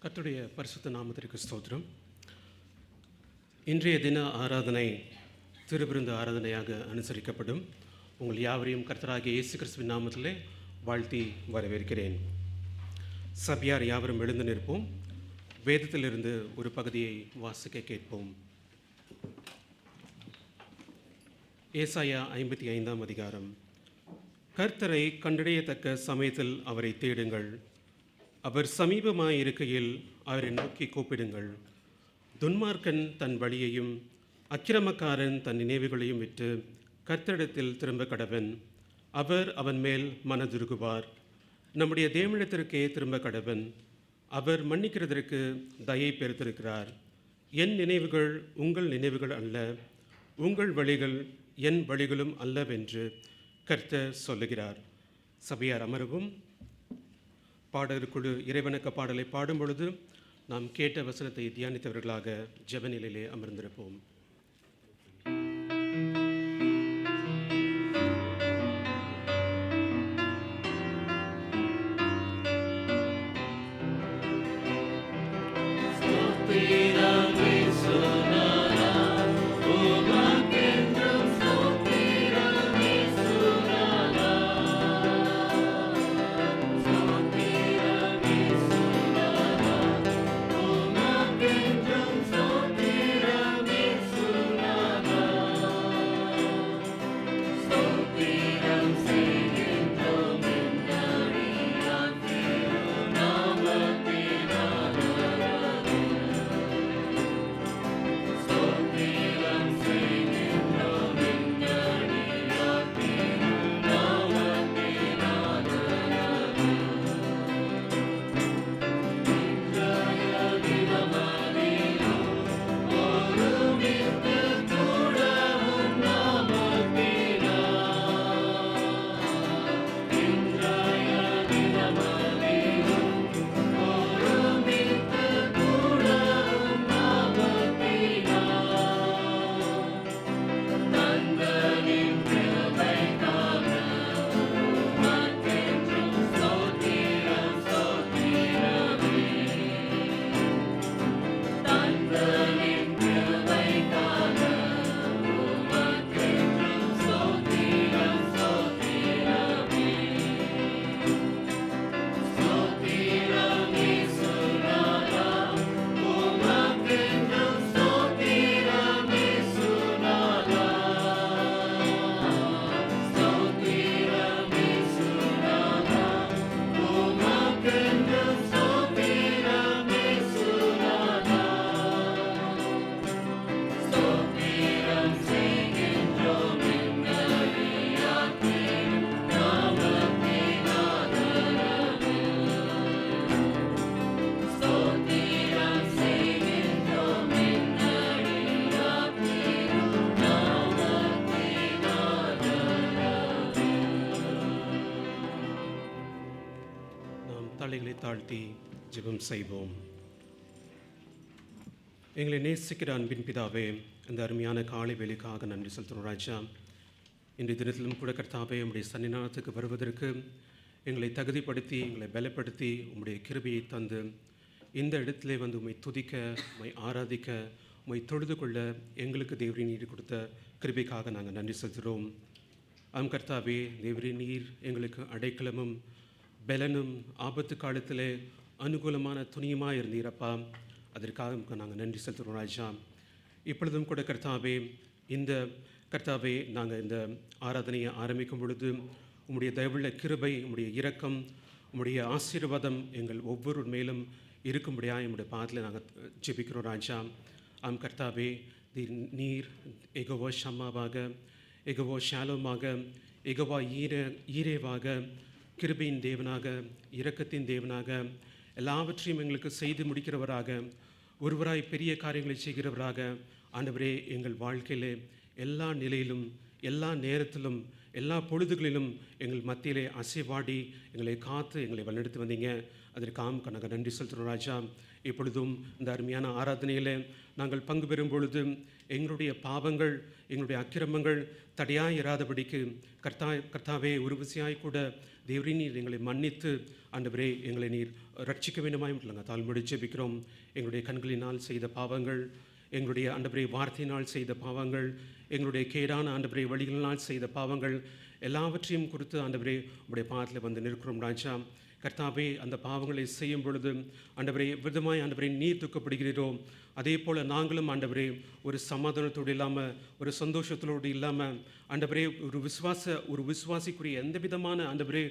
கர்த்தருடைய பரிசுத்த நாமத்திற்கு ஸ்தோத்திரம். இன்றைய தின ஆராதனை திருவிருந்து ஆராதனையாக அனுசரிக்கப்படும். உங்கள் யாவரையும் கர்த்தராகிய இயேசு கிறிஸ்துவின் நாமத்திலே வாழ்த்தி வரவேற்கிறேன். சபையார் யாவரும் எழுந்து நிற்போம். வேதத்திலிருந்து ஒரு பகுதியை வாசிக்க கேட்போம். ஏசாயா 55ஆம் அதிகாரம். கர்த்தரை கண்டடையத்தக்க சமயத்தில் அவரை தேடுங்கள். அவர் சமீபமாயிருக்கையில் அவரை நோக்கி கூப்பிடுங்கள். துன்மார்க்கன் தன் வழியையும் அக்கிரமக்காரன் தன் நினைவுகளையும் விட்டு கர்த்தரிடத்தில் திரும்ப கடவன். அவர் அவன் மேல் மனதுருகுவார். நம்முடைய தேவனிடத்திற்கே திரும்ப கடவன். அவர் மன்னிக்கிறதற்கு தயை பெருத்திருக்கிறார். என் நினைவுகள் உங்கள் நினைவுகள் அல்ல, உங்கள் வழிகள் என் வழிகளும் அல்லவென்று கர்த்தர் சொல்லுகிறார். சபையார் அமரவும். பாடலுக்குழு இறைவணக்க பாடலை பாடும் பொழுது நாம் கேட்ட வசனத்தை தியானித்தவர்களாக ஜெபநிலையிலே அமர்ந்திருப்போம். தலைகளை தாழ்த்தி ஜெபம் செய்வோம். எங்களை நேசிக்கிற அன்பின் பிதாவே, இந்த அருமையான காலை வேலைக்காக நன்றி செலுத்துகிறோம் ராஜா. இன்றைய தினத்திலும் கூட கர்த்தாவே, உம்முடைய சன்னிதானத்துக்கு வருவதற்கு எங்களை தகுதிப்படுத்தி, எங்களை பலப்படுத்தி, உம்முடைய கிருபையை தந்து இந்த இடத்திலே வந்து உம்மை துதிக்க, உம்மை ஆராதிக்க, உம்மை தொழுது கொள்ள எங்களுக்கு தேவரின் நீர் கொடுத்த கிருபைக்காக நாங்கள் நன்றி செலுத்துகிறோம். ஆம் கர்த்தாவே, தேவரின் நீர் எங்களுக்கு அடைக்கலமும் பலனும் ஆபத்து காலத்தில் அனுகூலமான துணியுமாக இருந்தீரப்பா. அதற்காக நாங்கள் நன்றி செலுத்துகிறோம் ராஜா. இப்பொழுதும் கூட கர்த்தாவே, இந்த கர்த்தாவே நாங்கள் இந்த ஆராதனையை ஆரம்பிக்கும் பொழுது உம்முடைய தயவுள்ள கிருபை, உம்முடைய இரக்கம், உம்முடைய ஆசீர்வாதம் எங்கள் ஒவ்வொரு மேலும் இருக்கும்படியாக என்னுடைய பாதத்தில் நாங்கள் ஜெபிக்கிறோம் ராஜா. ஆம் கர்த்தாவே, நீர் எகோவா ஷம்மாவாக, எகோவா ஷாலோமாக, எகோவா ஈரேவாக, கிருபையின் தேவனாக, இரக்கத்தின் தேவனாக, எல்லாவற்றையும் எங்களுக்கு செய்து முடிக்கிறவராக, ஒருவராய் பெரிய காரியங்களை செய்கிறவராக, ஆண்டவரே, எங்கள் வாழ்க்கையிலே எல்லா நிலையிலும் எல்லா நேரத்திலும் எல்லா பொழுதுகளிலும் எங்கள் மத்தியிலே அசைவாடி எங்களை காத்து எங்களை வழிநடத்தி வந்தீங்க. அதற்காக நாங்கள் நன்றி செலுத்துகிறோம் ராஜா. இப்பொழுதும் இந்த அருமையான ஆராதனையில் நாங்கள் பங்கு பெறும் பொழுது எங்களுடைய பாவங்கள், எங்களுடைய அக்கிரமங்கள் தடையாய் இராதபடிக்கு கர்த்தாவே ஒரு விசையாய் கூட தேவரே நீர் எங்களை மன்னித்து ஆண்டவரே எங்களை நீர் ரட்சிக்க வேண்டுமாய் நாங்கள் தாழ்மையோடு ஜெபிக்கிறோம். எங்களுடைய கண்களினால் செய்த பாவங்கள், எங்களுடைய ஆண்டவரே வார்த்தையினால் செய்த பாவங்கள், எங்களுடைய கேடான ஆண்டவரே வழிகளினால் செய்த பாவங்கள் எல்லாவற்றையும் குறித்து ஆண்டவரே உங்களுடைய பாதத்தில் வந்து நிற்கிறோம் ராஜா. கர்த்தாவே, அந்த பாவங்களை செய்யும் பொழுது ஆண்டவரே விதமாய் ஆண்டவரே நீர் துக்கப்படுகிறோம். அதே போல் நாங்களும் ஆண்டவரே ஒரு சமாதானத்தோடு இல்லாமல், ஒரு சந்தோஷத்தோடு இல்லாமல் ஆண்டவரே ஒரு விசுவாசிக்குரிய எந்த விதமான ஆண்டவரே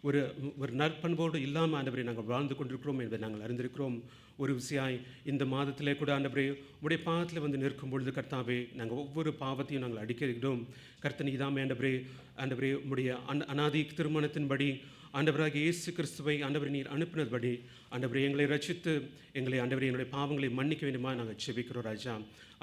ஒரு நற்பண்போடு இல்லாமல் ஆண்டவரே நாங்கள் வாழ்ந்து கொண்டிருக்கிறோம் என்பதை நாங்கள் அறிந்திருக்கிறோம். ஒரு விஷயாய் இந்த மாதத்திலே கூட ஆண்டவரே உடைய பாதத்தில் வந்து நிற்கும் பொழுது கர்த்தாவே நாங்கள் ஒவ்வொரு பாவத்தையும் நாங்கள் அடிக்கிறோம். கர்த்தன் இதாமே ஆண்டவரே உடைய அநாதி திருமணத்தின்படி ஆண்டவராகிய இயேசு கிறிஸ்துவை ஆண்டவரை நீர் அனுப்பினபடி ஆண்டவரை எங்களை ரட்சித்து எங்களை ஆண்டவரை எங்களுடைய பாவங்களை மன்னிக்க வேண்டுமா நாங்கள் செபிக்கிறோம் ராஜா.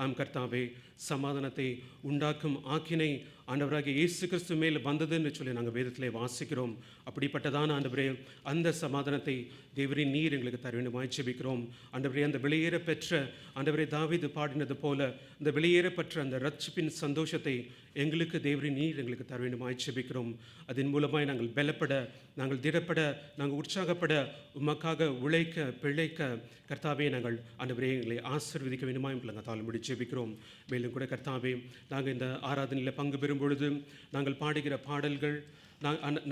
ஆம் கர்த்தாவே, சமாதானத்தை உண்டாக்கும் ஆக்கினை ஆண்டவராகிய இயேசு கிறிஸ்து மேல் வந்ததுன்னு சொல்லி நாங்கள் வேதத்திலே வாசிக்கிறோம். அப்படிப்பட்டதான ஆண்டவரே அந்த சமாதானத்தை தேவரின் நீர் எங்களுக்கு தர வேண்டுமாய் செபிக்கிறோம். ஆண்டவரே, அந்த வெளியேற பெற்ற ஆண்டவரே தாவீது பாடினது போல அந்த வெளியேற பெற்ற அந்த ரட்சிப்பின் சந்தோஷத்தை எங்களுக்கு தேவரின் நீர் எங்களுக்கு தர வேண்டுமாய் செபிக்கிறோம். அதன் மூலமாய் நாங்கள் பலப்பட, நாங்கள் திடப்பட, நாங்கள் உற்சாகப்பட, உமக்காக உழைக்க பிழைக்க கர்த்தாவே நாங்கள் ஆண்டவரே எங்களை ஆசீர்வதிக்க வேண்டுமாய் நாங்கள் தாழ்மையோடு ஜெபிக்கிறோம். மேலும் கூட கர்த்தாவே, நாங்கள் இந்த ஆராதனையில் பங்கு பெறும் பொழுது நாங்கள் பாடுகிற பாடல்கள்,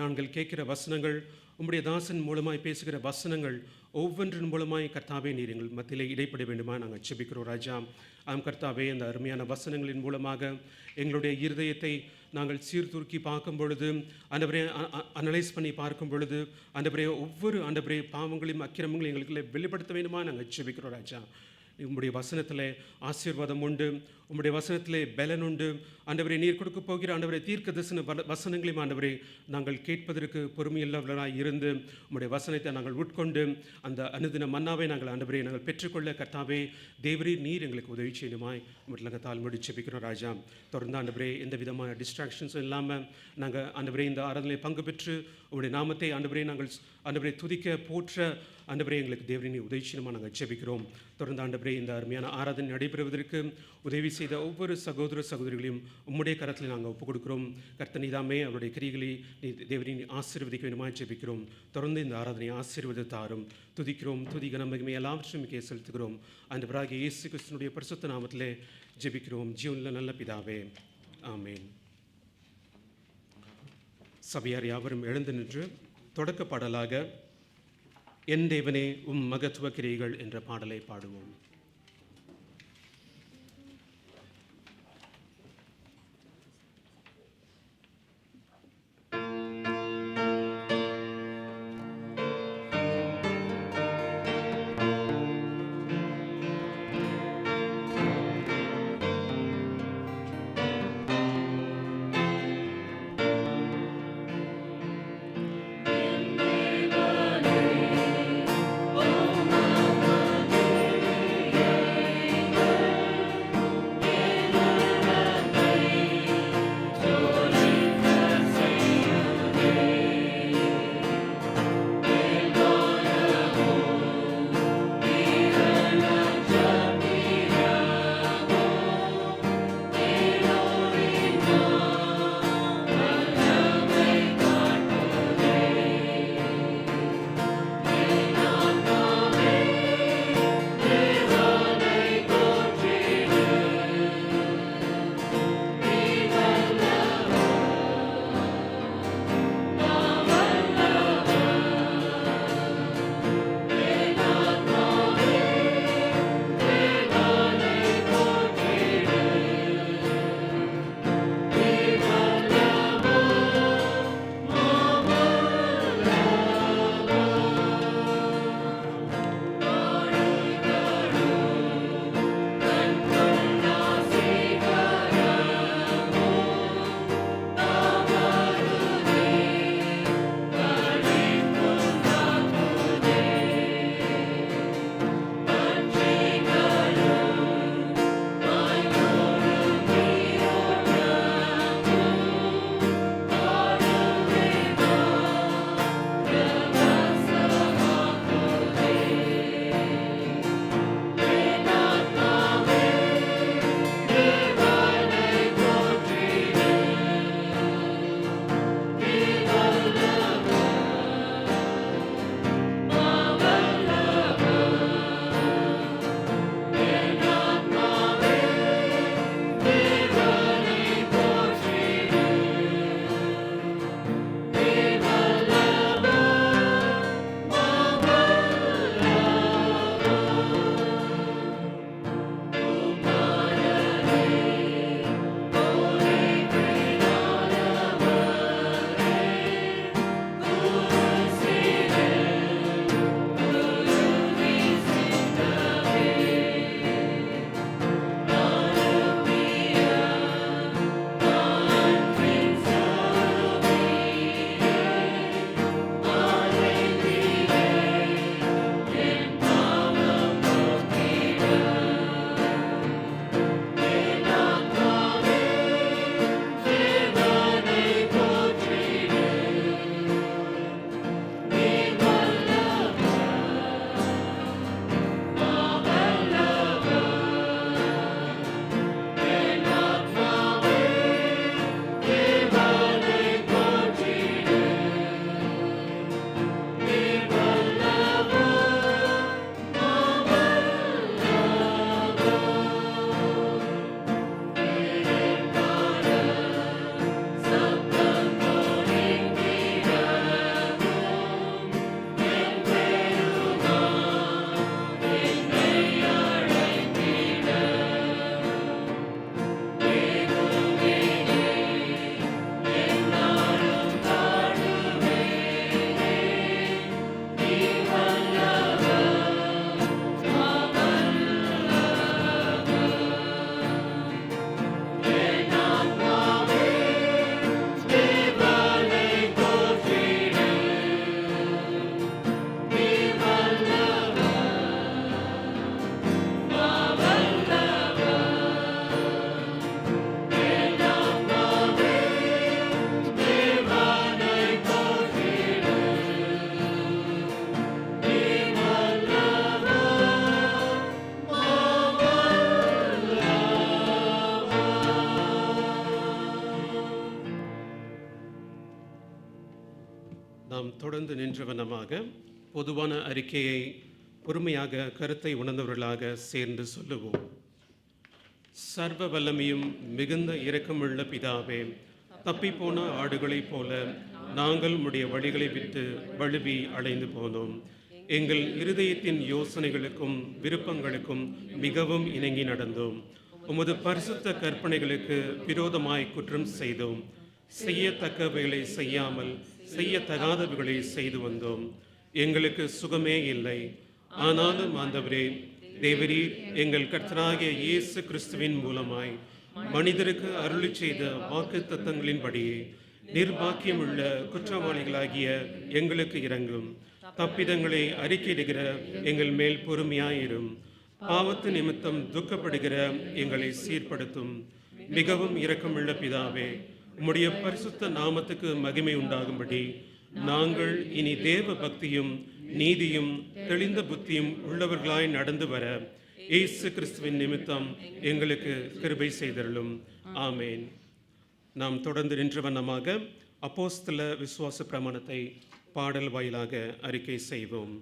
நாங்கள் கேட்கிற வசனங்கள், உம்முடைய தாசன் மூலமாய் பேசுகிற வசனங்கள் ஒவ்வொன்றின் மூலமாய் கர்த்தாவே நீர் எங்கள் மத்தியிலே இடைப்பட வேண்டுமா நாங்கள் செபிக்கிறோம் ராஜா. ஆம் கர்த்தாவே, அந்த அருமையான வசனங்களின் மூலமாக எங்களுடைய இருதயத்தை நாங்கள் சீர்தூக்கி பார்க்கும் பொழுது, ஆண்டவரே அனலைஸ் பண்ணி பார்க்கும் பொழுது ஆண்டவரே ஒவ்வொரு ஆண்டவரே பாவங்களையும் அக்கிரமங்களையும் எங்களுக்கு வெளிப்படுத்த வேண்டுமா நாங்கள் செபிக்கிறோம் ராஜா. உம்முடைய வசனத்தில் ஆசீர்வாதம் உண்டு, உம்முடைய வசனத்திலே பலன் உண்டு. ஆண்டவரே, நீர் கொடுக்க போகிற ஆண்டவரே தீர்க்க தரிசன வசனங்களையும் ஆண்டவரே நாங்கள் கேட்பதற்கு பொறுமையுள்ளவர்களாக இருந்து உம்முடைய வசனத்தை நாங்கள் உட்கொண்டு அந்த அனுதின மன்னாவை நாங்கள் ஆண்டவரே நாங்கள் பெற்றுக்கொள்ள கர்த்தாவே தேவரே நீர் எங்களுக்கு உதவி செய்யணுமாய் நாங்கள் தாழ்மையோடு ஜெபிக்கிறோம் ராஜா. தொடர்ந்து ஆண்டவரே எந்த விதமான டிஸ்ட்ராக்ஷன்ஸும் இல்லாமல் நாங்கள் ஆண்டவரே இந்த ஆராதனையை பங்கு பெற்று உம்முடைய நாமத்தை ஆண்டவரே நாங்கள் ஆண்டவரே துதிக்க போற்ற ஆண்டவரே எங்களுக்கு தேவரின் உதவி செய்யணுமா நாங்கள் ஜெபிக்கிறோம். தொடர்ந்து ஆண்டவரே இந்த அருமையான ஆராதனை நடைபெறுவதற்கு உதவி செய்த ஒவ்வொரு சகோதர சகோதரிகளையும் உம்முடைய கரத்தில் நாங்கள் ஒப்புக் கொடுக்கிறோம். கர்த்தனிதாமே அவருடைய கிரிகளை நீ தேவரின் ஆசீர்வதிக்க வேண்டுமாய் ஜெபிக்கிறோம். தொடர்ந்து இந்த ஆராதனையை ஆசீர்வதித்தாரும் துதிக்கிறோம். துதிக நம்பிக்கை எல்லாவற்றையும் மிக செலுத்துகிறோம். ஆண்டவராகிய இயேசு கிறிஸ்துவினுடைய பரிசுத்த நாமத்திலே ஜெபிக்கிறோம் ஜீவனில் நல்ல பிதாவே, ஆமேன். சபையார் யாவரும் எழுந்து நின்று தொடக்க பாடலாக என் தேவனே உம் மகத்துவ கிரியைகள் என்ற பாடலை பாடுவோம். நாம் தொடர்ந்து நின்றவனமாக பொதுவான அறிக்கையை பொறுமையாக கருத்தை உணர்ந்தவர்களாக சேர்ந்து சொல்லுவோம். சர்வ வல்லமையும் மிகுந்த இரக்கமுள்ள பிதாவே, தப்பிப்போன ஆடுகளைப் போல நாங்கள் உம்முடைய வழிகளை விட்டு வழுவி அலைந்து போனோம். எங்கள் இருதயத்தின் யோசனைகளுக்கும் விருப்பங்களுக்கும் மிகவும் இணங்கி நடந்தோம். உமது பரிசுத்த கற்பனைகளுக்கு விரோதமாய் குற்றம் செய்தோம். செய்யத்தக்கவைகளை செய்யாமல் செய்யத்தகாதவைகளை செய்து வந்தோம். எங்களுக்கு சுகமே இல்லை. ஆனாலும் ஆண்டவரே, தேவரீர் எங்கள் கர்த்தராகிய இயேசு கிறிஸ்துவின் மூலமாய் மனிதருக்கு அருளி செய்த வாக்கு தத்தங்களின்படியே நிர்பாக்கியமுள்ள குற்றவாளிகளாகிய எங்களுக்கு இரங்கும். தப்பிதங்களை அறிக்கையிடுகிற எங்கள் மேல் பொறுமையாயிரும். பாவத்து நிமித்தம் துக்கப்படுகிற எங்களை சீர்படுத்தும். மிகவும் இரக்கமுள்ள பிதாவே, உம்முடைய பரிசுத்த நாமத்துக்கு மகிமை உண்டாகும்படி நாங்கள் இனி தேவ பக்தியும் நீதியும் தெளிந்த புத்தியும் உள்ளவர்களாய் நடந்து வர இயேசு கிறிஸ்துவின் நிமித்தம் எங்களுக்கு கிருபை செய்தருளும். ஆமேன். நாம் தொடர்ந்து நின்றவண்ணமாக அப்போஸ்தல விசுவாச பிரமாணத்தை பாடல் வாயிலாக அறிக்கை செய்வோம்.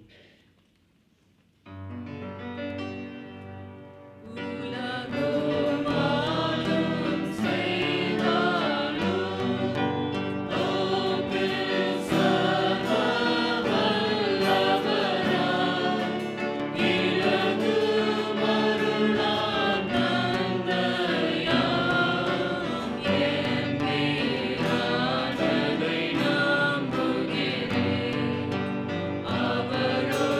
அவரோ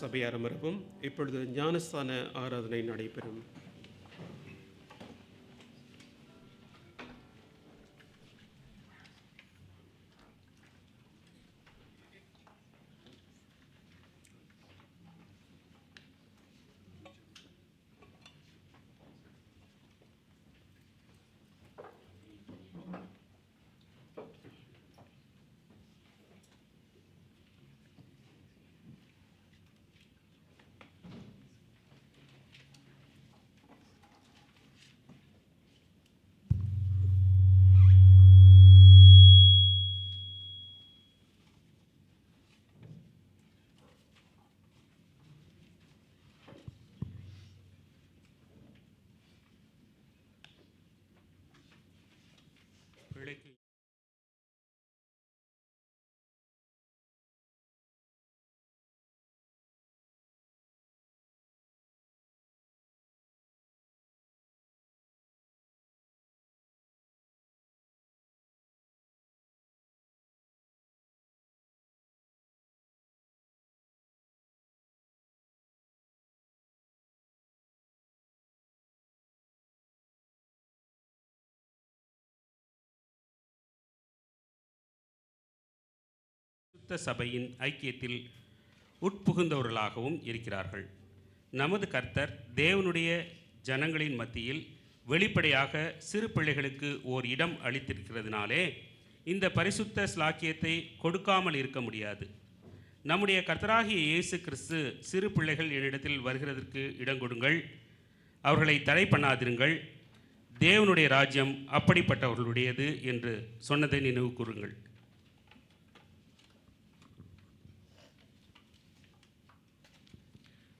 சபையார் அமரவும். இப்பொழுது ஞானஸ்தான ஆராதனை நடைபெறும். பிள்ளைக்கு பரிசுத்த சபையின் ஐக்கியத்தில் உட்புகுந்தவர்களாகவும் இருக்கிறார்கள். நமது கர்த்தர் தேவனுடைய ஜனங்களின் மத்தியில் வெளிப்படையாக சிறு பிள்ளைகளுக்கு ஓர் இடம் அளித்திருக்கிறதுனாலே இந்த பரிசுத்த ஸ்லாக்கியத்தை கொடுக்காமல் இருக்க முடியாது. நம்முடைய கர்த்தராகிய இயேசு கிறிஸ்து சிறு பிள்ளைகள் என்னிடத்தில் வருகிறதற்கு இடம் கொடுங்கள், அவர்களை தடை பண்ணாதிருங்கள், தேவனுடைய ராஜ்யம் அப்படிப்பட்டவர்களுடையது என்று சொன்னதை நினைவு கூறுங்கள்.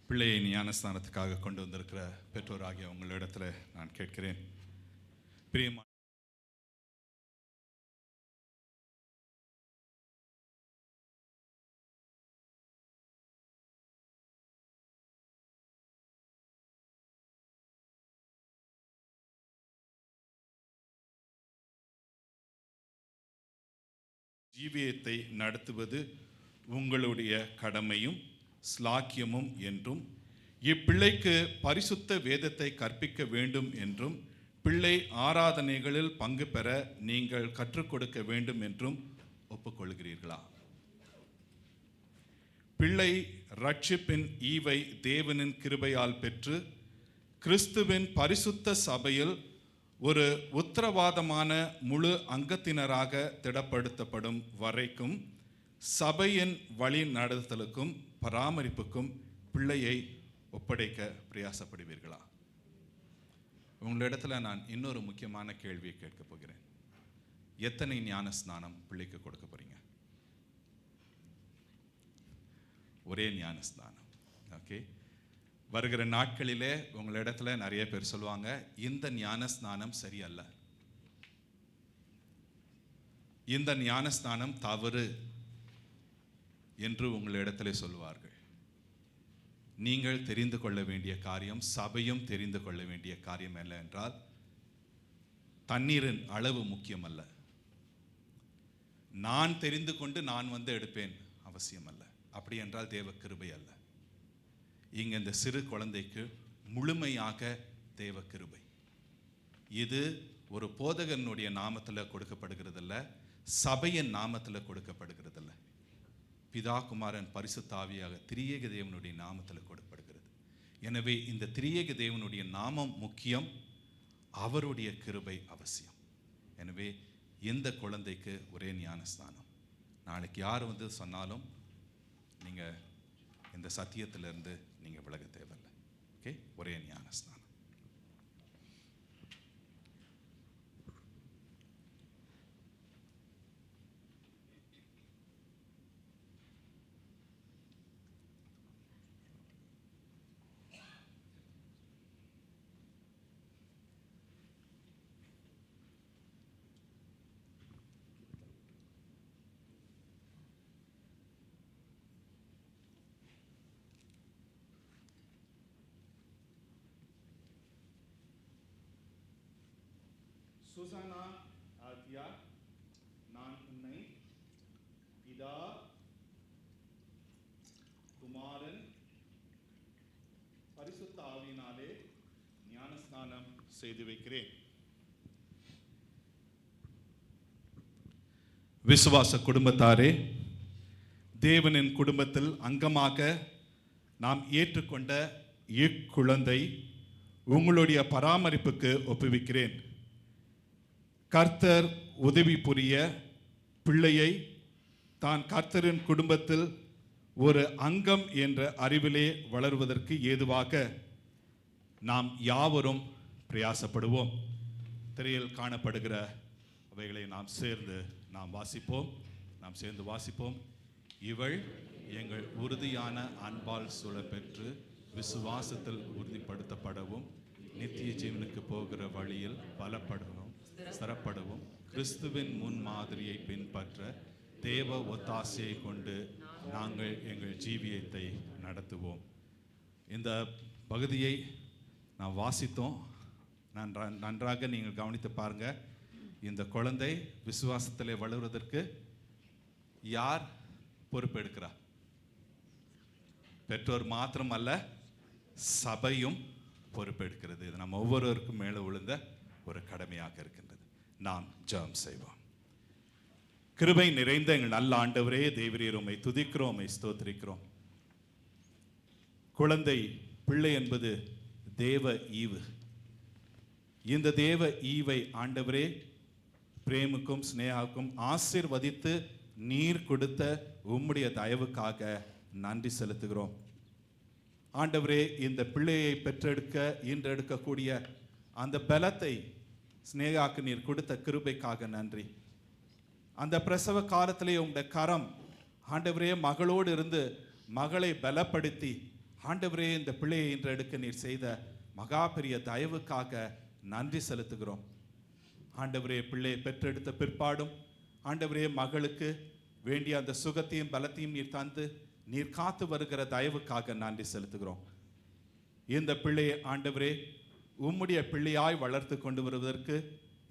பிள்ளையை ஞானஸ்தானத்துக்காக கொண்டு வந்திருக்கிற பெற்றோராகிய உங்களிடத்தில் நான் கேட்கிறேன். பிரியமான ஜீவியத்தை நடத்துவது உங்களுடைய கடமையும் ஸ்லாக்கியமும் என்றும், இப்பிள்ளைக்கு பரிசுத்த வேதத்தை கற்பிக்க வேண்டும் என்றும், பிள்ளை ஆராதனைகளில் பங்கு பெற நீங்கள் கற்றுக் கொடுக்க வேண்டும் என்றும் ஒப்புக்கொள்கிறீர்களா? பிள்ளை ரட்சிப்பின் ஈவை தேவனின் கிருபையால் பெற்று கிறிஸ்துவின் பரிசுத்த சபையில் ஒரு உத்தரவாதமான முழு அங்கத்தினராக திடப்படுத்தப்படும் வரைக்கும் சபையின் வழி நடத்துதலுக்கும் பராமரிப்புக்கும் பிள்ளையை ஒப்படைக்க பிரயாசப்படுவீர்களா? உங்களிடத்துல நான் இன்னொரு முக்கியமான கேள்வியை கேட்க போகிறேன். எத்தனை ஞான ஸ்நானம் பிள்ளைக்கு கொடுக்க போறீங்க? ஒரே ஞான ஸ்நானம். ஓகே, வருகிற நாட்களிலே உங்களிடத்துல நிறைய பேர் சொல்லுவாங்க, இந்த ஞான ஸ்நானம் சரியல்ல, இந்த ஞான ஸ்நானம் தவறு என்று உங்களிடத்திலே சொல்வார்கள். நீங்கள் தெரிந்து கொள்ள வேண்டிய காரியம், சபையும் தெரிந்து கொள்ள வேண்டிய காரியம் என்ன என்றால், தண்ணீரின் அளவு முக்கியமல்ல. நான் தெரிந்து கொண்டு நான் எடுப்பேன் அவசியம் அல்ல. அப்படி என்றால் தேவ கிருபை அல்ல. இங்க இந்த சிறு குழந்தைக்கு முழுமையாக தேவ கிருபை. இது ஒரு போதகனுடைய நாமத்தில் கொடுக்கப்படுகிறதில்ல, சபையின் நாமத்தில் கொடுக்கப்படுகிறதில்ல. பிதா குமாரன் பரிசுத்த ஆவியாக திரியேக தேவனுடைய நாமத்தில் கொடுக்கப்படுகிறது. எனவே இந்த திரியேக தேவனுடைய நாமம் முக்கியம், அவருடைய கிருபை அவசியம். எனவே இந்த குழந்தைக்கு ஒரே ஞானஸ்தானம். நாளைக்கு யார் சொன்னாலும் நீங்கள் இந்த சத்தியத்திலிருந்து நீங்கள் விலக தேவையில்லை. ஓகே, ஒரே ஞானஸ்தானம். சுசானா ஆத்யா, நான் உன்னை பிதா குமாரன் பரிசுத்த ஆவியினாலே ஞானஸ்நானம் செய்து வைக்கிறேன். விசுவாச குடும்பத்தாரே, தேவனின் குடும்பத்தில் அங்கமாக நாம் ஏற்றுக்கொண்ட இக்குழந்தை உங்களுடைய பராமரிப்புக்கு ஒப்புவிக்கிறேன். கர்த்தர் உதவி புரிய பிள்ளையை தான் கர்த்தரின் குடும்பத்தில் ஒரு அங்கம் என்ற அறிவிலே வளருவதற்கு ஏதுவாக நாம் யாவரும் பிரயாசப்படுவோம். திரையில் காணப்படுகிற அவைகளை நாம் சேர்ந்து வாசிப்போம். இவள் எங்கள் உறுதியான அன்பால் சுழப்பெற்று விசுவாசத்தில் உறுதிப்படுத்தப்படவும் நித்திய ஜீவனுக்கு போகிற வழியில் பலப்படவும் ஸ்திரப்படவும் கிறிஸ்துவின் முன்மாதிரியை பின்பற்ற தேவ ஒத்தாசையை கொண்டு நாங்கள் எங்கள் ஜீவியத்தை நடத்துவோம். இந்த பகுதியை நாம் வாசித்தோம். நன்றாக நீங்கள் கவனித்து பாருங்க. இந்த குழந்தை விசுவாசத்திலே வளர்வதற்கு யார் பொறுப்பெடுக்கிறார்? பெற்றோர் மாத்திரமல்ல, சபையும் பொறுப்பெடுக்கிறது. இது நம்ம ஒவ்வொருவருக்கும் மேலே விழுந்த ஒரு கடமையாக இருக்கின்றது. நாம் ஜெபம் செய்வோம். கிருபை நிறைந்த எங்கள் நல்ல ஆண்டவரே, தேவரீர், உம்மை துதிக்கிறோம், உம்மை ஸ்தோத்திரிக்கிறோம். குழந்தை பிள்ளை என்பது தேவ ஈவு. இந்த தேவ ஈவை ஆண்டவரே பிரேமுக்கும் ஸ்னேகாவுக்கும் ஆசீர்வதித்து நீர் கொடுத்த உம்முடைய தயவுக்காக நன்றி செலுத்துகிறோம். ஆண்டவரே, இந்த பிள்ளையை பெற்றெடுக்க ஈன்றெடுக்கக்கூடிய அந்த பலத்தை ஸ்னேகாக்கு நீர் கொடுத்த கிருபைக்காக நன்றி. அந்த பிரசவ காலத்திலே உங்களுடைய கரம் ஆண்டவரே மகளோடு இருந்து மகளை பலப்படுத்தி ஆண்டவரே இந்த பிள்ளையை ஈன்றெடுக்க நீர் செய்த மகா பெரிய தயவுக்காக நன்றி செலுத்துகிறோம். ஆண்டவரே, பிள்ளையை பெற்றெடுத்த பிற்பாடும் ஆண்டவரே மகளுக்கு வேண்டிய அந்த சுகத்தையும் பலத்தையும் நீர் தந்து நீர் காத்து வருகிற தயவுக்காக நன்றி செலுத்துகிறோம். இந்த பிள்ளையை ஆண்டவரே உம்முடைய பிள்ளையாய் வளர்த்து கொண்டு வருவதற்கு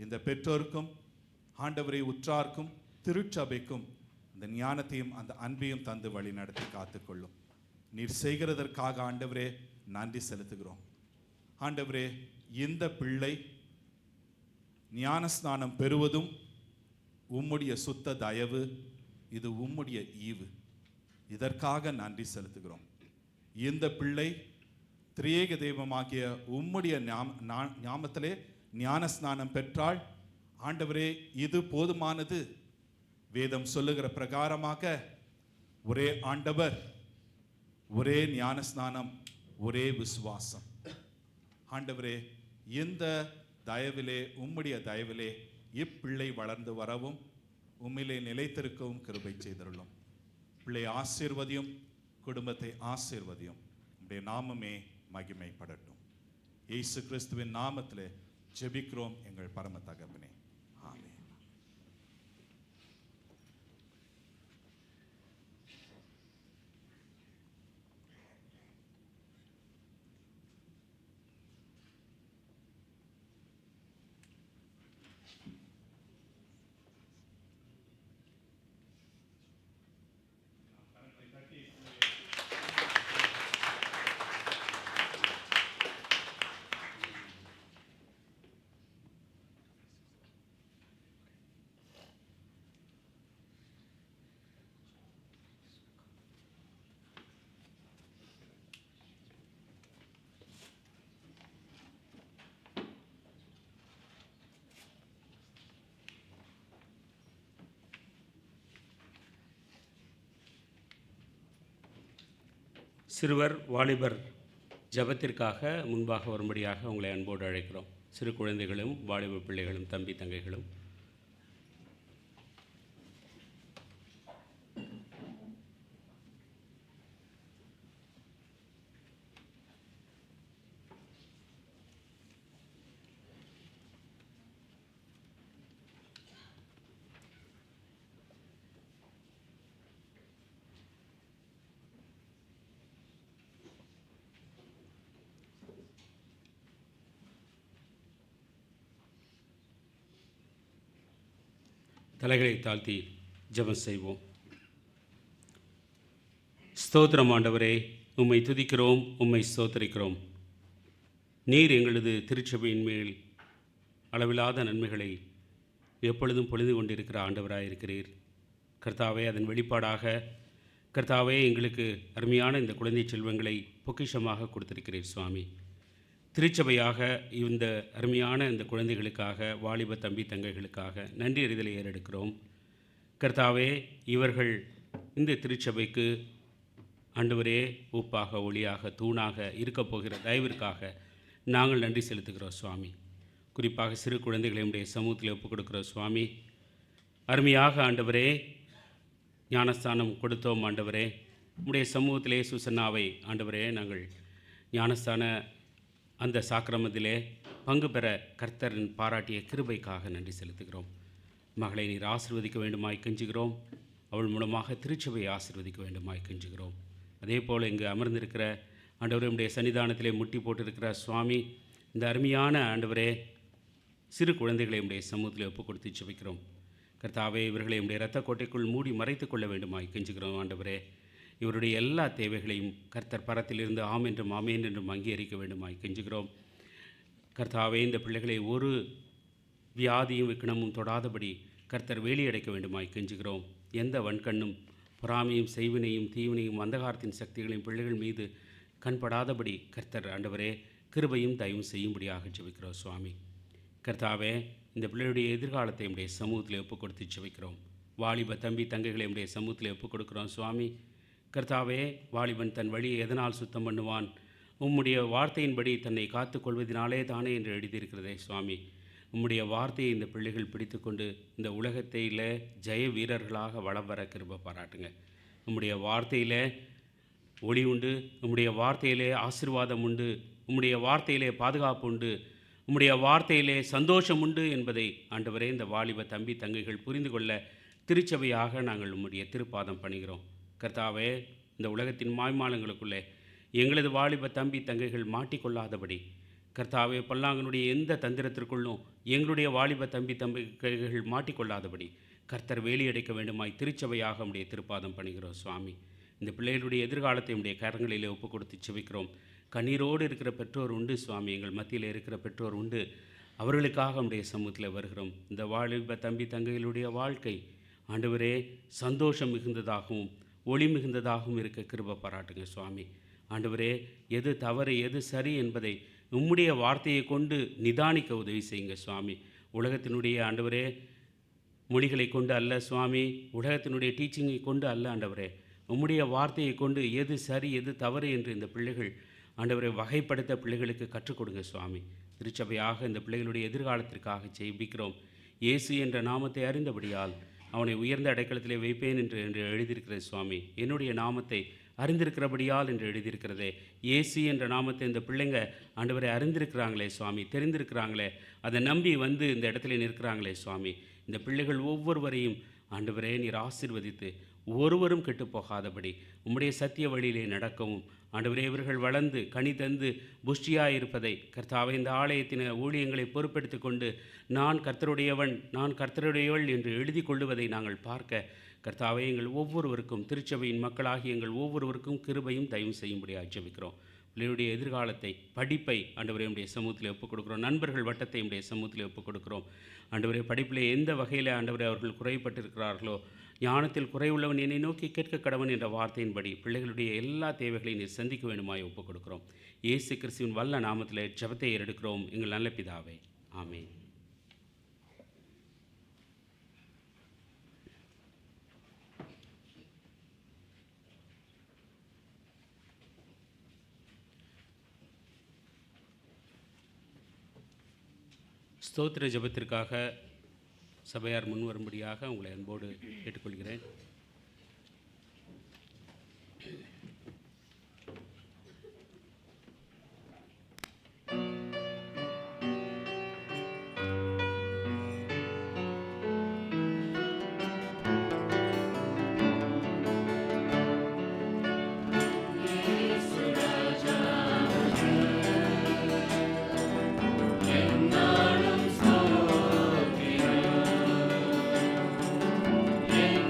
இந்த பெற்றோருக்கும் ஆண்டவரே உற்றார்க்கும் திருச்சபைக்கும் இந்த ஞானத்தையும் அந்த அன்பையும் தந்து வழி நடத்தி காத்துக்கொள்ளும். நீர் செய்கிறதற்காக ஆண்டவரே நன்றி செலுத்துகிறோம். ஆண்டவரே, இந்த பிள்ளை ஞானஸ்நானம் பெறுவதும் உம்முடைய சுத்த தயவு, இது உம்முடைய ஈவு. இதற்காக நன்றி செலுத்துகிறோம். இந்த பிள்ளை திரியேக தெய்வமாகிய உம்முடைய ஞாபகத்திலே ஞானஸ்நானம் பெற்றால் ஆண்டவரே இது போதுமானது. வேதம் சொல்லுகிற பிரகாரமாக ஒரே ஆண்டவர், ஒரே ஞானஸ்நானம், ஒரே விசுவாசம். ஆண்டவரே, இந்த தயவிலே உம்முடைய தயவிலே இப்பிள்ளை வளர்ந்து வரவும் உம்மிலே நிலைத்திருக்கவும் கிருபை செய்தருளும். பிள்ளை ஆசீர்வதியும், குடும்பத்தை ஆசீர்வதியும். உம்முடைய நாமமே மகிமைப்படட்டும். இயேசு கிறிஸ்துவின் நாமத்திலே ஜெபிக்கிறோம் எங்கள் பரம தகப்பனே, ஆமென். சிறுவர் வாலிபர் ஜெபத்திற்காக முன்பாக வரும்படியாக உங்களை அன்போடு அழைக்கிறோம். சிறு குழந்தைகளும் வாலிப பிள்ளைகளும் தம்பி தங்கைகளும் தலைகளை தாழ்த்தி ஜெபம் செய்வோம். ஸ்தோத்திரம் ஆண்டவரே, உம்மை துதிக்கிறோம், உம்மை ஸ்தோத்திரிக்கிறோம். நீர் எங்களது திருச்சபையின் மேல் அளவில்லாத நன்மைகளை எப்பொழுதும் பொழிந்து கொண்டிருக்கிற ஆண்டவராயிருக்கிறீர். கர்த்தாவே, அதன் வெளிப்பாடாக கர்த்தாவே எங்களுக்கு அருமையான இந்த குழந்தை செல்வங்களை பொக்கிஷமாக கொடுத்திருக்கிறீர் சுவாமி. திருச்சபையாக இந்த அருமையான இந்த குழந்தைகளுக்காக, வாலிப தம்பி தங்கைகளுக்காக நன்றி அறிதலை ஏறெடுக்கிறோம். கர்த்தாவே, இவர்கள் இந்த திருச்சபைக்கு ஆண்டவரே உப்பாக, ஒளியாக, தூணாக இருக்கப் போகிற தயவிற்காக நாங்கள் நன்றி செலுத்துகிறோம் சுவாமி. குறிப்பாக சிறு குழந்தைகளை உடைய சமூகத்தில் ஒப்புக் கொடுக்கிறோம் சுவாமி. அருமையாக ஆண்டவரே ஞானஸ்தானம் கொடுத்தோம் ஆண்டவரே. உடைய சமூகத்திலே சுசன்னாவை ஆண்டவரே நாங்கள் ஞானஸ்தான அந்த சாக்கிரமத்திலே பங்கு பெற கர்த்தரின் பாராட்டிய கிருபைக்காக நன்றி செலுத்துகிறோம். மகளை நீர் ஆசீர்வதிக்க வேண்டுமாய் கெஞ்சுகிறோம். அவள் மூலமாக திருச்சபையை ஆசீர்வதிக்க வேண்டுமாய் கெஞ்சுகிறோம். அதே போல் இங்கு அமர்ந்திருக்கிற ஆண்டவரே உடைய சன்னிதானத்திலே முட்டி போட்டிருக்கிற சுவாமி, இந்த அருமையான ஆண்டவரே சிறு குழந்தைகளை உடைய சமூகத்தில் ஒப்புக் கொடுத்து ஜெபிக்கிறோம். கர்த்தாவே, இவர்களை உடைய இரத்த கோட்டைக்குள் மூடி மறைத்து கொள்ள வேண்டுமாய் கெஞ்சுகிறோம். ஆண்டவரே, இவருடைய எல்லா தேவைகளையும் கர்த்தர் பரத்திலிருந்து ஆம் என்றும் ஆமேன் என்றும் அங்கீகரிக்க வேண்டுமாய் கெஞ்சுகிறோம். கர்த்தாவே, இந்த பிள்ளைகளை ஒரு வியாதியும் விக்கணமும் தொடாதபடி கர்த்தர் வேலியடைக்க வேண்டுமாய் கெஞ்சுகிறோம். எந்த வன்கண்ணும் பொறாமையும் செய்வினையும் தீவினையும் அந்தகாரத்தின் சக்திகளையும் பிள்ளைகள் மீது கண்படாதபடி கர்த்தர் ஆண்டவரே கிருபையும் தயவும் செய்யும்படியாக ஜெபிக்கிறோம் சுவாமி. கர்த்தாவே, இந்த பிள்ளைகளுடைய எதிர்காலத்தை உடைய சமூகத்தில் ஒப்புக் கொடுத்து ஜெபிக்கிறோம். வாலிப தம்பி தங்கைகளை உடைய சமூகத்தில் ஒப்புக் கொடுக்குறோம் சுவாமி. கர்த்தாவே, வாலிபன் தன் வழியை எதனால் சுத்தம் பண்ணுவான்? உம்முடைய வார்த்தையின்படி தன்னை காத்து கொள்வதனாலே தானே என்று எழுதியிருக்கிறதே சுவாமி. உம்முடைய வார்த்தையை இந்த பிள்ளைகள் பிடித்து கொண்டு இந்த உலகத்தையில் ஜெய வீரர்களாக வளம் வர கிருபை பாராட்டுங்க. உம்முடைய வார்த்தையில் ஒளி உண்டு, உம்முடைய வார்த்தையிலே ஆசீர்வாதம் உண்டு, உம்முடைய வார்த்தையிலே பாதுகாப்பு உண்டு, உம்முடைய வார்த்தையிலே சந்தோஷம் உண்டு என்பதை ஆண்டவரே இந்த வாலிப தம்பி தங்கைகள் புரிந்து கொள்ள திருச்சபையாக நாங்கள் உம்முடைய திருப்பாதம் பணிகிறோம். கர்த்தாவே, இந்த உலகத்தின் மாய்மாலங்களுக்குள்ளே எங்களது வாலிப தம்பி தங்கைகள் மாட்டிக்கொள்ளாதபடி கர்த்தாவே, பல்லாங்கனுடைய எந்த தந்திரத்திற்குள்ளும் எங்களுடைய வாலிப தம்பி தங்கைகள் மாட்டிக்கொள்ளாதபடி கர்த்தர் வேலியடைக்க வேண்டுமாய் திருச்சபையாக உடைய திருப்பாதம் பணிகிறோம் சுவாமி. இந்த பிள்ளைகளுடைய எதிர்காலத்தை உடைய கரங்களிலே ஒப்புக் கொடுத்து செபிக்கிறோம். கண்ணீரோடு இருக்கிற பெற்றோர் உண்டு சுவாமி, எங்கள் மத்தியில் இருக்கிற பெற்றோர் உண்டு. அவர்களுக்காக உடைய சமூகத்தில் வருகிறோம். இந்த வாலிப தம்பி தங்கைகளுடைய வாழ்க்கை ஆண்டவரே சந்தோஷம் மிகுந்ததாகவும் ஒளி மிகுந்ததாகவும் இருக்க கிருபை பாராட்டுங்க சுவாமி. ஆண்டவரே, எது தவறு எது சரி என்பதை உம்முடைய வார்த்தையை கொண்டு நிதானிக்க உதவி செய்யுங்க சுவாமி. உலகத்தினுடைய ஆண்டவரே மொழிகளை கொண்டு அல்ல சுவாமி, உலகத்தினுடைய டீச்சிங்கை கொண்டு அல்ல ஆண்டவரே, உம்முடைய வார்த்தையை கொண்டு எது சரி எது தவறு என்று இந்த பிள்ளைகள் ஆண்டவரை வகைப்படுத்த பிள்ளைகளுக்கு கற்றுக் கொடுங்க சுவாமி. திருச்சபையாக இந்த பிள்ளைகளுடைய எதிர்காலத்திற்காக ஜெபிக்கிறோம். இயேசு என்ற நாமத்தை அறிந்தபடியால் அவனை உயர்ந்த அடைக்கலத்திலே வைப்பேன் என்று எழுதியிருக்கிறது சுவாமி. என்னுடைய நாமத்தை அறிந்திருக்கிறபடியால் என்று எழுதியிருக்கிறதே. இயேசு என்ற நாமத்தை இந்த பிள்ளைங்க ஆண்டவரை அறிந்திருக்கிறாங்களே சுவாமி, தெரிந்திருக்கிறாங்களே, அதை நம்பி வந்து இந்த இடத்துல நிற்கிறாங்களே சுவாமி. இந்த பிள்ளைகள் ஒவ்வொருவரையும் ஆண்டவரே நீர் ஆசீர்வதித்து ஒருவரும் கெட்டு போகாதபடி உம்முடைய சத்திய வழியிலே நடக்கவும் ஆண்டவரே இவர்கள் வளர்ந்து கனி தந்து புஷ்டியாக இருப்பதை கர்த்தாவை இந்த ஆலயத்தின் ஊழியங்களை பொறுப்பெடுத்து கொண்டு நான் கர்த்தருடையவன் நான் கர்த்தருடையவள் என்று எழுதி கொள்ளுவதை நாங்கள் பார்க்க கர்த்தாவை எங்கள் ஒவ்வொருவருக்கும் திருச்சபையின் மக்களாகி எங்கள் ஒவ்வொருவருக்கும் கிருபையும் தயவு செய்யும்படியாக ஜெபிக்கிறோம். பிள்ளையுடைய எதிர்காலத்தை படிப்பை ஆண்டவரே உடைய சமூகத்தில் ஒப்புக் கொடுக்குறோம். நண்பர்கள் வட்டத்தை உடைய சமூகத்தில் ஒப்புக் கொடுக்குறோம். ஆண்டவரே படிப்பில் எந்த வகையில் ஆண்டவரே அவர்கள் குறைபட்டிருக்கிறார்களோ, ஞானத்தில் குறைவுள்ளவன் என்னை நோக்கி கேட்க கடவன் என்ற வார்த்தையின்படி பிள்ளைகளுடைய எல்லா தேவைகளையும் நீர் சந்திக்க வேண்டுமாய் ஒப்புக் கொடுக்கிறோம். இயேசு கிறிஸ்துவின் வல்ல நாமத்தில் ஜெபத்தை ஏறெடுக்கிறோம் எங்கள் நல்ல பிதாவே, ஆமென். ஸ்தோத்திர ஜெபத்திற்காக சபையார் முன்வரும்படியாக உங்களை அன்போடு கேட்டுக்கொள்கிறேன்.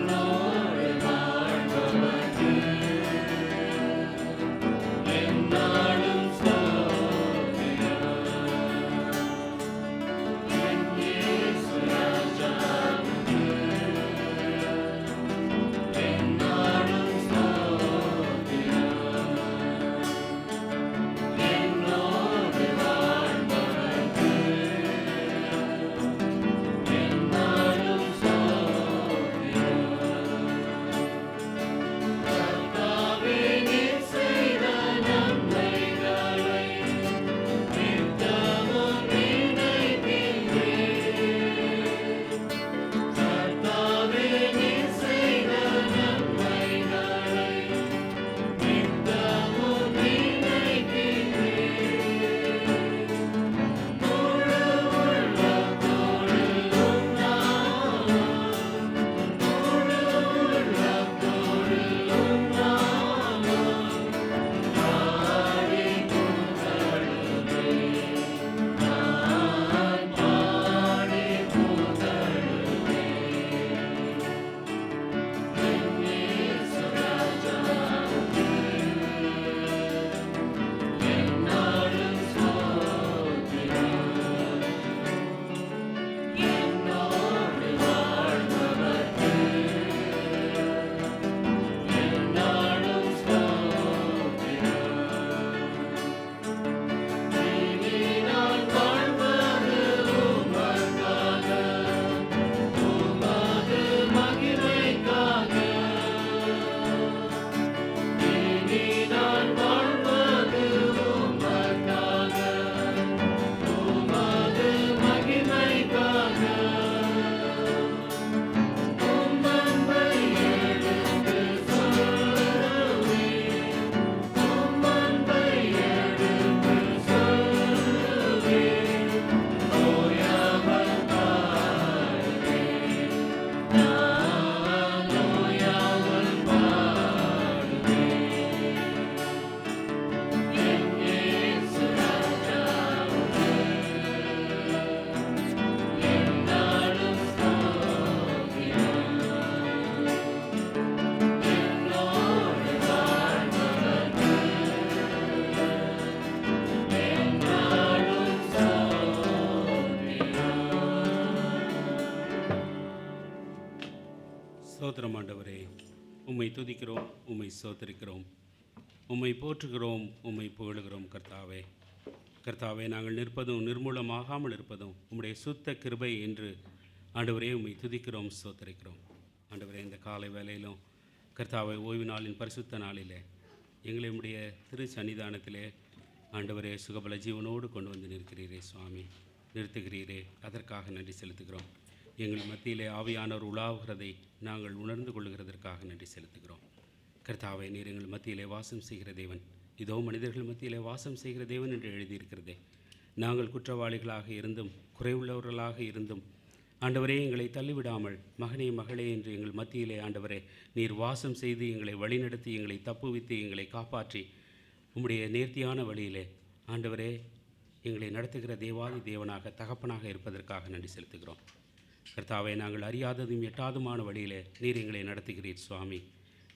No ஸ்தோத்திரம் ஆண்டவரே, உம்மை துதிக்கிறோம், உம்மை ஸ்தோத்திரிக்கிறோம், உம்மை போற்றுகிறோம், உம்மை புகழுகிறோம். கர்த்தாவே, கர்த்தாவே, நாங்கள் நிற்பதும் நிர்மூலமாகாமல் இருப்பதும் உம்முடைய சுத்த கிருபை என்று ஆண்டவரே உம்மை துதிக்கிறோம், ஸ்தோத்திரிக்கிறோம். ஆண்டவரே, இந்த காலை வேளையிலும் கர்த்தாவே, ஓய்வு நாளின் பரிசுத்த நாளிலே எங்களை உம்முடைய திரு சன்னிதானத்திலே ஆண்டவரே சுகபல ஜீவனோடு கொண்டு வந்து நிற்கிறீரே சுவாமி, நிறுத்துகிறீரே, அதற்காக நன்றி செலுத்துகிறோம். எங்கள் மத்தியிலே ஆவியானவர் உலாவுகிறதை நாங்கள் உணர்ந்து கொள்ளுகிறதற்காக நன்றி செலுத்துகிறோம். கர்த்தாவே, நீர் எங்கள் மத்தியிலே வாசம் செய்கிற தேவன், இதோ மனிதர்கள் மத்தியிலே வாசம் செய்கிற தேவன் என்று எழுதியிருக்கிறதே. நாங்கள் குற்றவாளிகளாக இருந்தும் குறைவுள்ளவர்களாக இருந்தும் ஆண்டவரே எங்களை தள்ளிவிடாமல் மகனே மகளே என்று எங்கள் மத்தியிலே ஆண்டவரே நீர் வாசம் செய்து எங்களை வழிநடத்தி எங்களை தப்புவித்து எங்களை காப்பாற்றி உம்முடைய நேர்த்தியான வழியிலே ஆண்டவரே எங்களை நடத்துகிற தேவாதி தேவனாக தகப்பனாக இருப்பதற்காக நன்றி செலுத்துகிறோம். கர்த்தாவே, நாங்கள் அறியாததும் எட்டாதுமான வழியிலே நீர் எங்களை நடத்துகிறீர் சுவாமி.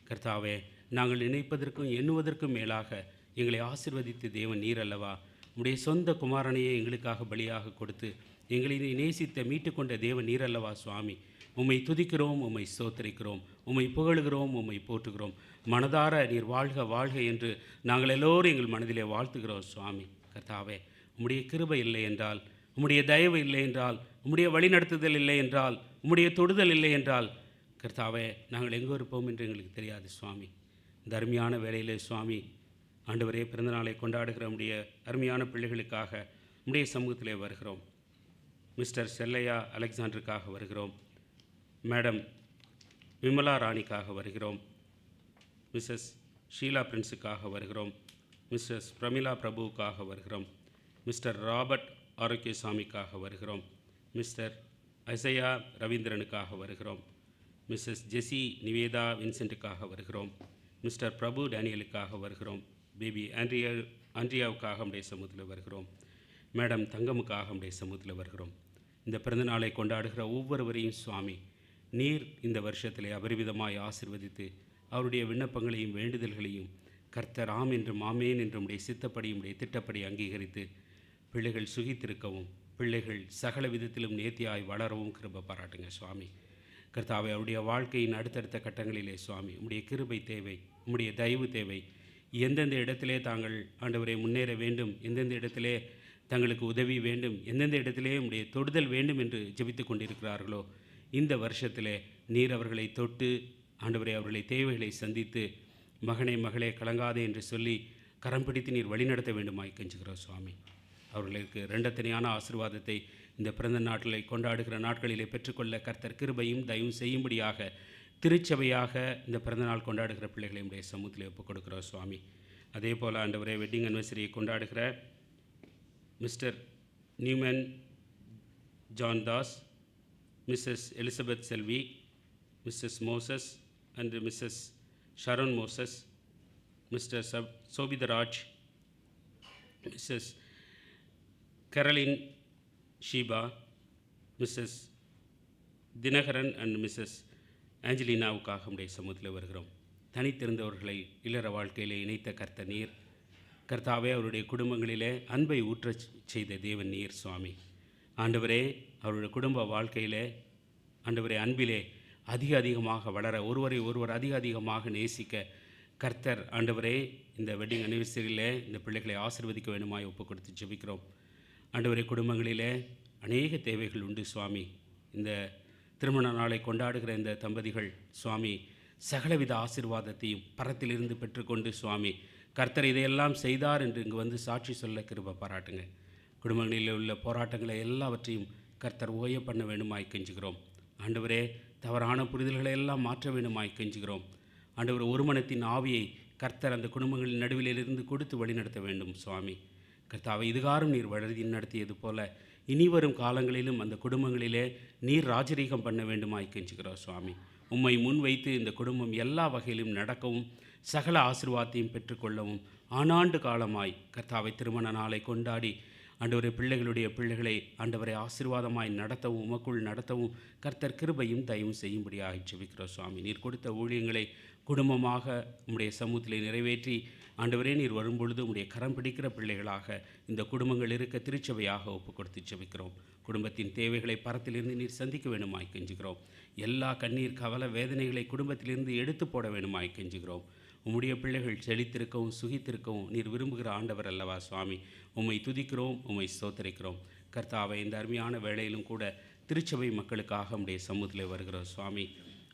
கர்த்தாவே, நாங்கள் நினைப்பதற்கும் எண்ணுவதற்கும் மேலாக எங்களை ஆசீர்வதித்து தேவன் நீர் அல்லவா? உம்முடைய சொந்த குமாரனையே எங்களுக்காக பலியாக கொடுத்து எங்களை நேசித்த மீட்டுக்கொண்ட தேவன் நீர் அல்லவா சுவாமி? உம்மை துதிக்கிறோம், உம்மை ஸ்தோத்திரிக்கிறோம், உம்மை புகழுகிறோம், உம்மை போற்றுகிறோம். மனதார நீர் வாழ்க வாழ்க என்று நாங்கள் எல்லோரும் எங்கள் மனதிலே வாழ்த்துகிறோம் சுவாமி. கர்த்தாவே, உம்முடைய கிருபை இல்லை என்றால், உம்முடைய தயவு இல்லை என்றால், உம்முடைய வழிநடத்துதல் இல்லை என்றால், உம்முடைய தொடுதல் இல்லை என்றால் கர்த்தாவே நாங்கள் எங்கே இருப்போம் என்று எங்களுக்கு தெரியாது சுவாமி. இந்த அருமையான வேளையிலே சுவாமி ஆண்டவரே, பிறந்தநாளை கொண்டாடுகிற உம்முடைய அருமையான பிள்ளைகளுக்காக உம்முடைய சமூகத்திலே வருகிறோம். மிஸ்டர் செல்லையா அலெக்சாண்டருக்காக வருகிறோம். மேடம் விமலா ராணிக்காக வருகிறோம். மிஸ்ஸஸ் ஷீலா பிரின்ஸுக்காக வருகிறோம். மிஸ்ஸஸ் பிரமிளா பிரபுவுக்காக வருகிறோம். மிஸ்டர் ராபர்ட் ஆரோக்கியசாமிக்காக வருகிறோம். மிஸ்டர் ஐசையா ரவீந்திரனுக்காக வருகிறோம். மிஸ்ஸஸ் ஜெசி நிவேதா வின்சென்ட்டுக்காக வருகிறோம். மிஸ்டர் பிரபு டேனியலுக்காக வருகிறோம். பேபி ஆண்ட்ரியாவுக்காக நம்முடைய சமூகத்தில் வருகிறோம். மேடம் தங்கமுக்காக நம்முடைய சமூகத்தில் வருகிறோம். இந்த பிறந்தநாளை கொண்டாடுகிற ஒவ்வொருவரையும் சுவாமி நீர் இந்த வருஷத்திலே அபரிவிதமாய் ஆசிர்வதித்து அவருடைய விண்ணப்பங்களையும் வேண்டுதல்களையும் கர்த்தர் ஆம் என்றும் ஆமேன் என்றும் உடைய சித்தப்படி உடைய திட்டப்படி அங்கீகரித்து பிள்ளைகள் சுகித்திருக்கவும் பிள்ளைகள் சகல விதத்திலும் நேர்த்தியாய் வளரவும் கிருபை பாராட்டுங்க சுவாமி. கர்த்தாவே, அவருடைய வாழ்க்கையின் அடுத்தடுத்த கட்டங்களிலே சுவாமி உம்முடைய கிருபை தேவை, உம்முடைய தயவு தேவை. எந்தெந்த இடத்திலே தாங்கள் ஆண்டவரை முன்னேற வேண்டும், எந்தெந்த இடத்திலே தங்களுக்கு உதவி வேண்டும், எந்தெந்த இடத்திலே உம்முடைய தொடுதல் வேண்டும் என்று ஜெபித்து கொண்டிருக்கிறார்களோ இந்த வருஷத்திலே நீர் அவர்களை தொட்டு ஆண்டவரை அவர்களை தேவைகளை சந்தித்து மகனே மகளே கலங்காதே என்று சொல்லி கரம் பிடித்து நீர் வழிநடத்த வேண்டுமாய் கெஞ்சுகிறோம் சுவாமி. அவர்களுக்கு இரண்டத்தனையான ஆசீர்வாதத்தை இந்த பிறந்த நாட்களை கொண்டாடுகிற நாட்களிலே பெற்றுக்கொள்ள கர்த்தர் கிருபையும் தயவும் செய்யும்படியாக திருச்சபையாக இந்த பிறந்தநாள் கொண்டாடுகிற பிள்ளைகளை உடைய சமூகத்தில் ஒப்புக் கொடுக்கிறோம் சுவாமி. அதே போல் ஆண்டவரே வெட்டிங் அனிவர்சரியை கொண்டாடுகிற Mr Newman John Das, Mrs Elizabeth Selvi, Mrs Moses and Mrs Sharon Moses, Mr Sobhitharaj, Mrs Caroline Sheeba, Mrs Dinakaran and Mrs ஆஞ்சலினாவுக்காக நம்முடைய சமூகத்தில் வருகிறோம். தனித்திருந்தவர்களை இல்லற வாழ்க்கையிலே இணைத்த கர்த்தர் நீர். கர்த்தாவே, அவருடைய குடும்பங்களிலே அன்பை ஊற்றச் செய்த தேவன் நீர் சுவாமி. ஆண்டவரே, அவருடைய குடும்ப வாழ்க்கையிலே ஆண்டவரே அன்பிலே அதிகமாக வளர ஒருவர் அதிகமாக நேசிக்க கர்த்தர் ஆண்டவரே இந்த வெட்டிங் அனிவர்சரியிலே இந்த பிள்ளைகளை ஆசீர்வதிக்க வேண்டுமாய் ஒப்புக் கொடுத்து ஜெபிக்கிறோம். ஆண்டவரே, குடும்பங்களிலே அநேக தேவைகள் உண்டு சுவாமி. இந்த திருமண நாளை கொண்டாடுகிற இந்த தம்பதிகள் சுவாமி சகலவித ஆசீர்வாதத்தையும் பரத்திலிருந்து பெற்றுக்கொண்டு சுவாமி கர்த்தர் இதையெல்லாம் செய்தார் என்று இங்கு வந்து சாட்சி சொல்ல கிருபை பாராட்டுங்க. குடும்பங்களில் உள்ள போராட்டங்களை எல்லாவற்றையும் கர்த்தர் ஓய பண்ண வேண்டுமாய் கெஞ்சுகிறோம். ஆண்டவரே, தவறான புரிதல்களை எல்லாம் மாற்ற வேண்டுமாய் கெஞ்சுகிறோம். ஆண்டவர் ஒருமனத்தின் ஆவியை கர்த்தர் அந்த குடும்பங்களின் நடுவிலிருந்து கொடுத்து வழிநடத்த வேண்டும் சுவாமி. கர்த்தாவை, இதுகாரும் நீர் வழி நடத்தியது போல இனி வரும் காலங்களிலும் அந்த குடும்பங்களிலே நீர் ராஜரீகம் பண்ண வேண்டுமாய் கெஞ்சுகிறோம் சுவாமி. உம்மை முன் வைத்து இந்த குடும்பம் எல்லா வகையிலும் நடக்கவும் சகல ஆசீர்வாதத்தையும் பெற்றுக்கொள்ளவும் ஆனாண்டு காலமாய் கர்த்தாவை திருமண நாளை கொண்டாடி ஆண்டவரை பிள்ளைகளை ஆண்டவரை ஆசீர்வாதமாய் நடத்தவும் உமக்குள் நடத்தவும் கர்த்தர் கிருபையும் தயவும் செய்யும்படியாக ஜெபிக்கிறோம் சுவாமி. நீர் கொடுத்த ஊழியங்களை குடும்பமாக உம்முடைய சமூகத்திலே நிறைவேற்றி ஆண்டவரே, நீர் வரும்பொழுது உம்முடைய கரம் பிடிக்கிற பிள்ளைகளாக இந்த குடும்பங்கள் இருக்க திருச்சபையாக ஒப்பு கொடுத்து ஜெபிக்கிறோம். குடும்பத்தின் தேவைகளை பரத்திலிருந்து நீர் சந்திக்க வேண்டுமாய் கெஞ்சுகிறோம். எல்லா கண்ணீர் கவலை வேதனைகளை குடும்பத்திலிருந்து எடுத்து போட வேண்டுமாய் கெஞ்சுகிறோம். உம்முடைய பிள்ளைகள் செழித்திருக்கவும் சுகித்திருக்கவும் நீர் விரும்புகிற ஆண்டவர் அல்லவா சுவாமி. உம்மை துதிக்கிறோம், உம்மை ஸ்தோத்தரிக்கிறோம். கர்த்தாவை, இந்த அருமையான வேளையிலும் கூட திருச்சபை மக்களுக்காக உம்முடைய சமூகத்தில் வருகிறோம் சுவாமி.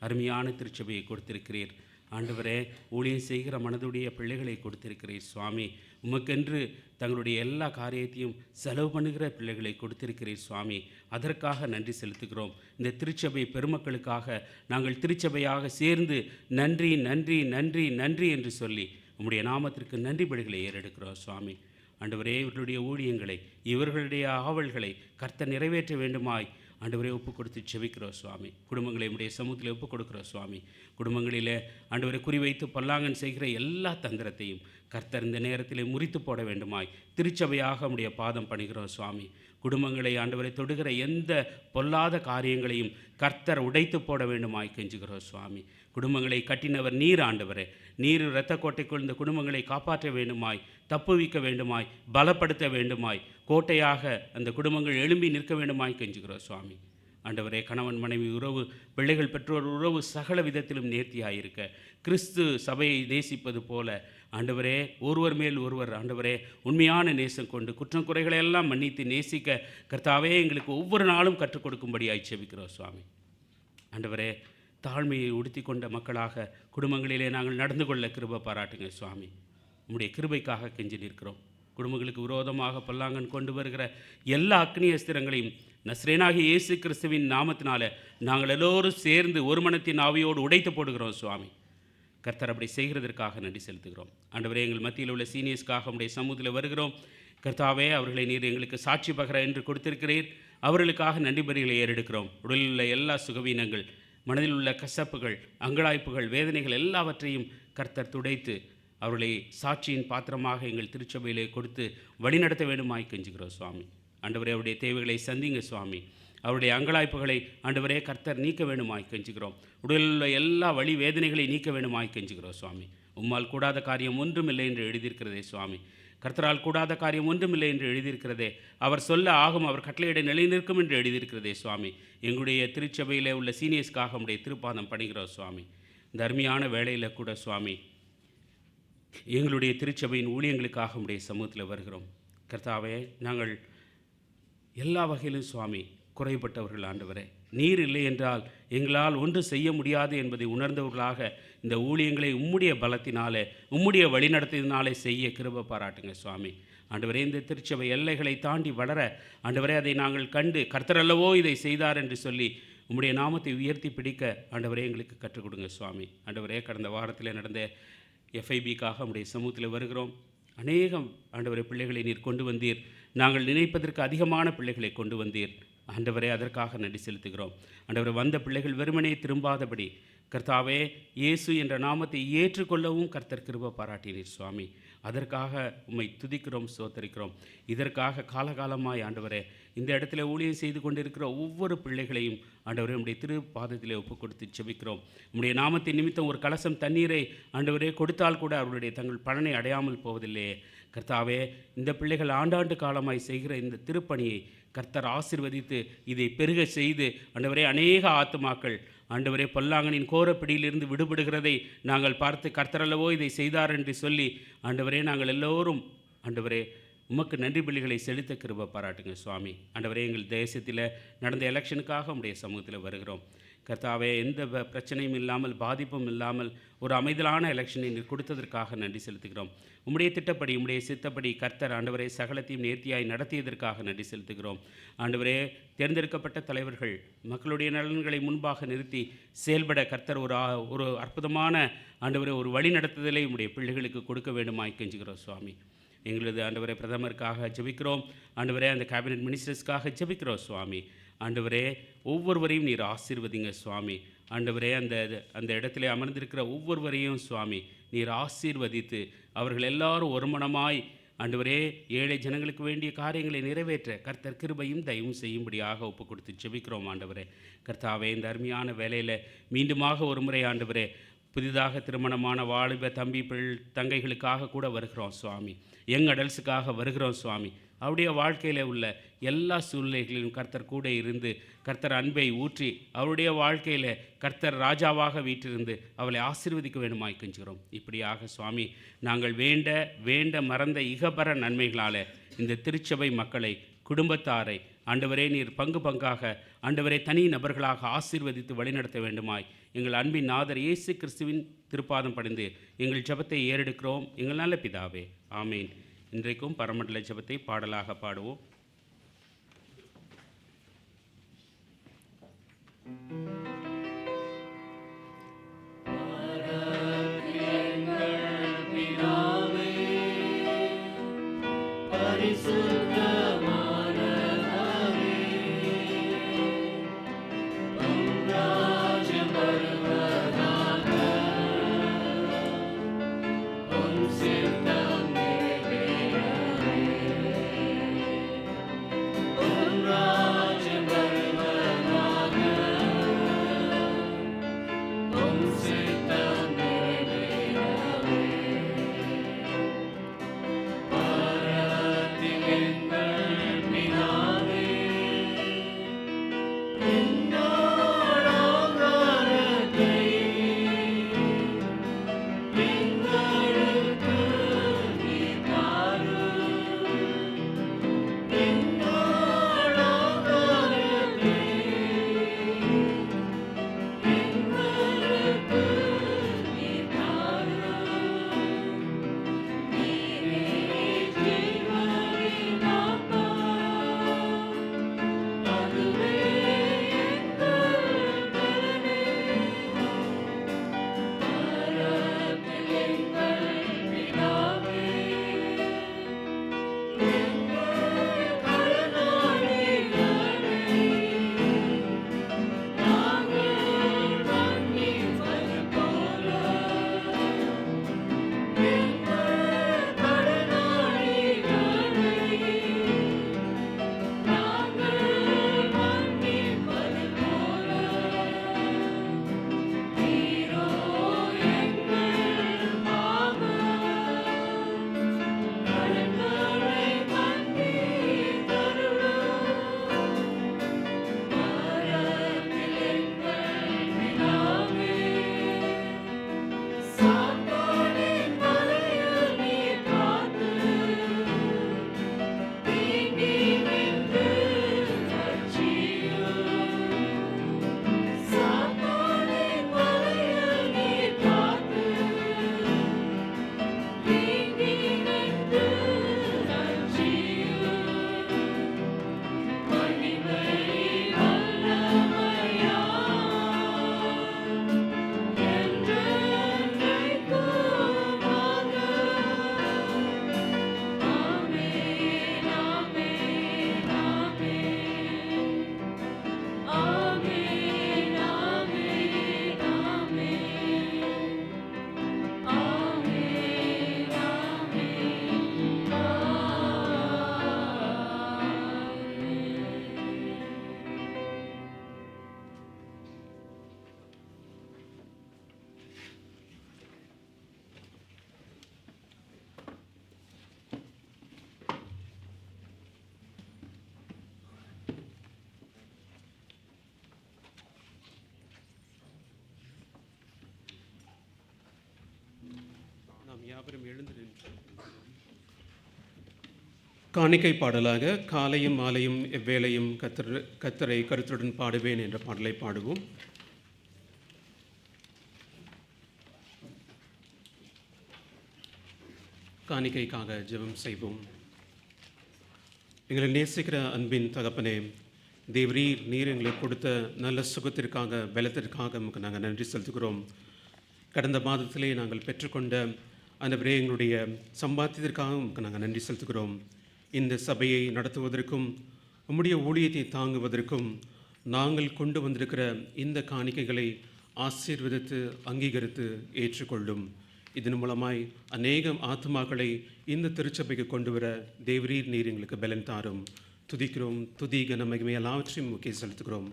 அருமையான திருச்சபையை கொடுத்திருக்கிறீர் ஆண்டவரே. ஊழியம் செய்கிற மனதுடைய பிள்ளைகளை கொடுத்திருக்கிறீர் சுவாமி. உமக்கென்று தங்களுடைய எல்லா காரியத்தையும் செலவு பண்ணுகிற பிள்ளைகளை கொடுத்திருக்கிறீர் சுவாமி. அதற்காக நன்றி செலுத்துகிறோம். இந்த திருச்சபை பெருமக்களுக்காக நாங்கள் திருச்சபையாக சேர்ந்து நன்றி நன்றி நன்றி நன்றி என்று சொல்லி உம்முடைய நாமத்திற்கு நன்றி பலிகளை ஏறெடுக்கிறோம் சுவாமி. ஆண்டவரே, இவர்களுடைய ஊழியங்களை இவர்களுடைய ஆவல்களை கர்த்தர் நிறைவேற்ற வேண்டுமாய் ஆண்டவரே ஒப்புக் கொடுத்து செபிக்கிறோம் சுவாமி. குடும்பங்களை உடைய சமூகத்தில் ஒப்புக் கொடுக்கிறோம் சுவாமி. குடும்பங்களிலே ஆண்டவரை குறிவைத்து பல்லாங்கன் செய்கிற எல்லா தந்திரத்தையும் கர்த்தர் இந்த நேரத்தில் முறித்து போட வேண்டுமாய் திருச்சபையாக உடைய பாதம் பணிகிறோம் சுவாமி. குடும்பங்களை ஆண்டவரை தொடுகிற எந்த பொல்லாத காரியங்களையும் கர்த்தர் உடைத்து போட வேண்டுமாய் கெஞ்சுகிறோம் சுவாமி. குடும்பங்களை கட்டினவர் நீர் ஆண்டவரே. நீர் இரத்த கோட்டைக்குள் இந்த குடும்பங்களை காப்பாற்ற வேண்டுமாய், தப்புவிக்க வேண்டுமாய், பலப்படுத்த வேண்டுமாய், கோட்டையாக அந்த குடும்பங்கள் எழும்பி நிற்க வேண்டுமாய் கெஞ்சுகிறோம் சுவாமி. ஆண்டவரே, கணவன் மனைவி உறவு, பிள்ளைகள் பெற்றோர் உறவு சகல விதத்திலும் நேர்த்தியாயிருக்க கிறிஸ்து சபையை நேசிப்பது போல ஆண்டவரே, ஒருவர் மேல் ஒருவர் ஆண்டவரே உண்மையான நேசம் கொண்டு குற்றம் குறைகளை எல்லாம் மன்னித்து நேசிக்க கர்த்தாவே எங்களுக்கு ஒவ்வொரு நாளும் கற்றுக் கொடுக்கும்படியாய் செபிக்கிறோம் சுவாமி. ஆண்டவரே, தாழ்மையை உடுத்தி கொண்ட மக்களாக குடும்பங்களிலே நாங்கள் நடந்து கொள்ள கிருபை பாராட்டுங்க சுவாமி. உம்முடைய கிருபைக்காக கெஞ்சி நிற்கிறோம். குடும்பங்களுக்கு விரோதமாக பல்லாங்கன் கொண்டு வருகிற எல்லா அக்னி அஸ்திரங்களையும் நஸ்ரேனாகிய இயேசு கிறிஸ்துவின் நாமத்தினால நாங்கள் எல்லோரும் சேர்ந்து ஒரு மனத்தின் ஆவியோடு உடைத்து போடுகிறோம் சுவாமி. கர்த்தர் அப்படி செய்கிறதற்காக நன்றி செலுத்துகிறோம். ஆண்டவரே, எங்கள் மத்தியில் உள்ள சீனியர்ஸ்க்காக உடைய சமூகத்தில் வருகிறோம். கர்த்தாவே, அவர்களை நீர் எங்களுக்கு சாட்சி பகர என்று கொடுத்திருக்கிறீர். அவர்களுக்காக நன்றி பலிகளை ஏறெடுக்கிறோம். உடலில் உள்ள எல்லா சுகவீனங்கள், மனதில் உள்ள கசப்புகள், அங்கலாய்ப்புகள், வேதனைகள் எல்லாவற்றையும் கர்த்தர் துடைத்து அவர்களை சாட்சியின் பாத்திரமாக எங்கள் திருச்சபையிலே கொடுத்து வழிநடத்த வேண்டுமாய் கெஞ்சுகிறோம் சுவாமி. ஆண்டவரே, அவருடைய தேவைகளை சந்திங்க சுவாமி. அவருடைய அங்கலாய்ப்புகளை ஆண்டவரே கர்த்தர் நீக்க வேண்டுமாய் கெஞ்சுகிறோம். உடலில் உள்ள எல்லா வழி வேதனைகளை நீக்க வேண்டுமாய் கெஞ்சுகிறோம் சுவாமி. உம்மால் கூடாத காரியம் ஒன்றுமில்லை என்று எழுதியிருக்கிறதே சுவாமி. கர்த்தரால் கூடாத காரியம் ஒன்றுமில்லை என்று எழுதியிருக்கிறதே. அவர் சொல்ல ஆகும், அவர் கட்டளையிட நிலை நிற்கும் என்று எழுதியிருக்கிறதே சுவாமி. எங்களுடைய திருச்சபையில் உள்ள சீனியர்ஸ்க்காக உடைய திருப்பாதம் பணிகிறோம் சுவாமி. இந்த அருமையான வேளையில் கூட சுவாமி, எங்களுடைய திருச்சபையின் ஊழியங்களுக்காக உடைய சமூகத்தில் வருகிறோம். கர்த்தாவே, நாங்கள் எல்லா வகையிலும் சுவாமி குறைபட்டவர்கள் ஆண்டவரே. நீர் இல்லை என்றால் எங்களால் ஒன்று செய்ய முடியாது என்பதை உணர்ந்தவர்களாக இந்த ஊழியங்களை உம்முடைய பலத்தினாலே உம்முடைய வழிநடத்தினாலே செய்ய கிருபை பாராட்டுங்க சுவாமி. ஆண்டவரே, இந்த திருச்சபை எல்லைகளை தாண்டி வளர ஆண்டவரே அதை நாங்கள் கண்டு கர்த்தர் அல்லவோ இதை செய்தார் என்று சொல்லி உம்முடைய நாமத்தை உயர்த்தி பிடிக்க ஆண்டவரே எங்களுக்கு கற்றுக் கொடுங்க சுவாமி. ஆண்டவரே, கடந்த வாரத்தில் நடந்த FIBக்காக உம்முடைய சமூகத்தில் வருகிறோம். அநேகம் ஆண்டவரே பிள்ளைகளை நீர் கொண்டு வந்தீர். நாங்கள் நினைப்பதற்கு அதிகமான பிள்ளைகளை கொண்டு வந்தீர். ஆண்டவரே, அதற்காக நன்றி செலுத்துகிறோம். ஆண்டவரே, வந்த பிள்ளைகள் வெறுமனே திரும்பாதபடி கர்த்தாவே இயேசு என்ற நாமத்தை ஏற்றுக்கொள்ளவும் கர்த்தர் கிருபை பாராட்டினீர் சுவாமி. அதற்காக உம்மை துதிக்கிறோம், ஸ்தோத்தரிக்கிறோம். இதற்காக காலகாலமாய் ஆண்டவரே இந்த இடத்துல ஊழியம் செய்து கொண்டிருக்கிற ஒவ்வொரு பிள்ளைகளையும் ஆண்டவரே உம்முடைய திரு பாதத்திலே ஒப்பு கொடுத்து செபிக்கிறோம். உம்முடைய நாமத்தின் நிமித்தம் ஒரு கலசம் தண்ணீரை ஆண்டவரே கொடுத்தால் கூட அவருடைய தங்கள் பலனை அடையாமல் போவதில்லையே. கர்த்தாவே, இந்த பிள்ளைகள் ஆண்டாண்டு காலமாய் செய்கிற இந்த திருப்பணியை கர்த்தர் ஆசீர்வதித்து இதை பெருக செய்து ஆண்டவரே அநேக ஆத்துமாக்கள் ஆண்டவரே பல்லாங்கனின் கோரப்பிடியிலிருந்து விடுபடுகிறதை நாங்கள் பார்த்து கர்த்தரல்லவோ இதை செய்தார் என்று சொல்லி ஆண்டவரே நாங்கள் எல்லோரும் ஆண்டவரே உமக்கு நன்றி பலிகளை செலுத்த கிருபை பாராட்டுங்க சுவாமி. ஆண்டவரே, எங்கள் தேசத்தில் நடந்த எலெக்ஷனுக்காக உம்முடைய சமூகத்தில் வருகிறோம். கர்த்தாவே, எந்த பிரச்சனையும் இல்லாமல் பாதிப்பும் இல்லாமல் ஒரு அமைதலான எலெக்ஷனை நீர் கொடுத்ததற்காக நன்றி செலுத்துகிறோம். உம்முடைய திட்டப்படி உம்முடைய சித்தப்படி கர்த்தர் ஆண்டவரே சகலத்தையும் நேர்த்தியாய் நடத்தியதற்காக நன்றி செலுத்துகிறோம். ஆண்டவரே, தேர்ந்தெடுக்கப்பட்ட தலைவர்கள் மக்களுடைய நலன்களை முன்பாக நிறுத்தி செயல்பட கர்த்தர் ஒரு அற்புதமான ஆண்டவரே ஒரு வழி நடத்துதலை உம்முடைய பிள்ளைகளுக்கு கொடுக்க வேண்டுமாய் கெஞ்சுகிறோம் சுவாமி. எங்களது ஆண்டவரே பிரதமருக்காக ஜெபிக்கிறோம். ஆண்டவரே, அந்த கேபினெட் மினிஸ்டர்ஸ்க்காக ஜெபிக்கிறோம் சுவாமி. ஆண்டவரே, ஒவ்வொருவரையும் நீர் ஆசீர்வதிங்க சுவாமி. ஆண்டவரே, அந்த இடத்துல அமர்ந்திருக்கிற ஒவ்வொருவரையும் சுவாமி நீர் ஆசீர்வதித்து அவர்கள் எல்லாரும் ஒருமனமாய் ஆண்டவரே ஏழை ஜனங்களுக்கு வேண்டிய காரியங்களை நிறைவேற்ற கர்த்தர் கிருபையும் தயவும் செய்யும்படியாக ஒப்பு கொடுத்து ஜெபிக்கிறோம். ஆண்டவரே கர்த்தாவே, இந்த அருமையான வேலையில் மீண்டுமாக ஒரு முறை ஆண்டவரே புதிதாக திருமணமான வாலிப தம்பி தங்கைகளுக்காக கூட வருகிறோம் சுவாமி. யங் அடல்ட்ஸுக்காக வருகிறோம் சுவாமி. அவருடைய வாழ்க்கையில் உள்ள எல்லா சூழ்நிலைகளிலும் கர்த்தர் கூட இருந்து கர்த்தர் அன்பை ஊற்றி அவருடைய வாழ்க்கையில் கர்த்தர் ராஜாவாக வீற்றிருந்து அவளை ஆசீர்வதிக்க வேண்டுமாய் கெஞ்சுகிறோம். இப்படியாக சுவாமி நாங்கள் வேண்ட மறந்த இகபர நன்மைகளால் இந்த திருச்சபை மக்களை, குடும்பத்தாரை ஆண்டவரே நீர் பங்காக ஆண்டவரே தனி நபர்களாக ஆசீர்வதித்து வழிநடத்த வேண்டுமாய் எங்கள் அன்பின் நாதர் இயேசு கிறிஸ்துவின் திருப்பாதம் பணிந்து எங்கள் ஜெபத்தை ஏறெடுக்கிறோம் எங்கள் நல்ல பிதாவே. ஆமீன். இன்றைக்கும் பரமண்டல ஜெபத்தை பாடலாக பாடுவோம். யாவரும் எழுந்து நின்று காணிக்கை பாடலாக காலையும் மாலையும் எவ்வேளையும் கத்தரை கருத்துடன் பாடுவேன் என்ற பாடலை பாடுவோம். காணிக்கைக்காக ஜெபம் செய்வோம். எங்களை நேசிக்கிற அன்பின் தகப்பனே, தேவரீர் நீர் எங்களுக்கு கொடுத்த நல்ல சுகத்திற்காக, பலத்திற்காக நமக்கு நாங்கள் நன்றி செலுத்துகிறோம். கடந்த மாதத்திலே நாங்கள் பெற்றுக்கொண்ட ஆண்டவரே எங்களுடைய சம்பாத்தியத்திற்காக நமக்கு நாங்கள் நன்றி செலுத்துகிறோம். இந்த சபையை நடத்துவதற்கும் உம்முடைய ஊழியத்தை தாங்குவதற்கும் நாங்கள் கொண்டு வந்திருக்கிற இந்த காணிக்கைகளை ஆசீர்வதித்து அங்கீகரித்து ஏற்றுக்கொள்ளும். இதன் மூலமாய் அநேகம் ஆத்மாக்களை இந்த திருச்சபைக்கு கொண்டு வர தேவரீர் நீர் எங்களுக்கு பலன் தாரும். துதிக்கிறோம். துதி கன மகிமை எல்லாவற்றையும் முக்கிய செலுத்துகிறோம்.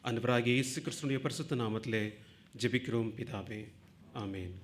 ஆண்டவராகிய இயேசு கிறிஸ்துவின் பரிசுத்த நாமத்திலே ஜெபிக்கிறோம் பிதாவே. ஆமேன்.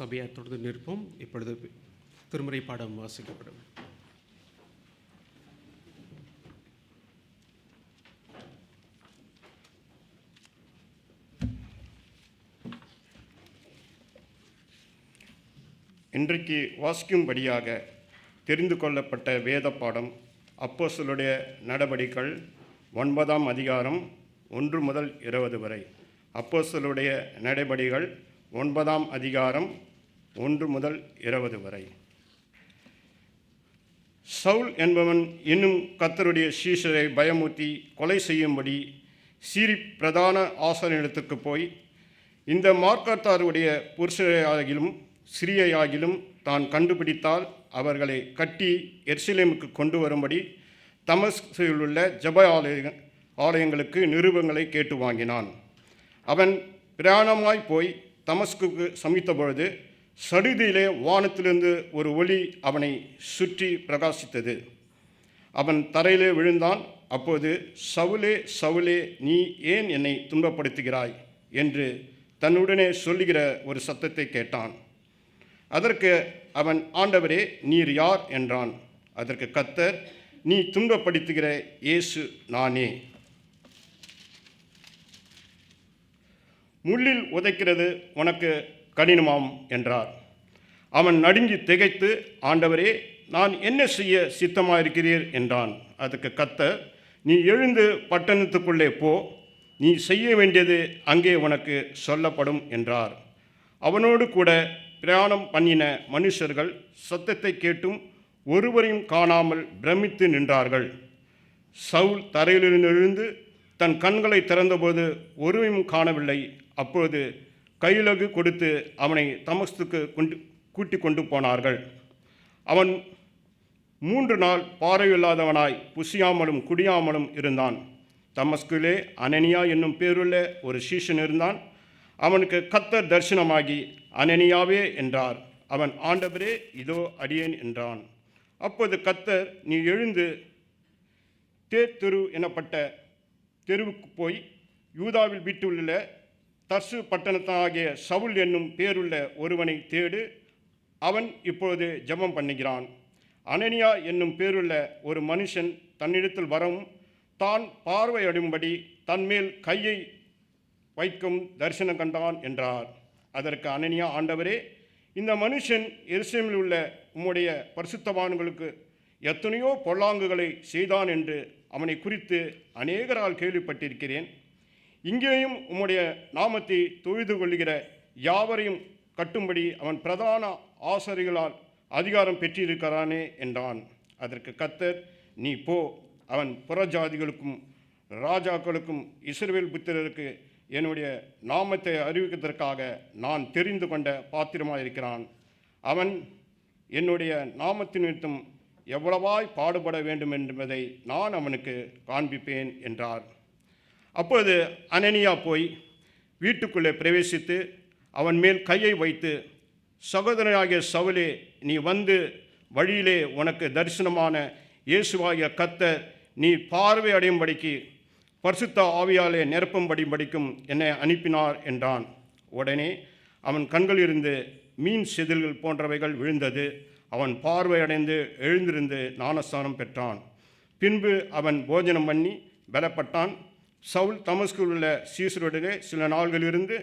சபையார் தொடர்ந்து நிற்போம். இப்பொழுது திருமுறை பாடம் வாசிக்கப்படும். இன்றைக்கு வாசிக்கும்படியாக தெரிந்து கொள்ளப்பட்ட வேத பாடம் அப்போஸ்தலருடைய நடபடிகள் 9ஆம் அதிகாரம் 1 முதல் 20 வரை. அப்போஸ்தலருடைய நடபடிகள் 9ஆம் அதிகாரம் 1 முதல் 20 வரை. சவுல் என்பவன் இன்னும் கர்த்தருடைய சீஷரை பயமுறுத்தி கொலை செய்யும்படி சீரி பிரதான ஆசாரியனிடத்துக்கு போய், இந்த மார்க்கத்தாருடைய புருஷரையாகிலும் சிறியாகிலும் தான் கண்டுபிடித்தால் அவர்களை கட்டி எருசலேமுக்கு கொண்டு வரும்படி தமஸ்குவில் உள்ள ஜெப ஆலயங்களுக்கு நிருபங்களை கேட்டு வாங்கினான். அவன் பிரயாணமாய் போய் தமஸ்குக்கு சமித்தபொழுது சடுதியிலே வானத்திலிருந்து ஒரு ஒளி அவனை சுற்றி பிரகாசித்தது. அவன் தரையிலே விழுந்தான். அப்போது, சவுலே, சவுலே, நீ ஏன் என்னை துன்பப்படுத்துகிறாய் என்று தன்னுடனே சொல்லுகிற ஒரு சத்தத்தை கேட்டான். அதற்கு அவன், ஆண்டவரே, நீர் யார் என்றான். அதற்கு கர்த்தர், நீ துன்பப்படுத்துகிற இயேசு நானே. முள்ளில் உதைக்கிறது உனக்கு கடினமாம் என்றார். அவன் நடுங்கி திகைத்து, ஆண்டவரே, நான் என்ன செய்ய சித்தமாயிருக்கிறீர் என்றான். அதற்கு கர்த்தர், நீ எழுந்து பட்டணத்துக்குள்ளே போ, நீ செய்ய வேண்டியது அங்கே உனக்கு சொல்லப்படும் என்றார். அவனோடு கூட பிரயாணம் பண்ணின மனுஷர்கள் சத்தத்தை கேட்டும் ஒருவரையும் காணாமல் பிரமித்து நின்றார்கள். சவுல் தரையிலிருந்து எழுந்து தன் கண்களை திறந்தபோது ஒருவரையும் காணவில்லை. அப்பொழுது கையிலகு கொடுத்து அவனை தமஸ்குக்கு கூட்டிக் கொண்டு போனார்கள். அவன் 3 நாள் பார்வையில்லாதவனாய் புசியாமலும் குடியாமலும் இருந்தான். தமஸ்குவிலே அனனியா என்னும் பேருள்ள ஒரு சீஷன் இருந்தான். அவனுக்கு கர்த்தர் தரிசனமாகி, அனனியாவே என்றார். அவன், ஆண்டவரே, இதோ அடியேன் என்றான். அப்போது கர்த்தர், நீ எழுந்து தேர்தெரு எனப்பட்ட தெருவுக்கு போய் யூதாவில் வீட்டுள்ள தர்சு பட்டணத்தாகிய சவுல் என்னும் பேருள்ள ஒருவனை தேடு. அவன் இப்பொழுது ஜெபம் பண்ணுகிறான். அனனியா என்னும் பேருள்ள ஒரு மனுஷன் தன்னிடத்தில் வரவும் தான் பார்வையடையும்படி தன்மேல் கையை வைக்கும் தரிசனம் கண்டான் என்றார். அதற்கு அனனியா, ஆண்டவரே, இந்த மனுஷன் எருசலேமில் உள்ள உம்முடைய பரிசுத்தவான்களுக்கு எத்தனையோ பொல்லாங்குகளை செய்தான் என்று அவனை குறித்து அநேகரால் கேள்விப்பட்டிருக்கிறேன். இங்கேயும் உம்முடைய நாமத்தை தொழுது கொள்ளுகிற யாவரையும் கட்டும்படி அவன் பிரதான ஆசாரிகளால் அதிகாரம் பெற்றிருக்கிறானே என்றான். அதற்கு கர்த்தர், நீ போ, அவன் புறஜாதிகளுக்கும் ராஜாக்களுக்கும் இஸ்ரவேல் புத்திரருக்கு என்னுடைய நாமத்தை அறிவிக்கிறதற்காக நான் தெரிந்து கொண்ட பாத்திரமாயிருக்கிறான். அவன் என்னுடைய நாமத்தின் நிமித்தம் எவ்வளவாய் பாடுபட வேண்டும் என்பதை நான் அவனுக்கு காண்பிப்பேன் என்றார். அப்போது அனனியா போய் வீட்டுக்குள்ளே பிரவேசித்து அவன் மேல் கையை வைத்து, சகோதரனாகிய சவுலே, நீ வந்து வழியிலே உனக்கு தரிசனமான இயேசுவாகிய கர்த்தர் நீ பார்வை அடையும்படிக்கு பரிசுத்த ஆவியாலே நிரப்பும்படிக்கும் என்னை அனுப்பினார் என்றான். உடனே அவன் கண்களிலிருந்து மீன் செதில்கள் போன்றவைகள் விழுந்தது. அவன் பார்வையடைந்து எழுந்திருந்து ஞானஸ்நானம் பெற்றான். பின்பு அவன் போஜனம் பண்ணி பலப்பட்டான். சவுல் தமஸ்குவில் உள்ள சீசருடைய சில நாள்களிலிருந்து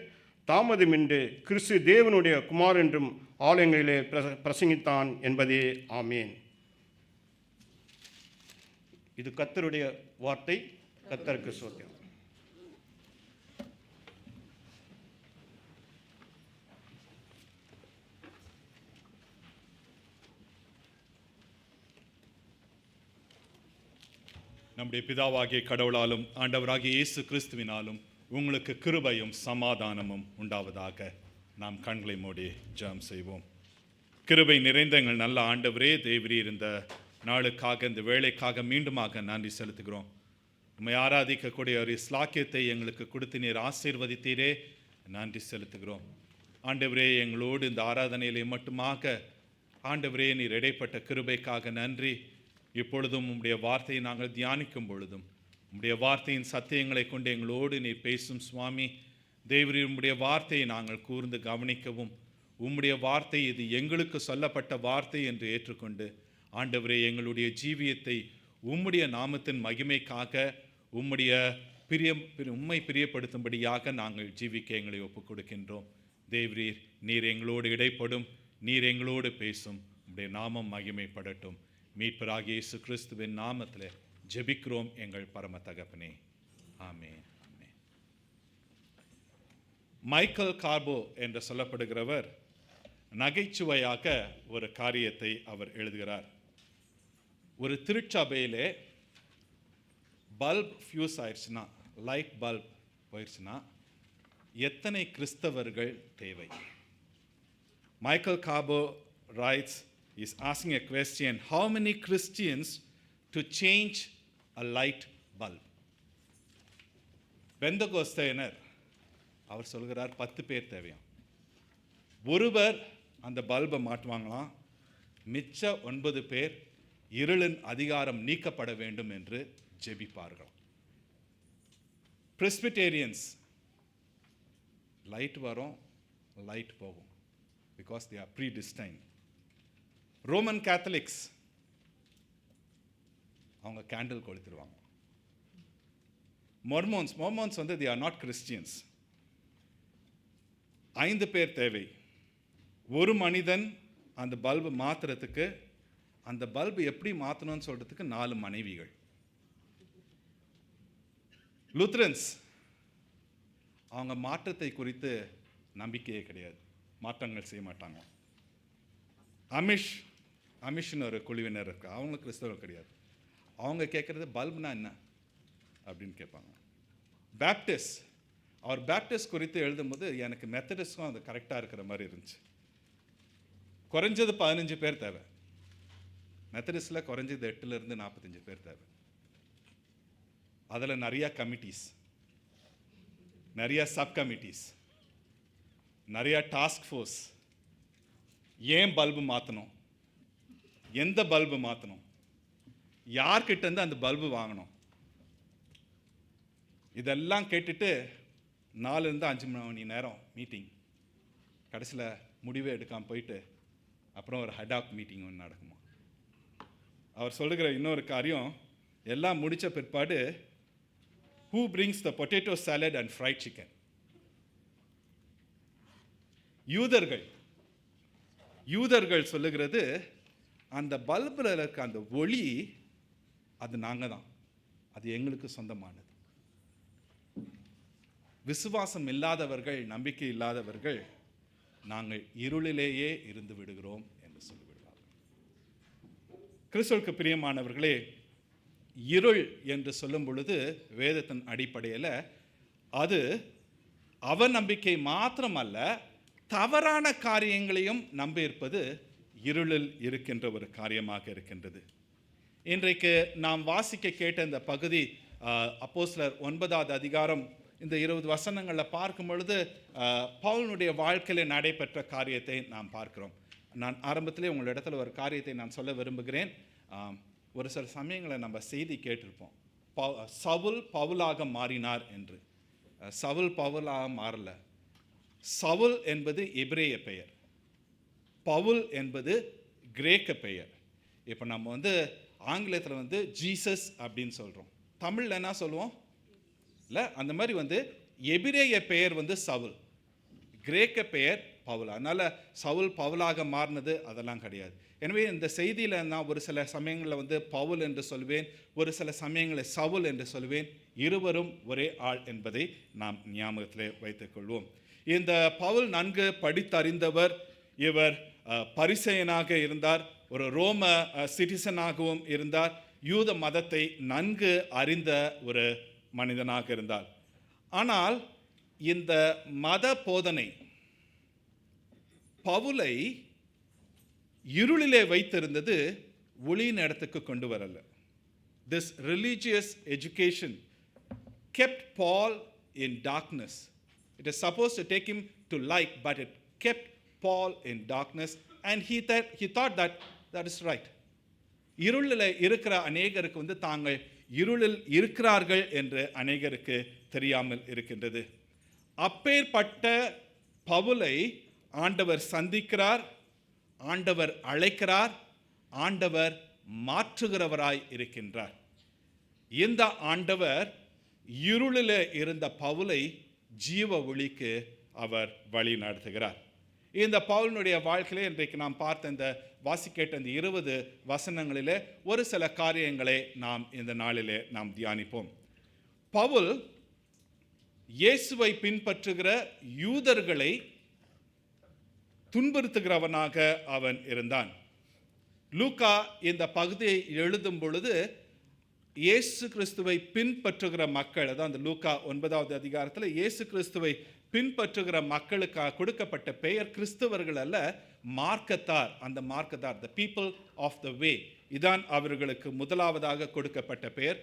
தாமதமின்றி கிறிஸ்து தேவனுடைய குமார் என்றும் ஆலயங்களிலே பிரசங்கித்தான் என்பதே. ஆமேன். இது கர்த்தருடைய வார்த்தை. கர்த்தருக்கு ஸ்தோத்திரம். நம்முடைய பிதாவாகிய கடவுளாலும் ஆண்டவராகிய இயேசு கிறிஸ்துவினாலும் உங்களுக்கு கிருபையும் சமாதானமும் உண்டாவதாக. நாம் கண்களை மூடி ஜெபம் செய்வோம். கிருபை நிறைந்த எங்கள் நல்ல ஆண்டவரே, தேவரீர் இந்த நாளுக்காக, இந்த வேளைக்காக மீண்டுமாக நன்றி செலுத்துகிறோம். உம்மை ஆராதிக்கக்கூடிய ஒரு ஸ்லாக்கியத்தை எங்களுக்கு கொடுத்து நீர் ஆசீர்வதித்தீரே, நன்றி செலுத்துகிறோம். ஆண்டவரே, எங்களோடு இந்த ஆராதனையிலே மட்டுமாக ஆண்டவரே நீர் இடைப்பட்ட கிருபைக்காக நன்றி. இப்பொழுதும் உம்முடைய வார்த்தையை நாங்கள் தியானிக்கும் பொழுதும் உம்முடைய வார்த்தையின் சத்தியங்களை கொண்டு எங்களோடு நீர் பேசும் சுவாமி. தேவரீர், உம்முடைய வார்த்தையை நாங்கள் கூர்ந்து கவனிக்கவும் உம்முடைய வார்த்தை இது எங்களுக்கு சொல்லப்பட்ட வார்த்தை என்று ஏற்றுக்கொண்டு ஆண்டவரே எங்களுடைய ஜீவியத்தை உம்முடைய நாமத்தின் மகிமைக்காக உம்முடைய உம்மை பிரியப்படுத்தும்படியாக நாங்கள் ஜீவிக்க எங்களை ஒப்புக் கொடுக்கின்றோம். தேவரீர் நீர் எங்களோடு இடைப்படும், நீர் எங்களோடு பேசும், உம்முடைய நாமம் மகிமைப்படட்டும். மீட்பராகிய இயேசு கிறிஸ்துவின் நாமத்தில் ஜெபிக்கிறோம் எங்கள் பரம தகப்பனே. ஆமென். ஆமென். மைக்கேல் கார்போ என்று சொல்லப்படுகிறவர் நகைச்சுவையாக ஒரு காரியத்தை அவர் எழுதுகிறார். ஒரு திருச்சபையிலே பல்ப் ஃபியூஸ் ஆயிடுச்சுன்னா, லைட் பல்ப் போயிடுச்சுன்னா எத்தனை கிறிஸ்தவர்கள் தேவை? Michael Carbo writes is asking a question, how many Christians to change a light bulb? பெந்தகோஸ்தையினர் அவர் சொல்கிறார் 10 பேர் தேவையாம். ஒருவர் அந்த பல்பை மாட்டுவாங்களாம், மிச்ச 9 பேர் இருளின் அதிகாரம் நீக்கப்பட வேண்டும் என்று ஜெபிப்பார்கள். பிரெஸ்பிட்டேரியன்ஸ் லைட் வரும், லைட் போகும், because they are predestined. Roman Catholics அவங்க கேண்டில் கொளுத்திடுவாங்க. மொர்மோன்ஸ் வந்து they are not Christians. 5 பேர் தேவை. ஒரு மனிதன் அந்த பல்பு மாத்துறதுக்கு, அந்த பல்பு எப்படி மாற்றணும்னு சொல்றதுக்கு 4 மனைவிகள். லூத்ரன்ஸ் அவங்க மாற்றத்தை குறித்து நம்பிக்கையே கிடையாது, மாற்றங்கள் செய்ய மாட்டாங்க. அமிஷ்னு ஒரு குழுவினர் இருக்கு, அவங்க கிறிஸ்தவர்கள் கிடையாது. அவங்க கேட்குறது பல்ப்னா என்ன அப்படின்னு கேட்பாங்க. அவர் பேப்டிஸ்ட் குறித்து எழுதும்போது எனக்கு மெத்தடிஸ்டும் அது கரெக்டாக இருக்கிற மாதிரி இருந்துச்சு. குறைஞ்சது 15 பேர் தேவை. மெத்தடிஸ்டில் குறைஞ்சது 8லேருந்து 45 பேர் தேவை. அதில் நிறைய கமிட்டிஸ், நிறைய சப் கமிட்டிஸ், நிறைய டாஸ்க் ஃபோர்ஸ். ஏன் பல்பு மாற்றணும், எந்த பல்பு மாற்றணும், யார்கிட்டேருந்து அந்த பல்பு வாங்கணும், இதெல்லாம் கேட்டுட்டு 4லேருந்து 5 மணி நேரம் மீட்டிங். கடைசியில் முடிவே எடுக்காமல் போயிட்டு அப்புறம் ஒரு ஹெடாக் மீட்டிங் ஒன்று நடக்குமா. அவர் சொல்லுகிற இன்னொரு காரியம், எல்லாம் முடித்த பிற்பாடு who brings the potato salad and fried chicken? யூதர்கள் சொல்லுகிறது அந்த பல்பில் இருக்க அந்த ஒளி அது நாங்கள் தான், அது எங்களுக்கு சொந்தமானது. விசுவாசம் இல்லாதவர்கள், நம்பிக்கை இல்லாதவர்கள் நாங்கள் இருளிலேயே இருந்து விடுகிறோம் என்று சொல்லிவிடுவார்கள். கிறிஸ்துவுக்கு பிரியமானவர்களே, இருள் என்று சொல்லும் பொழுது வேதத்தின் அடிப்படையில் அது அவநம்பிக்கை மாத்திரமல்ல, தவறான காரியங்களையும் நம்பி இருப்பது இருளில் இருக்கின்ற ஒரு காரியமாக இருக்கின்றது. இன்றைக்கு நாம் வாசிக்க கேட்ட இந்த பகுதி அப்போஸ்தலர் 9வது அதிகாரம் இந்த 20 வசனங்களில் பார்க்கும் பொழுது பவுலுடைய வாழ்க்கையில் நடைபெற்ற காரியத்தை நாம் பார்க்கிறோம். நான் ஆரம்பத்திலே உங்களிடத்தில் ஒரு காரியத்தை நான் சொல்ல விரும்புகிறேன். ஒரு சில சமயங்களை நம்ம செய்தி கேட்டிருப்போம், சவுல் பவுலாக மாறினார் என்று. சவுல் பவுலாக மாறல. சவுல் என்பது எபிரேய பெயர், பவுல் என்பது கிரேக்க பெயர். இப்போ நம்ம வந்து ஆங்கிலத்தில் வந்து ஜீசஸ் அப்படின்னு சொல்கிறோம், தமிழில் என்ன சொல்லுவோம் இல்லை, அந்த மாதிரி வந்து எபிரேய பெயர் வந்து சவுல், கிரேக்க பெயர் பவுல். அதனால் சவுல் பவுலாக மாறினது அதெல்லாம் கிடையாது. எனவே இந்த செய்தியில் நான் ஒரு சில சமயங்களில் வந்து பவுல் என்று சொல்வேன், ஒரு சில சமயங்களில் சவுல் என்று சொல்வேன். இருவரும் ஒரே ஆள் என்பதை நாம் ஞாபகத்தில் வைத்துக்கொள்வோம். இந்த பவுல் நன்கு படித்தறிந்தவர். இவர் பரிசேயனாக இருந்தார், ஒரு ரோம சிட்டிசனாகவும் இருந்தார், யூத மதத்தை நன்கு அறிந்த ஒரு மனிதனாக இருந்தார். ஆனால் இந்த மத போதனை பவுலை இருளிலே வைத்திருந்தது, ஒளியின் இடத்துக்கு கொண்டு வரல. This religious education kept Paul in darkness. It is supposed to take him to light, but it kept Paul in darkness, and he thought that is right. இருளில் இருக்கிற அநேகருக்கு வந்து தாங்கள் இருளில் இருக்கிறார்கள் என்று அநேகருக்கு தெரியாமல் இருக்கின்றது. அப்பேற்பட்ட பவுலை ஆண்டவர் சந்திக்கிறார், ஆண்டவர் அழைக்கிறார், ஆண்டவர் மாற்றுகிறவராய் இருக்கின்றார். இந்த ஆண்டவர் இருளில் இருந்த பவுலை ஜீவ ஒளிக்கு அவர் வழி நடத்துகிறார். இந்த பவுலினுடைய வாழ்க்கையிலே இன்றைக்கு நாம் பார்த்த இந்த வாசிக்கேட்ட இந்த 20 வசனங்களிலே ஒரு சில காரியங்களை நாம் இந்த நாளிலே நாம் தியானிப்போம். பவுல் இயேசுவை பின்பற்றுகிற யூதர்களை துன்புறுத்துகிறவனாக அவன் இருந்தான். லூக்கா இந்த பகுதியை எழுதும் பொழுது இயேசு கிறிஸ்துவை பின்பற்றுகிற மக்கள், அதான் அந்த லூக்கா 9வது அதிகாரத்தில் இயேசு கிறிஸ்துவை பின்பற்றுகிற மக்களுக்கு கொடுக்கப்பட்ட பெயர் கிறிஸ்தவர்கள் அல்ல, மார்க்கத்தார். அந்த மார்க்கத்தார், த பீப்புள் ஆஃப் த வே, இதான் அவர்களுக்கு முதலாவதாக கொடுக்கப்பட்ட பெயர்.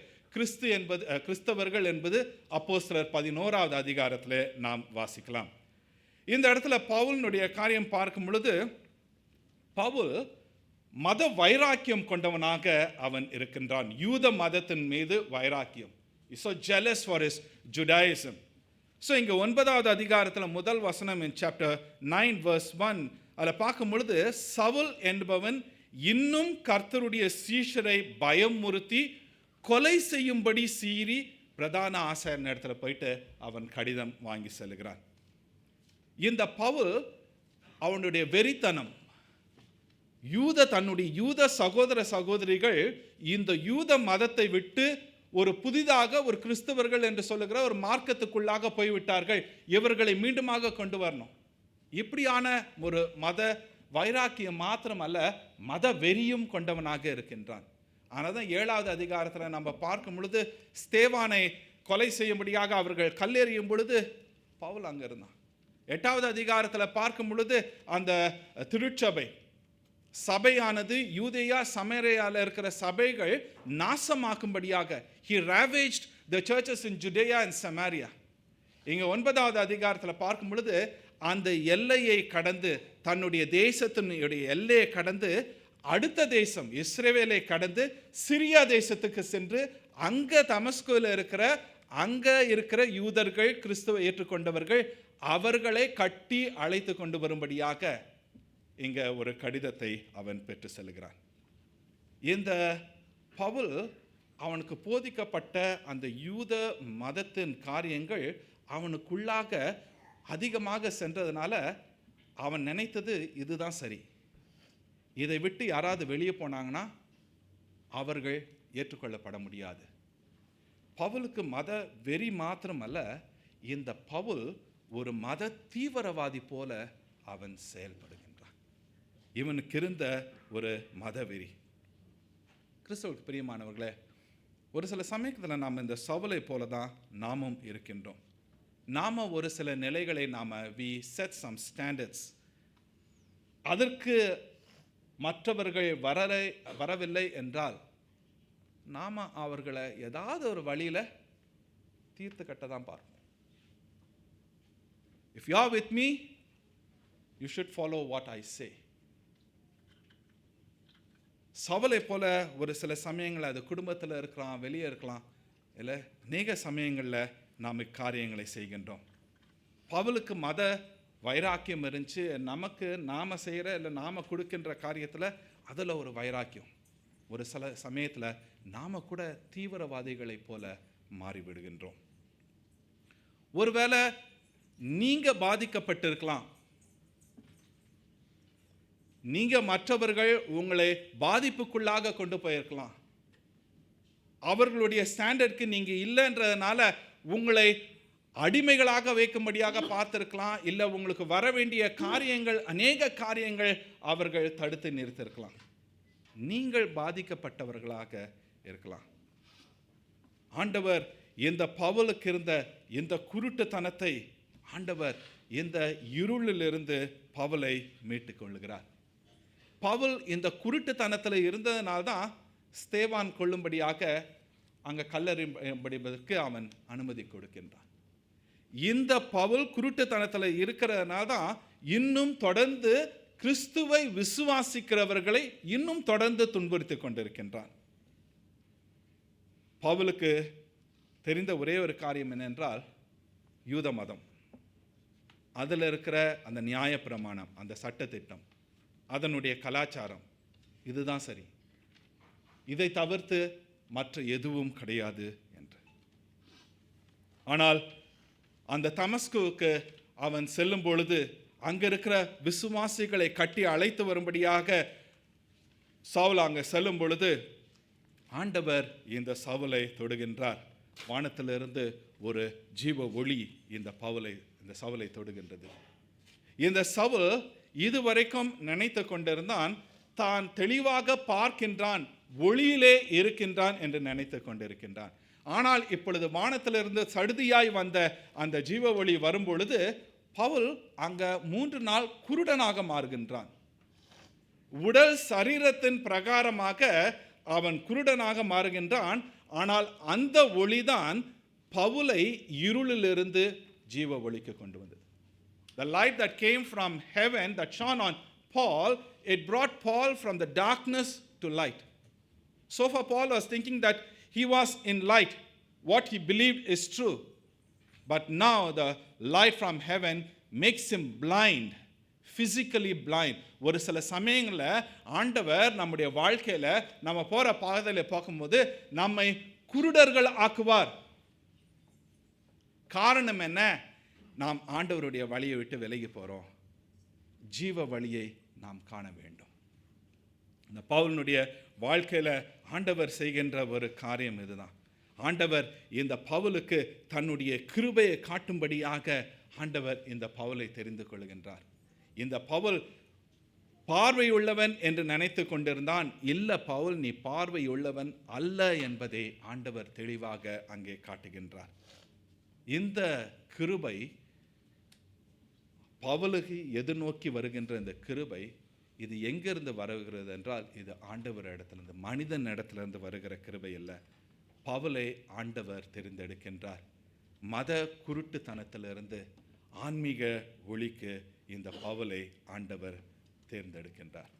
கிறிஸ்தவர்கள் என்பது அப்போஸ்தலர் 11வது அதிகாரத்தில் நாம் வாசிக்கலாம். இந்த இடத்துல பவுலினுடைய காரியம் பார்க்கும் பொழுது பவுல் மத வைராக்கியம் கொண்டவனாக அவன் இருக்கின்றான். யூத மதத்தின் மீது வைராக்கியம். so jealous for his Judaism. So இங்கே 9வது அதிகாரத்தில் முதல் வசனம் in chapter 9 verse 1 அதில் பார்க்கும் பொழுது சவுல் என்பவன் இன்னும் கர்த்தருடைய சீஷரை பயமுறுத்தி கொலை செய்யும்படி சீறி பிரதான ஆசாரியன் இடத்துல போயிட்டு அவன் கடிதம் வாங்கி செல்கிறான். இந்த பவுல் அவனுடைய வெறித்தனம், தன்னுடைய யூத சகோதர சகோதரிகள் இந்த யூத மதத்தை விட்டு ஒரு புதிதாக ஒரு கிறிஸ்தவர்கள் என்று சொல்லுகிற ஒரு மார்க்கத்துக்குள்ளாக போய்விட்டார்கள், இவர்களை மீண்டுமாக கொண்டு வரணும். இப்படியான ஒரு மத வைராக்கியம் மாத்திரமல்ல, மத வெறியும் கொண்டவனாக இருக்கின்றான். ஆனால் தான் 7வது அதிகாரத்தில் நம்ம பார்க்கும் பொழுது ஸ்தேவானை கொலை செய்யும்படியாக அவர்கள் கல்லெறியும் பொழுது பவுல் அங்கே இருந்தான். 8வது அதிகாரத்தில் பார்க்கும் பொழுது அந்த திருச்சபை சபையானது யூதேயா சமேரியாவில் இருக்கிற சபைகள் நாசமாக்கும்படியாக he ravaged the churches in Judea and Samaria. இங்கே 9வது அதிகாரத்தில் பார்க்கும் பொழுது அந்த எல்லையை கடந்து, தன்னுடைய தேசத்தினுடைய எல்லையை கடந்து அடுத்த தேசம் இஸ்ரவேலை கடந்து சிரியா தேசத்துக்கு சென்று அங்கே தமஸ்குவில் இருக்கிற யூதர்கள், கிறிஸ்துவை ஏற்றுக்கொண்டவர்கள், அவர்களை கட்டி அழைத்து கொண்டு வரும்படியாக இங்கே ஒரு கடிதத்தை அவன் பெற்று செல்கிறான். இந்த பவுல் அவனுக்கு போதிக்கப்பட்ட அந்த யூத மதத்தின் காரியங்கள் அவனுக்குள்ளாக அதிகமாக சென்றதுனால அவன் நினைத்தது இதுதான் சரி, இதை விட்டு யாராவது வெளியே போனாங்கன்னா அவர்கள் ஏற்றுக்கொள்ளப்பட முடியாது. பவுலுக்கு மத வெறி மாத்திரமல்ல, இந்த பவுல் ஒரு மத தீவிரவாதி போல அவன் செயல்படுகின்றான். இவனுக்கு இருந்த ஒரு மதவெறி. கிறிஸ்துவுக்கு பிரியமானவர்களே, ஒரு சில சமயத்தில் நாம் இந்த சவுலை போல தான் நாமும் இருக்கின்றோம். நாம் ஒரு சில நிலைகளை we set some standards. அதற்கு மற்றவர்கள் வரவில்லை என்றால் நாம் அவர்களை ஏதாவது ஒரு வழியில் தீர்த்து கட்ட தான் பார்ப்போம். If you are with me, you should follow what I say. சவுலை போல ஒரு சில சமயங்கள் அது குடும்பத்தில் இருக்கலாம், வெளியே இருக்கலாம், இல்லை அநேக சமயங்களில் நாம் இக்காரியங்களை செய்கின்றோம். பவுலுக்கு மத வைராக்கியம் இருந்துச்சு, நமக்கு நாம் செய்கிற இல்லை நாம் கொடுக்கின்ற காரியத்தில் அதில் ஒரு வைராக்கியம். ஒரு சில சமயத்தில் நாம் கூட தீவிரவாதிகளை போல மாறிவிடுகின்றோம். ஒருவேளை நீங்கள் பாதிக்கப்பட்டிருக்கலாம், நீங்கள் மற்றவர்கள் உங்களை பாதிப்புக்குள்ளாக கொண்டு போயிருக்கலாம், அவர்களுடைய ஸ்டாண்டர்டுக்கு நீங்கள் இல்லைன்றதுனால உங்களை அடிமைகளாக வைக்கும்படியாக பார்த்துருக்கலாம், இல்லை உங்களுக்கு வர வேண்டிய காரியங்கள் அநேக காரியங்கள் அவர்கள் தடுத்து நிறுத்திருக்கலாம். நீங்கள் பாதிக்கப்பட்டவர்களாக இருக்கலாம். ஆண்டவர் இந்த பவுலுக்கு இருந்த இந்த குருட்டுத்தனத்தை ஆண்டவர் இந்த இருளிலிருந்து பவுலை மீட்டுக் கொள்ளுகிறார். பவுல் இந்த குருட்டுத்தனத்தில் இருந்ததுனால்தான் ஸ்தேவான் கொள்ளும்படியாக அங்கே கல்லறியப்படுவதற்கு அவன் அனுமதி கொடுக்கின்றான். இந்த பவுல் குருட்டுத்தனத்தில் இருக்கிறதுனால தான் இன்னும் தொடர்ந்து கிறிஸ்துவை விசுவாசிக்கிறவர்களை இன்னும் தொடர்ந்து துன்புறுத்தி கொண்டிருக்கின்றான். பவுலுக்கு தெரிந்த ஒரே ஒரு காரியம் என்னென்றால் யூத மதம். அதில் இருக்கிற அந்த நியாயப்பிரமாணம், அந்த சட்டத்திட்டம், அதனுடைய கலாச்சாரம், இதுதான் சரி, இதை தவிர்த்து மற்ற எதுவும் கிடையாது என்று. ஆனால் அந்த தமஸ்குவுக்கு அவன் செல்லும் பொழுது அங்கே இருக்கிற விசுவாசிகளை கட்டி அழைத்து வரும்படியாக சவுல் அங்கே செல்லும் பொழுது ஆண்டவர் இந்த சவுலை தொடுகின்றார். வானத்திலிருந்து ஒரு ஜீவ ஒளி இந்த சவுலை தொடுகின்றது. இந்த சவுல் இதுவரைக்கும் நினைத்து கொண்டிருந்தான் தான் தெளிவாக பார்க்கின்றான், ஒளியிலே இருக்கின்றான் என்று நினைத்து கொண்டிருக்கின்றான். ஆனால் இப்பொழுது வானத்திலிருந்து சடுதியாய் வந்த அந்த ஜீவ ஒளி வரும் பொழுது பவுல் அங்க 3 நாள் குருடனாக மாறுகின்றான். உடல் சரீரத்தின் பிரகாரமாக அவன் குருடனாக மாறுகின்றான். ஆனால் அந்த ஒளிதான் பவுலை இருளிலிருந்து ஜீவ ஒளிக்கு கொண்டு வந்தது. The light that came from heaven that shone on Paul, it brought Paul from the darkness to light. So far Paul was thinking that he was in light, what he believed is true. But now the light from heaven makes him blind, physically blind. ஒரு சில சமயங்களில் ஆண்டவர் நம்முடைய வாழ்க்கையில் நம்ம போகிற பாதையில் பார்க்கும்போது நம்மை குருடர்கள் ஆக்குவார். காரணம் என்ன? நாம் ஆண்டவருடைய வழியை விட்டு விலகி போகிறோம். ஜீவ வழியை நாம் காண வேண்டும். இந்த பவுலினுடைய வாழ்க்கையில் ஆண்டவர் செய்கின்ற ஒரு காரியம் இதுதான். ஆண்டவர் இந்த பவுலுக்கு தன்னுடைய கிருபையை காட்டும்படியாக ஆண்டவர் இந்த பவுலை தெரிந்து கொள்கின்றார். இந்த பவுல் பார்வையுள்ளவன் என்று நினைத்து கொண்டிருந்தான். இல்லை, பவுல் நீ பார்வையுள்ளவன் அல்ல என்பதை ஆண்டவர் தெளிவாக அங்கே காட்டுகின்றார். இந்த கிருபை பவுலுக்கு எதிர்நோக்கி வருகின்ற இந்த கிருபை இது எங்கிருந்து வருகிறது என்றால் இது ஆண்டவர் இடத்திலிருந்து, மனிதன் இடத்திலிருந்து வருகிற கிருபை இல்லை. பவுலை ஆண்டவர் தெரிந்தெடுக்கின்றார். மத குருட்டுத்தனத்திலிருந்து ஆன்மீக ஒளிக்கு இந்த பவுலை ஆண்டவர் தேர்ந்தெடுக்கின்றார்.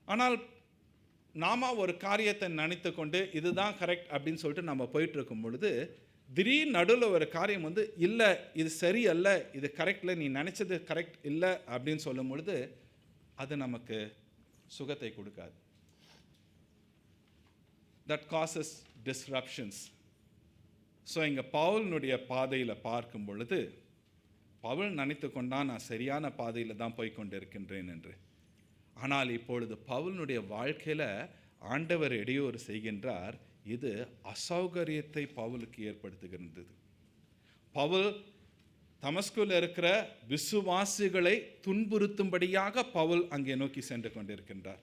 ஆனால் நாம ஒரு காரியத்தை நினைத்து கொண்டு இதுதான் கரெக்ட் அப்படின்னு சொல்லிட்டு நம்ம போயிட்டு இருக்கும் பொழுது திடீர் நடுவில் ஒரு காரியம் வந்து இல்லை இது சரியல்ல, இது கரெக்ட் இல்லை, நீ நினைச்சது கரெக்ட் இல்லை அப்படின்னு சொல்லும் பொழுது அது நமக்கு சுகத்தை கொடுக்காது. That causes disruptions. ஸோ இங்கே பவுலினுடைய பாதையில் பார்க்கும் பொழுது பவுல் நினைத்து கொண்டான் நான் சரியான பாதையில் தான் போய் கொண்டிருக்கின்றேன் என்று. ஆனால் இப்பொழுது பவுலினுடைய வாழ்க்கையில் ஆண்டவர் இடையூறு செய்கின்றார். இது அசௌகரியத்தை பவுலுக்கு ஏற்படுத்துகின்றது. பவுல் தமஸ்குவில் இருக்கிற விசுவாசிகளை துன்புறுத்தும்படியாக பவுல் அங்கே நோக்கி சென்று கொண்டிருக்கின்றார்.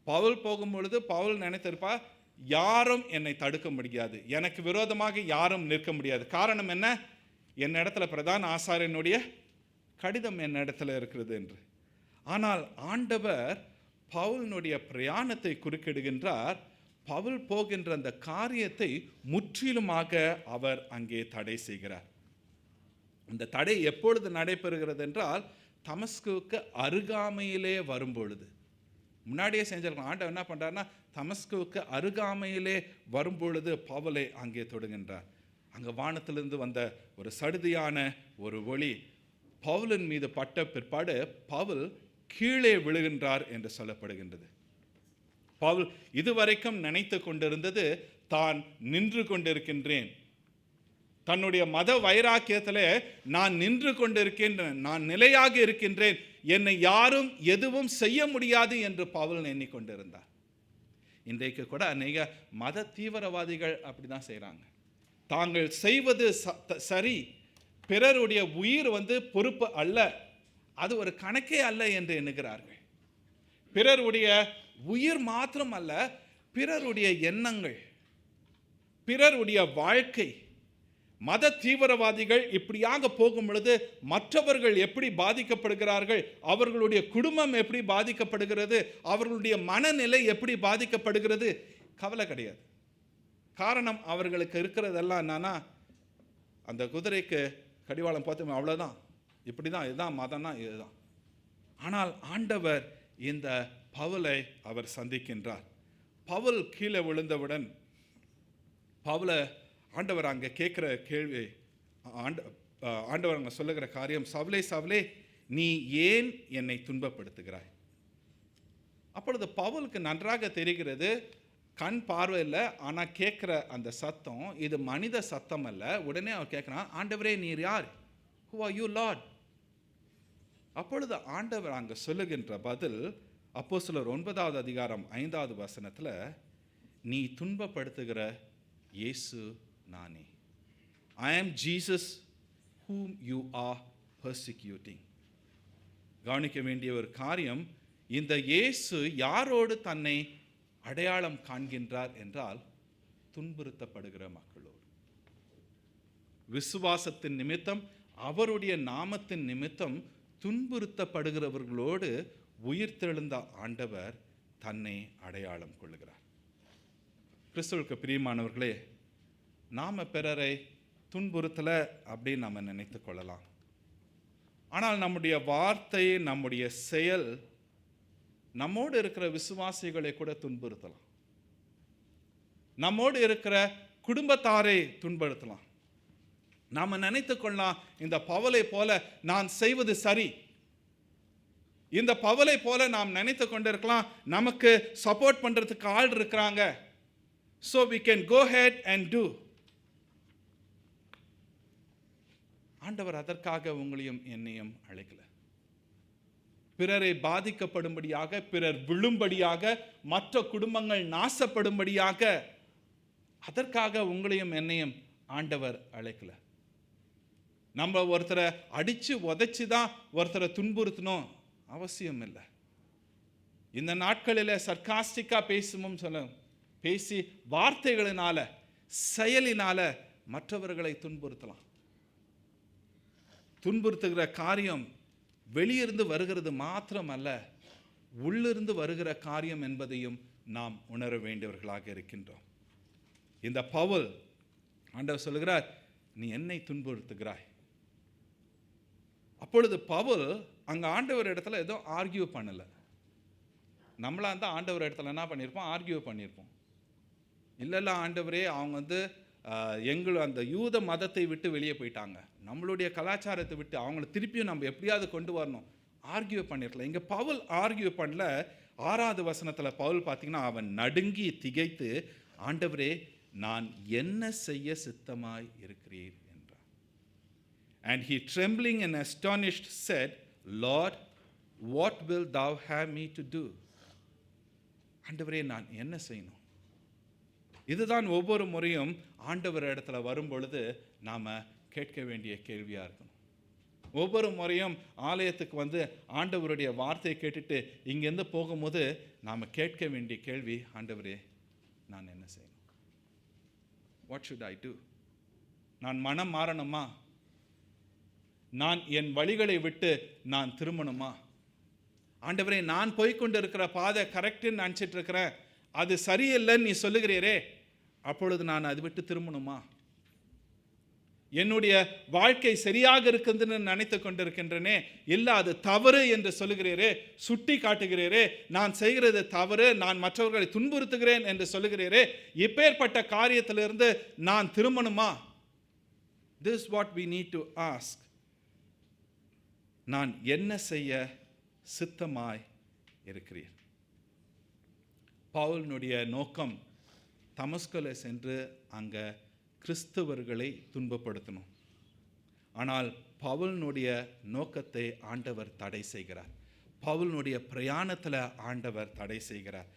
பவுல் போகும்பொழுது பவுல் நினைத்திருப்பா யாரும் என்னை தடுக்க முடியாது, எனக்கு விரோதமாக யாரும் நிற்க முடியாது. காரணம் என்ன? என் இடத்துல பிரதான ஆசாரியனுடைய கடிதம் என் இடத்துல இருக்கிறது என்று. ஆனால் ஆண்டவர் பவுலினுடைய பிரயாணத்தை குறுக்கிடுகின்றார். பவுல் போகின்ற அந்த காரியத்தை முற்றிலுமாக அவர் அங்கே தடை செய்கிறார். இந்த தடை எப்பொழுது நடைபெறுகிறது என்றால் தமஸ்குவுக்கு அருகாமையிலே வரும்பொழுது. முன்னாடியே செஞ்சிருக்கோம். ஆண்டவர் என்ன பண்ணுறாருன்னா தமஸ்குவுக்கு அருகாமையிலே வரும்பொழுது பவுலை அங்கே தொடுகின்றார். அங்கே வானத்திலிருந்து வந்த ஒரு சடுதியான ஒரு ஒளி பவுலின் மீது பட்ட பிற்பாடு பவுல் கீழே விழுகின்றார் என்று சொல்லப்படுகின்றது. பவுல் இதுவரைக்கும் நினைத்து கொண்டிருந்தது தான் நின்று கொண்டிருக்கின்றேன், தன்னுடைய மத வைராக்கியத்தில் நான் நின்று கொண்டிருக்கின்றேன், நான் நிலையாக இருக்கின்றேன், என்னை யாரும் எதுவும் செய்ய முடியாது என்று பவுல் எண்ணிக்கொண்டிருந்தார். இன்றைக்கு கூட அநேக மத தீவிரவாதிகள் அப்படி தான் செய்கிறாங்க. தாங்கள் செய்வது சரி, பிறருடைய உயிர் பொறுப்பு அல்ல, அது ஒரு கணக்கே அல்ல என்று எண்ணுகிறார்கள். பிறருடைய உயிர் மாத்திரம் அல்ல, பிறருடைய எண்ணங்கள், பிறருடைய வாழ்க்கை. மத தீவிரவாதிகள் இப்படியாக போகும் பொழுது மற்றவர்கள் எப்படி பாதிக்கப்படுகிறார்கள், அவர்களுடைய குடும்பம் எப்படி பாதிக்கப்படுகிறது, அவர்களுடைய மனநிலை எப்படி பாதிக்கப்படுகிறது, கவலை கிடையாது. காரணம் அவர்களுக்கு இருக்கிறதெல்லாம் என்னன்னா அந்த குதிரைக்கு கடிவாளம் பார்த்தோம் அவ்வளோதான், இப்படி தான், இதுதான் மதம்னா இதுதான். ஆனால் ஆண்டவர் இந்த பவுலை அவர் சந்திக்கின்றார். பவுல் கீழே விழுந்தவுடன் பவுலை ஆண்டவர் அங்கே கேட்குற கேள்வி, ஆண்டவர் அங்கே சொல்லுகிற காரியம், சவுலே சவுலே நீ ஏன் என்னை துன்பப்படுத்துகிறாய்? அப்பொழுது பவுலுக்கு நன்றாக தெரிகிறது, கண் பார்வை இல்லை, ஆனால் கேட்குற அந்த சத்தம் இது மனித சத்தம் அல்ல. உடனே அவன் கேட்குறான், ஆண்டவரே நீர் யார்? Who are you Lord? அப்பொழுது ஆண்டவர் அங்கே சொல்லுகின்ற பதில் அப்போஸ்தலர் 9வது அதிகாரம் 5வது வசனத்தில், நீ துன்பப்படுத்துகிற இயேசு நானே. I am Jesus whom you are persecuting. கவனிக்க வேண்டிய ஒரு காரியம், இந்த இயேசு யாரோடு தன்னை அடையாளம் காண்கின்றார் என்றால் துன்புறுத்தப்படுகிற மக்களோடு. விசுவாசத்தின் நிமித்தம், அவருடைய நாமத்தின் நிமித்தம் துன்புறுத்தப்படுகிறவர்களோடு உயிர்த்தெழுந்த ஆண்டவர் தன்னை அடையாளம் கொள்ளுகிறார். கிறிஸ்துவுக்கு பிரியமானவர்களே, நாம பிறரை துன்புறுத்தலை அப்படின்னு நம்ம நினைத்து கொள்ளலாம். ஆனால் நம்முடைய வார்த்தை, நம்முடைய செயல் நம்மோடு இருக்கிற விசுவாசிகளை கூட துன்புறுத்தலாம். நம்மோடு இருக்கிற குடும்பத்தாரை துன்புறுத்தலாம். நாம் நினைத்து கொள்ளலாம், இந்த பவுலை போல நான் செய்வது சரி, இந்த பவுலை போல நாம் நினைத்து கொண்டிருக்கலாம், நமக்கு சப்போர்ட் பண்றதுக்கு ஆள் இருக்கிறாங்க, so we can go ahead and do. ஆண்டவர் அதற்காக உங்களையும் என்னையும் அழைக்கல. பிறரை பாதிக்கப்படும்படியாக, பிறர் விழும்படியாக, மற்ற குடும்பங்கள் நாசப்படும்படியாக, அதற்காக உங்களையும் என்னையும் ஆண்டவர் அழைக்கல. நம்ம ஒருத்தரை அடிச்சு உதைச்சு தான் ஒருத்தரை துன்புறுத்தணும் அவசியம் இல்லை. இந்த நாட்களில் சர்க்காஸ்டிக்கா பேசி வார்த்தைகளினால, செயலினால மற்றவர்களை துன்புறுத்தலாம். துன்புறுத்துகிற காரியம் வெளியிருந்து வருகிறது மாத்திரமல்ல, உள்ளிருந்து வருகிற காரியம் என்பதையும் நாம் உணர வேண்டியவர்களாக இருக்கின்றோம். இந்த பவுல், ஆண்டவர் சொல்லுகிறார், நீ என்னை துன்புறுத்துகிறாய். அப்பொழுது பவுல் அங்கே ஆண்டவர் இடத்துல ஏதோ ஆர்கியூ பண்ணலை. நம்மளா இருந்தால் ஆண்டவர் இடத்துல என்ன பண்ணியிருப்போம்? ஆர்கியூ பண்ணியிருப்போம். இல்லை ஆண்டவரே, அவங்க அந்த யூத மதத்தை விட்டு வெளியே போயிட்டாங்க, நம்மளுடைய கலாச்சாரத்தை விட்டு அவங்கள திருப்பியும் நம்ம எப்படியாவது கொண்டு வரணும், ஆர்கியூ பண்ணிருக்கலாம். இங்கே பவுல் ஆர்கியூ பண்ணல. 6வது வசனத்தில் பவுல் பார்த்தீங்கன்னா, அவன் நடுங்கி திகைத்து, ஆண்டவரே நான் என்ன செய்ய சித்தமாய் இருக்கிறீர் என்றார். And he trembling and astonished said, Lord, what will thou have me to do? ஆண்டவரே நான் என்ன செய்யணும்? இதுதான் ஒவ்வொரு முறையும் ஆண்டவர் இடத்துல வரும் பொழுது நாம் கேட்க வேண்டிய கேள்வியாக இருக்கணும். ஒவ்வொரு முறையும் ஆலயத்துக்கு ஆண்டவருடைய வார்த்தையை கேட்டுட்டு இங்கேருந்து போகும்போது நாம் கேட்க வேண்டிய கேள்வி, ஆண்டவரே நான் என்ன செய்யணும்? What should I do? நான் மனம் மாறணுமா? நான் என் வழிகளை விட்டு நான் திரும்பணுமா? ஆண்டவரே நான் போய்கொண்டு இருக்கிற பாதை கரெக்டுன்னு நினச்சிட்டு இருக்கிறேன், அது சரியில்லைன்னு நீ சொல்லுகிறீரே, அப்பொழுது நான் அதை விட்டு திரும்பணுமா? என்னுடைய வாழ்க்கை சரியாக இருக்குதுன்னு நினைத்து கொண்டிருக்கின்றனே, இல்லை அது தவறு என்று சொல்லுகிறீரே, சுட்டி காட்டுகிறீரே, நான் செய்கிறது தவறு, நான் மற்றவர்களை துன்புறுத்துகிறேன் என்று சொல்லுகிறீரே, இப்பேற்பட்ட காரியத்திலிருந்து நான் திரும்பணுமா? This is what we need to ask. நான் என்ன செய்ய சித்தமாய் இருக்கிறீர்? பவுலினுடைய நோக்கம் தமஸ்குல சென்று அங்கே கிறிஸ்தவர்களை துன்பப்படுத்தணும். ஆனால் பவுலினுடைய நோக்கத்தை ஆண்டவர் தடை செய்கிறார். பவுலினுடைய பிரயாணத்தில் ஆண்டவர் தடை செய்கிறார்.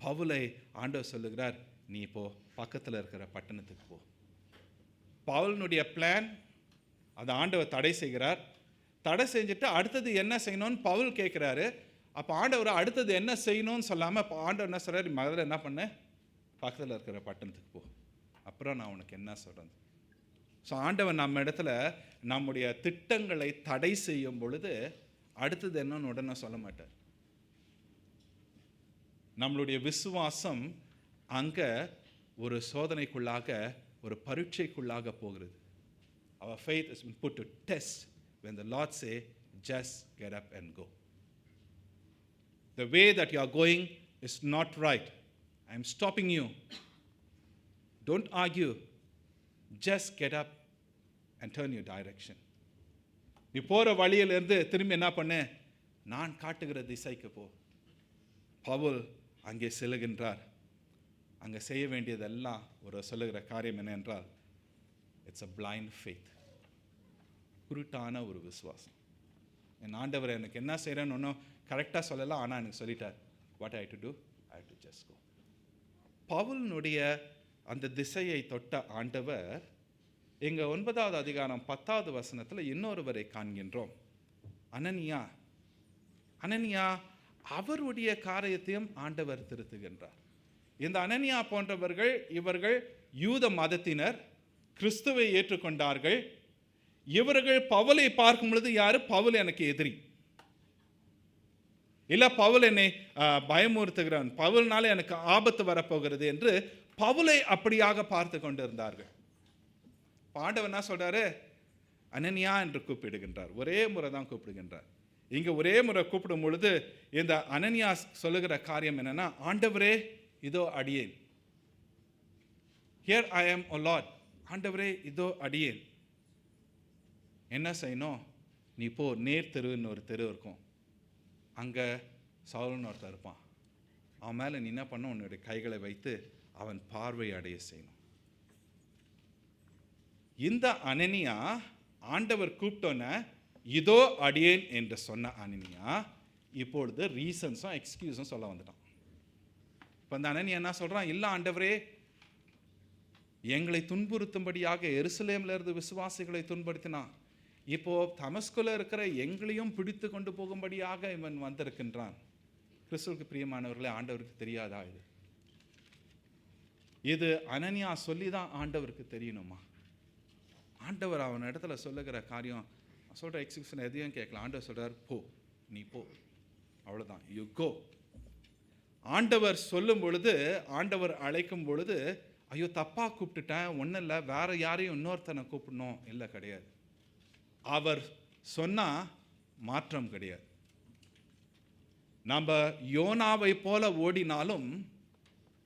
பவுலை ஆண்டவர் சொல்லுகிறார், நீ இப்போ பக்கத்தில் இருக்கிற பட்டணத்துக்கு போ. பவுலினுடைய பிளான் அதை ஆண்டவர் தடை செய்கிறார். தடை செஞ்சுட்டு அடுத்தது என்ன செய்யணும்னு பவுல் கேட்குறாரு. அப்போ ஆண்டவர் அடுத்தது என்ன செய்யணும்னு சொல்லாமல் ஆண்டவர் என்ன சொல்கிறார், முதல்ல என்ன பண்ண, பக்கத்தில் இருக்கிற பட்டணத்துக்கு போ, அப்புறம் நான் உனக்கு என்ன சொல்கிறது. ஸோ ஆண்டவர் நம்ம இடத்துல நம்முடைய திட்டங்களை தடை செய்யும் பொழுது அடுத்தது என்னன்னு உடனே சொல்ல மாட்டார். நம்மளுடைய விசுவாசம் அங்கே ஒரு சோதனைக்குள்ளாக, ஒரு பரீட்சைக்குள்ளாக போகிறது. Our faith has been put to test when the Lord say, just get up and go. The way that you are going is not right. I am stopping you. Don't argue. Just get up and turn your direction. நீ போகிற வழியிலேருந்து திரும்பி என்ன பண்ணு, நான் காட்டுகிற திசைக்கு போ. பவுல் அங்கே செல்லுகின்றார். அங்கே செய்ய வேண்டியதெல்லாம் ஒரு சொல்லுகிற காரியம் என்ன என்றால், இட்ஸ் அ பிளைண்ட் ஃபெய்த், குருட்டான ஒரு விசுவாசம். என் ஆண்டவர் எனக்கு என்ன செய்கிறேன்னு ஒன்றும் கரெக்டாக சொல்லலாம், ஆனால் எனக்கு சொல்லிட்டார், what I do do, I do just go. பவுலினுடைய அந்த திசையை தொட்ட ஆண்டவர் இங்கே 9வது அதிகாரம் 10வது வசனத்தில் இன்னொருவரை காண்கின்றோம். அனனியா. அனனியா அவருடைய காரியத்தையும் ஆண்டவர் திருத்துகின்றார். இந்த அனனியா போன்றவர்கள், இவர்கள் யூத மதத்தினர், கிறிஸ்துவை ஏற்றுக்கொண்டார்கள். இவர்கள் பவுலை பார்க்கும் பொழுது யாரு, பவுல் எனக்கு எதிரி, இல்லை பவுல் என்னை பயமுறுத்துகிறான், பவுல்னால எனக்கு ஆபத்து வரப்போகிறது என்று பவுலை அப்படியாக பார்த்து கொண்டிருந்தார்கள். ஆண்டவர் என்ன சொல்றாரு, அனனியா என்று கூப்பிடுகின்றார். ஒரே முறை தான் கூப்பிடுகின்றார். இங்க ஒரே முறை கூப்பிடும் பொழுது இந்த அனனியா சொல்லுகிற காரியம் என்னன்னா, ஆண்டவரே இதோ அடியேன், ஹியர் ஐ ஆம் ஓ லார்ட், ஆண்டவரே இதோ அடியேன். என்ன செய்யணும், நீ போ, நேர் தெருன்னு ஒரு தெரு இருக்கும், அங்கே சவுல்னு ஒருத்தர் இருப்பான், அவன் மேலே நீ என்ன பண்ண, உன்னுடைய கைகளை வைத்து அவன் பார்வை அடைய செய்யணும். இந்த அனனியா ஆண்டவர் கூப்பிட்டோன்னே இதோ அடியேன் என்று சொன்ன அனனியா இப்பொழுது ரீசன்ஸும் எக்ஸ்கியூஸும் சொல்ல வந்துட்டான். இப்போ அந்த அனனியா என்ன சொல்கிறான், இல்லை ஆண்டவரே, எங்களை துன்புறுத்தும்படியாக எருசலேமில் இருந்து விசுவாசிகளை துன்படுத்தினான், இப்போ தமஸ்குல இருக்கிற எங்களையும் பிடித்து கொண்டு போகும்படியாக இவன் வந்திருக்கின்றான். கிறிஸ்துவுக்கு பிரியமானவர்களே, ஆண்டவருக்கு தெரியாதா இது? இது அனனியா சொல்லி தான் ஆண்டவருக்கு தெரியணுமா? ஆண்டவர் அவன் இடத்துல சொல்லுகிற காரியம், சொல்கிற எக்ஸிபிஷன் எதையும் கேட்கலாம். ஆண்டவர் சொல்கிறார், போ, நீ போ, அவ்வளோதான், யூ கோ. ஆண்டவர் சொல்லும் பொழுது, ஆண்டவர் அழைக்கும் பொழுது, ஐயோ தப்பாக கூப்பிட்டுட்டேன், ஒன்றும் இல்லை, வேற யாரையும் இன்னொருத்தனை கூப்பிடணும், இல்லை, கிடையாது. அவர் சொன்னால் மாற்றம் கிடையாது. நம்ம யோனாவை போல ஓடினாலும்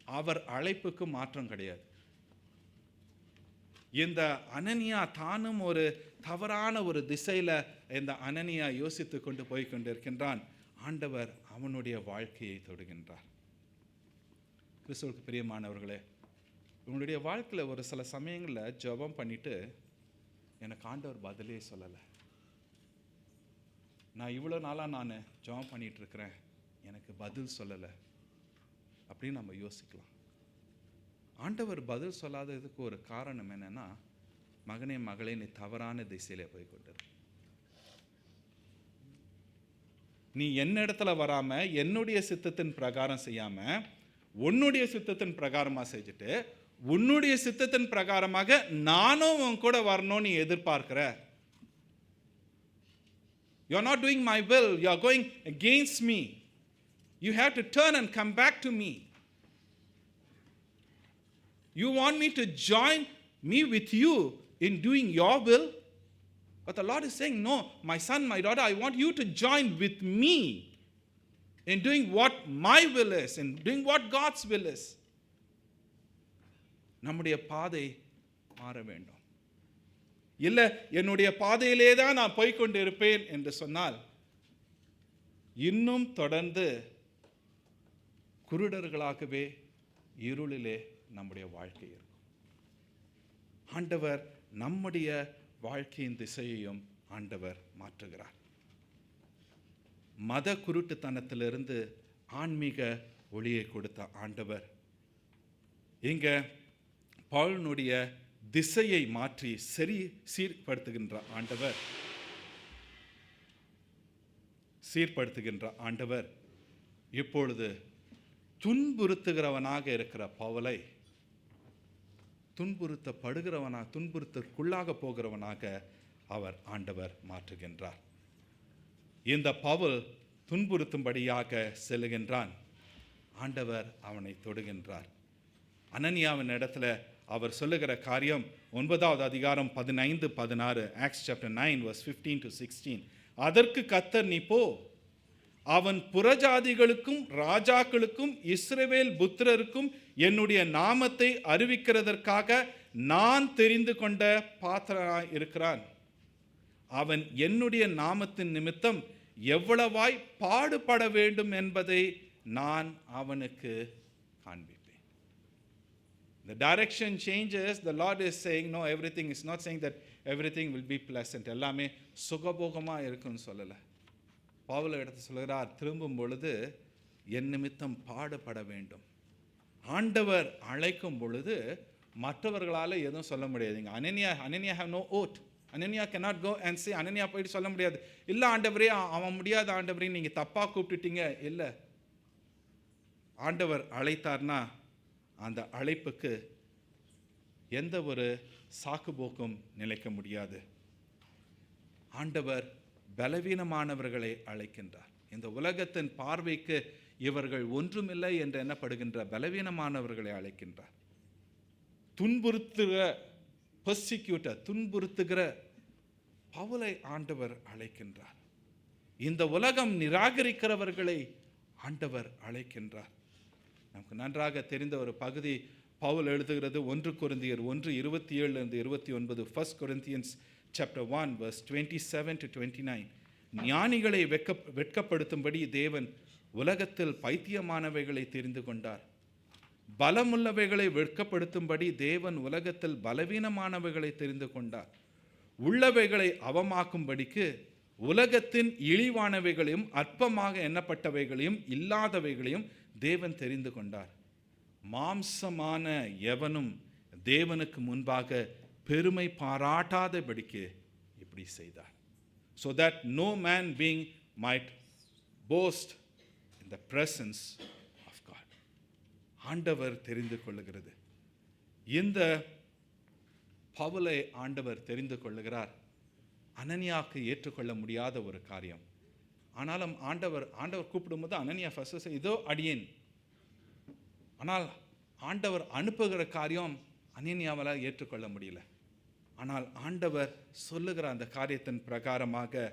அவர் அழைப்புக்கு மாற்றம் கிடையாது. இந்த அனனியா தானும் ஒரு தவறான ஒரு திசையில் இந்த அனனியா யோசித்து கொண்டு போய் கொண்டிருக்கின்றான். ஆண்டவர் அவனுடைய வாழ்க்கையை தொடுகின்றார். கிறிஸ்துவுக்கு பிரியமானவர்களே, உங்களுடைய வாழ்க்கையில் ஒரு சில சமயங்களில் ஜெபம் பண்ணிட்டு, எனக்கு ஆண்டவர் பதிலே சொல்லலை, நான் இவ்வளோ நாளாக நான் ஜெபம் பண்ணிட்டு இருக்கிறேன், எனக்கு பதில் சொல்லலை அப்படின்னு நம்ம யோசிக்கலாம். ஆண்டவர் பதில் சொல்லாததுக்கு ஒரு காரணம் என்னன்னா, மகனே மகளே, நீ தவறான திசையில போய் கொண்டிரு. நீ என்னிடத்துல வராம என்னுடைய சித்தத்தின் பிரகாரம் செய்யாம உன்னுடைய சித்தத்தின் பிரகாரமா செஞ்சுட்டு உன்னுடைய சித்தத்தின் பிரகாரமாக நானும் உன் கூட வரணும்னு நீ எதிர்பார்க்கிற. You are not doing my will, you are going against me. You have to turn and come back to me. You want me to join me with you in doing your will? But the Lord is saying, no, my son, my daughter, I want you to join with me in doing what my will is, in doing what God's will is. நம்முடைய பாதை மாற வேண்டும். இல்லை, என்னுடைய பாதையிலே தான் நான் போய்கொண்டு இருப்பேன் என்று சொன்னால் இன்னும் தொடர்ந்து குருடர்களாகவே இருளிலே நம்முடைய வாழ்க்கை இருக்கும். ஆண்டவர் நம்முடைய வாழ்க்கையின் திசையையும் ஆண்டவர் மாற்றுகிறார். மத குருட்டுத்தனத்திலிருந்து ஆன்மீக ஒளியை கொடுத்த ஆண்டவர் இங்க பவுலினுடைய திசையை மாற்றி சீர்படுத்துகின்ற ஆண்டவர் இப்பொழுது துன்புறுத்துகிறவனாக இருக்கிற பவுலை துன்புறுத்தற்குள்ளாக போகிறவனாக அவர் ஆண்டவர் மாற்றுகின்றார். இந்த பவுல் துன்புறுத்தும்படியாக செல்லுகின்றான். ஆண்டவர் அவனை தொடுகின்றார். அனனியாவின் இடத்துல அவர் சொல்லுகிற காரியம் 9வது அதிகாரம் 15-16, ஆக்ட்ஸ் சாப்டர் 9 verse 15-16. அதற்கு கர்த்தர், நீ போ, அவன் புறஜாதிகளுக்கும் ராஜாக்களுக்கும் இஸ்ரவேல் புத்திரருக்கும் என்னுடைய நாமத்தை அறிவிக்கிறதற்காக நான் தெரிந்து கொண்ட பாத்திரனாய் இருக்கிறான். அவன் என்னுடைய நாமத்தின் நிமித்தம் எவ்வளவாய் பாடுபட வேண்டும் என்பதை நான் அவனுக்கு காண்பிப்பேன். The direction changes. The Lord is saying, no, everything is not saying that everything will be pleasant. எல்லாமே சுகபோகமா இருக்குன்னு சொல்லலை. பவுல் எடுத்து சொல்கிறார், திரும்பும் பொழுது என் நிமித்தம் பாடுபட வேண்டும். ஆண்டவர் அழைக்கும் பொழுது மற்றவர்களால் எதுவும் சொல்ல முடியாதுங்க. அனனியா have no oath. Hananiah cannot go and say, அனனியா போயிட்டு சொல்ல முடியாது, இல்லை ஆண்டவரே அவன் முடியாத ஆண்டவரே நீங்கள் தப்பாக கூப்பிட்டுட்டீங்க. இல்லை, ஆண்டவர் அழைத்தார்னா அந்த அழைப்புக்கு எந்த ஒரு சாக்குபோக்கும் நிலைக்க முடியாது. ஆண்டவர் பலவீனமானவர்களை அழைக்கின்றார். இந்த உலகத்தின் பார்வைக்கு இவர்கள் ஒன்றுமில்லை என்று எண்ணப்படுகின்ற பலவீனமானவர்களை அழைக்கின்றார். துன்புறுத்துகிற பவுலை ஆண்டவர் அழைக்கின்றார். இந்த உலகம் நிராகரிக்கிறவர்களை ஆண்டவர் அழைக்கின்றார். நமக்கு நன்றாக தெரிந்த ஒரு பகுதி பவுல் எழுதுகிறது 1 கொரிந்தியர் 1:27-29. 1 Corinthians chapter 1 verse 27 to 29. ஞானிகளை வெட்கப்படுத்தும்படி தேவன் உலகத்தில் பைத்தியமானவைகளை தெரிந்து கொண்டார். பலமுள்ளவைகளை வெட்கப்படுத்தும்படி தேவன் உலகத்தில் பலவீனமானவைகளை தெரிந்து கொண்டார். உள்ளவைகளை அவமாக்கும்படிக்கு உலகத்தின் இழிவானவைகளையும் அற்பமாக எண்ணப்பட்டவைகளையும் இல்லாதவைகளையும் தேவன் தெரிந்து கொண்டார். மாம்சமான எவனும் தேவனுக்கு முன்பாக பெருமை பாராட்டாதபடிக்கு இப்படி செய்தார். So that no man being might boast in the presence of God. ஆண்டவர் தெரிந்து கொள்ளுகிறது. இந்த பவுலை ஆண்டவர் தெரிந்து கொள்ளுகிறார். அனனியாவுக்கு ஏற்றுக்கொள்ள முடியாத ஒரு காரியம். ஆனாலும் ஆண்டவர் கூப்பிடும்போது அனனியா ஃபர்ஸ்ட் இதோ அடியேன். ஆனால் ஆண்டவர் அனுப்புகிற காரியம் அனனியாவால் ஏற்றுக்கொள்ள முடியல. ஆனால் ஆண்டவர் சொல்லுகிற அந்த காரியத்தின் பிரகாரமாக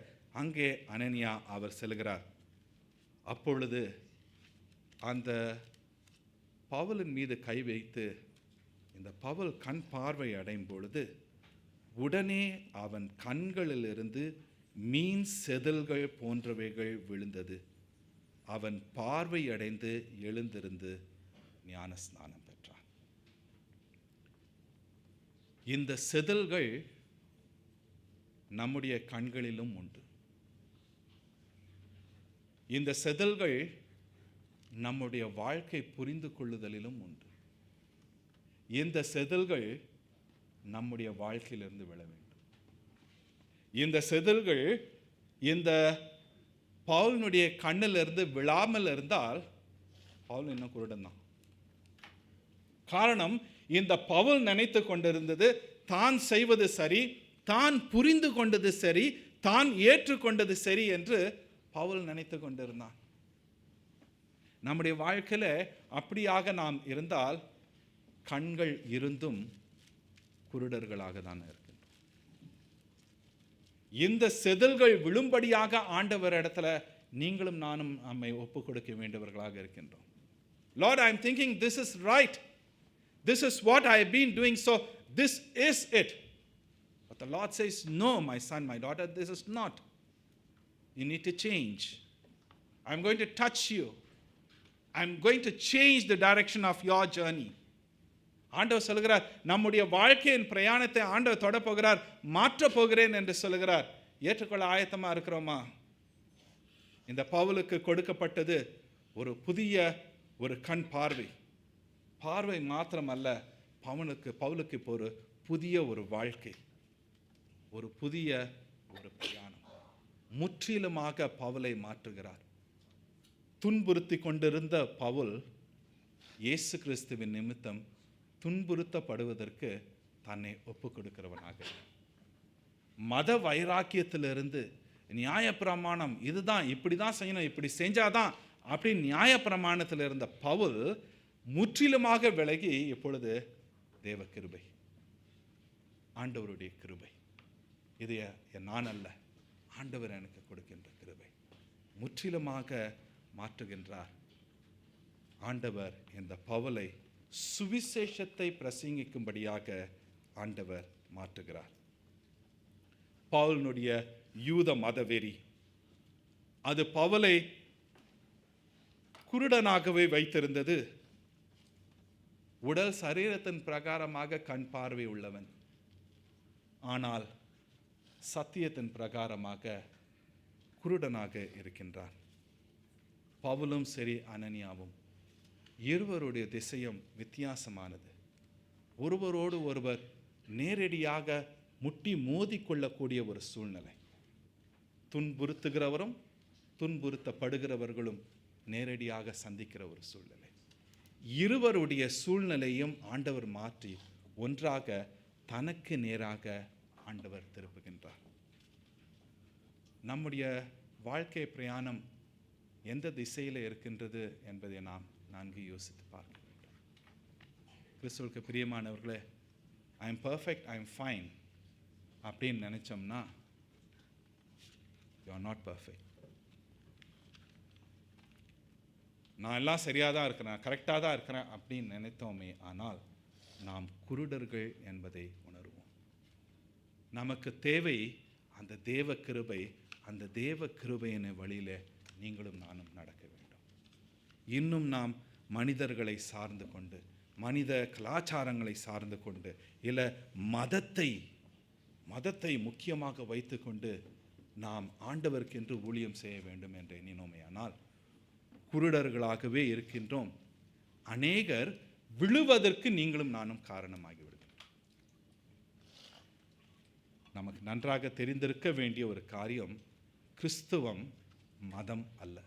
அங்கே அனனியா அவர் செல்கிறார். அப்பொழுது அந்த பவுலின் மீது கை வைத்து இந்த பவுல் கண் பார்வை அடையும் பொழுது உடனே அவன் கண்களிலிருந்து மீன் செதில்கள் போன்றவைகள் விழுந்தது. அவன் பார்வை அடைந்து எழுந்திருந்து ஞான ஸ்நானம் பெற்றான். இந்த செதில்கள் நம்முடைய கண்களிலும் உண்டு. இந்த செதில்கள் நம்முடைய வாழ்க்கை புரிந்து கொள்ளுதலிலும் உண்டு. இந்த செதில்கள் நம்முடைய வாழ்க்கையிலிருந்து விழ வேண்டும். இந்த செதில்கள் இந்த பவுலினுடைய கண்ணிலிருந்து விழாமல் இருந்தால் பவுல் இன்னும் குருடன் தான். காரணம், இந்த பவுல் நினைத்து கொண்டிருந்தது தான் செய்வது சரி, தான் புரிந்து கொண்டது சரி, தான் ஏற்றுக்கொண்டது சரி என்று பவுல் நினைத்து கொண்டிருந்தான். நம்முடைய வாழ்க்கையில் அப்படியாக நாம் இருந்தால் கண்கள் இருந்தும் குருடர்களாக தான் இருக்கின்றோம். இந்த செதில்கள் விழும்படியாக ஆண்டவர் இடத்துல நீங்களும் நானும் நம்மை ஒப்பு கொடுக்க வேண்டியவர்களாக இருக்கின்றோம். Lord, I am thinking this is right. This is what I have been doing, so this is it. But the Lord says, no, my son, my daughter, this is not. You need to change. I'm going to touch you. I'm going to change the direction of your journey. ஆண்டவர் சொல்கிறார், நம்முடைய வாழ்க்கையின் பிரயாணத்தை ஆண்டவர் தொட போகிறார், மாற்றப் போகிறேன் என்று சொல்கிறார். ஏற்றுக்கொள்ள ஆயத்தமாக இருக்கிறோமா? இந்த பவுலுக்கு கொடுக்கப்பட்டது ஒரு புதிய ஒரு கண் பார்வை மாத்திரமல்ல, பவுலுக்கு இப்போ ஒரு புதிய ஒரு வாழ்க்கை, ஒரு புதிய ஒரு பிரயாணம். முற்றிலுமாக பவுலை மாற்றுகிறார். துன்புறுத்தி கொண்டிருந்த பவுல் இயேசு கிறிஸ்துவின் நிமித்தம் துன்புறுத்தப்படுவதற்கு தன்னை ஒப்பு கொடுக்கிறவனாக, மத வைராக்கியத்திலிருந்து நியாயப்பிரமாணம் இதுதான், இப்படி தான் செய்யணும், இப்படி செஞ்சாதான் அப்படி நியாயப்பிரமாணத்தில் இருந்த பவுல் முற்றிலுமாக விலகி இப்பொழுது தேவ கிருபை, ஆண்டவருடைய கிருபை, இது நான் அல்ல, ஆண்டவர் எனக்கு கொடுக்கின்ற கிருபை, முற்றிலுமாக மாற்றுகின்றார். ஆண்டவர் இந்த பவுலை சுவிசேஷத்தை பிரசங்கிக்கும்படியாக ஆண்டவர் மாற்றுகிறார். பவுலினுடைய யூத மதவெறி. அது பவுலை குருடனாகவே வைத்திருந்தது. உடல் சரீரத்தின் பிரகாரமாக கண் பார்வை உள்ளவன், ஆனால் சத்தியத்தின் பிரகாரமாக குருடனாக இருக்கின்றான். பவுலும் சரி அனனியாவும் இருவருடைய திசையும் வித்தியாசமானது. ஒருவரோடு ஒருவர் நேரடியாக முட்டி மோதிக்கொள்ளக்கூடிய ஒரு சூழ்நிலை. துன்புறுத்துகிறவரும் துன்புறுத்தப்படுகிறவர்களும் நேரடியாக சந்திக்கிற ஒரு சூழ்நிலை. இருவருடைய சூழ்நிலையும் ஆண்டவர் மாற்றி ஒன்றாக தனக்கு நேராக ஆண்டவர் திருப்புகின்றார். நம்முடைய வாழ்க்கை பிரயாணம் எந்த திசையில் இருக்கின்றது என்பதை நாம் நன்கு யோசித்து பார்க்க வேண்டும். கிறிஸ்துவுக்கு பிரியமானவர்களே, I am perfect, I am fine அப்படின்னு நினைச்சோம்னா யூ ஆர் நாட் பர்ஃபெக்ட். நான் எல்லாம் சரியாக தான் இருக்கிறேன், கரெக்டாக தான் இருக்கிறேன் அப்படின்னு நினைத்தோமே, ஆனால் நாம் குருடர்கள் என்பதை உணர்வோம். நமக்கு தேவை அந்த தேவ கிருபை. அந்த தேவ கிருபையின் வழியில் நீங்களும் நானும் நடக்க வேண்டும். இன்னும் நாம் மனிதர்களை சார்ந்து கொண்டு, மனித கலாச்சாரங்களை சார்ந்து கொண்டு, இல்லை மதத்தை முக்கியமாக வைத்துக்கொண்டு நாம் ஆண்டவருக்கென்று ஊழியம் செய்ய வேண்டும் என்று எண்ணினோமே, ஆனால் குருடர்களாகவே இருக்கின்றோம். அநேகர் விழுவதற்கு நீங்களும் நானும் காரணமாகி விடுகிறோம். நமக்கு நன்றாக தெரிந்திருக்க வேண்டிய ஒரு காரியம், கிறிஸ்துவம் மதம் அல்ல.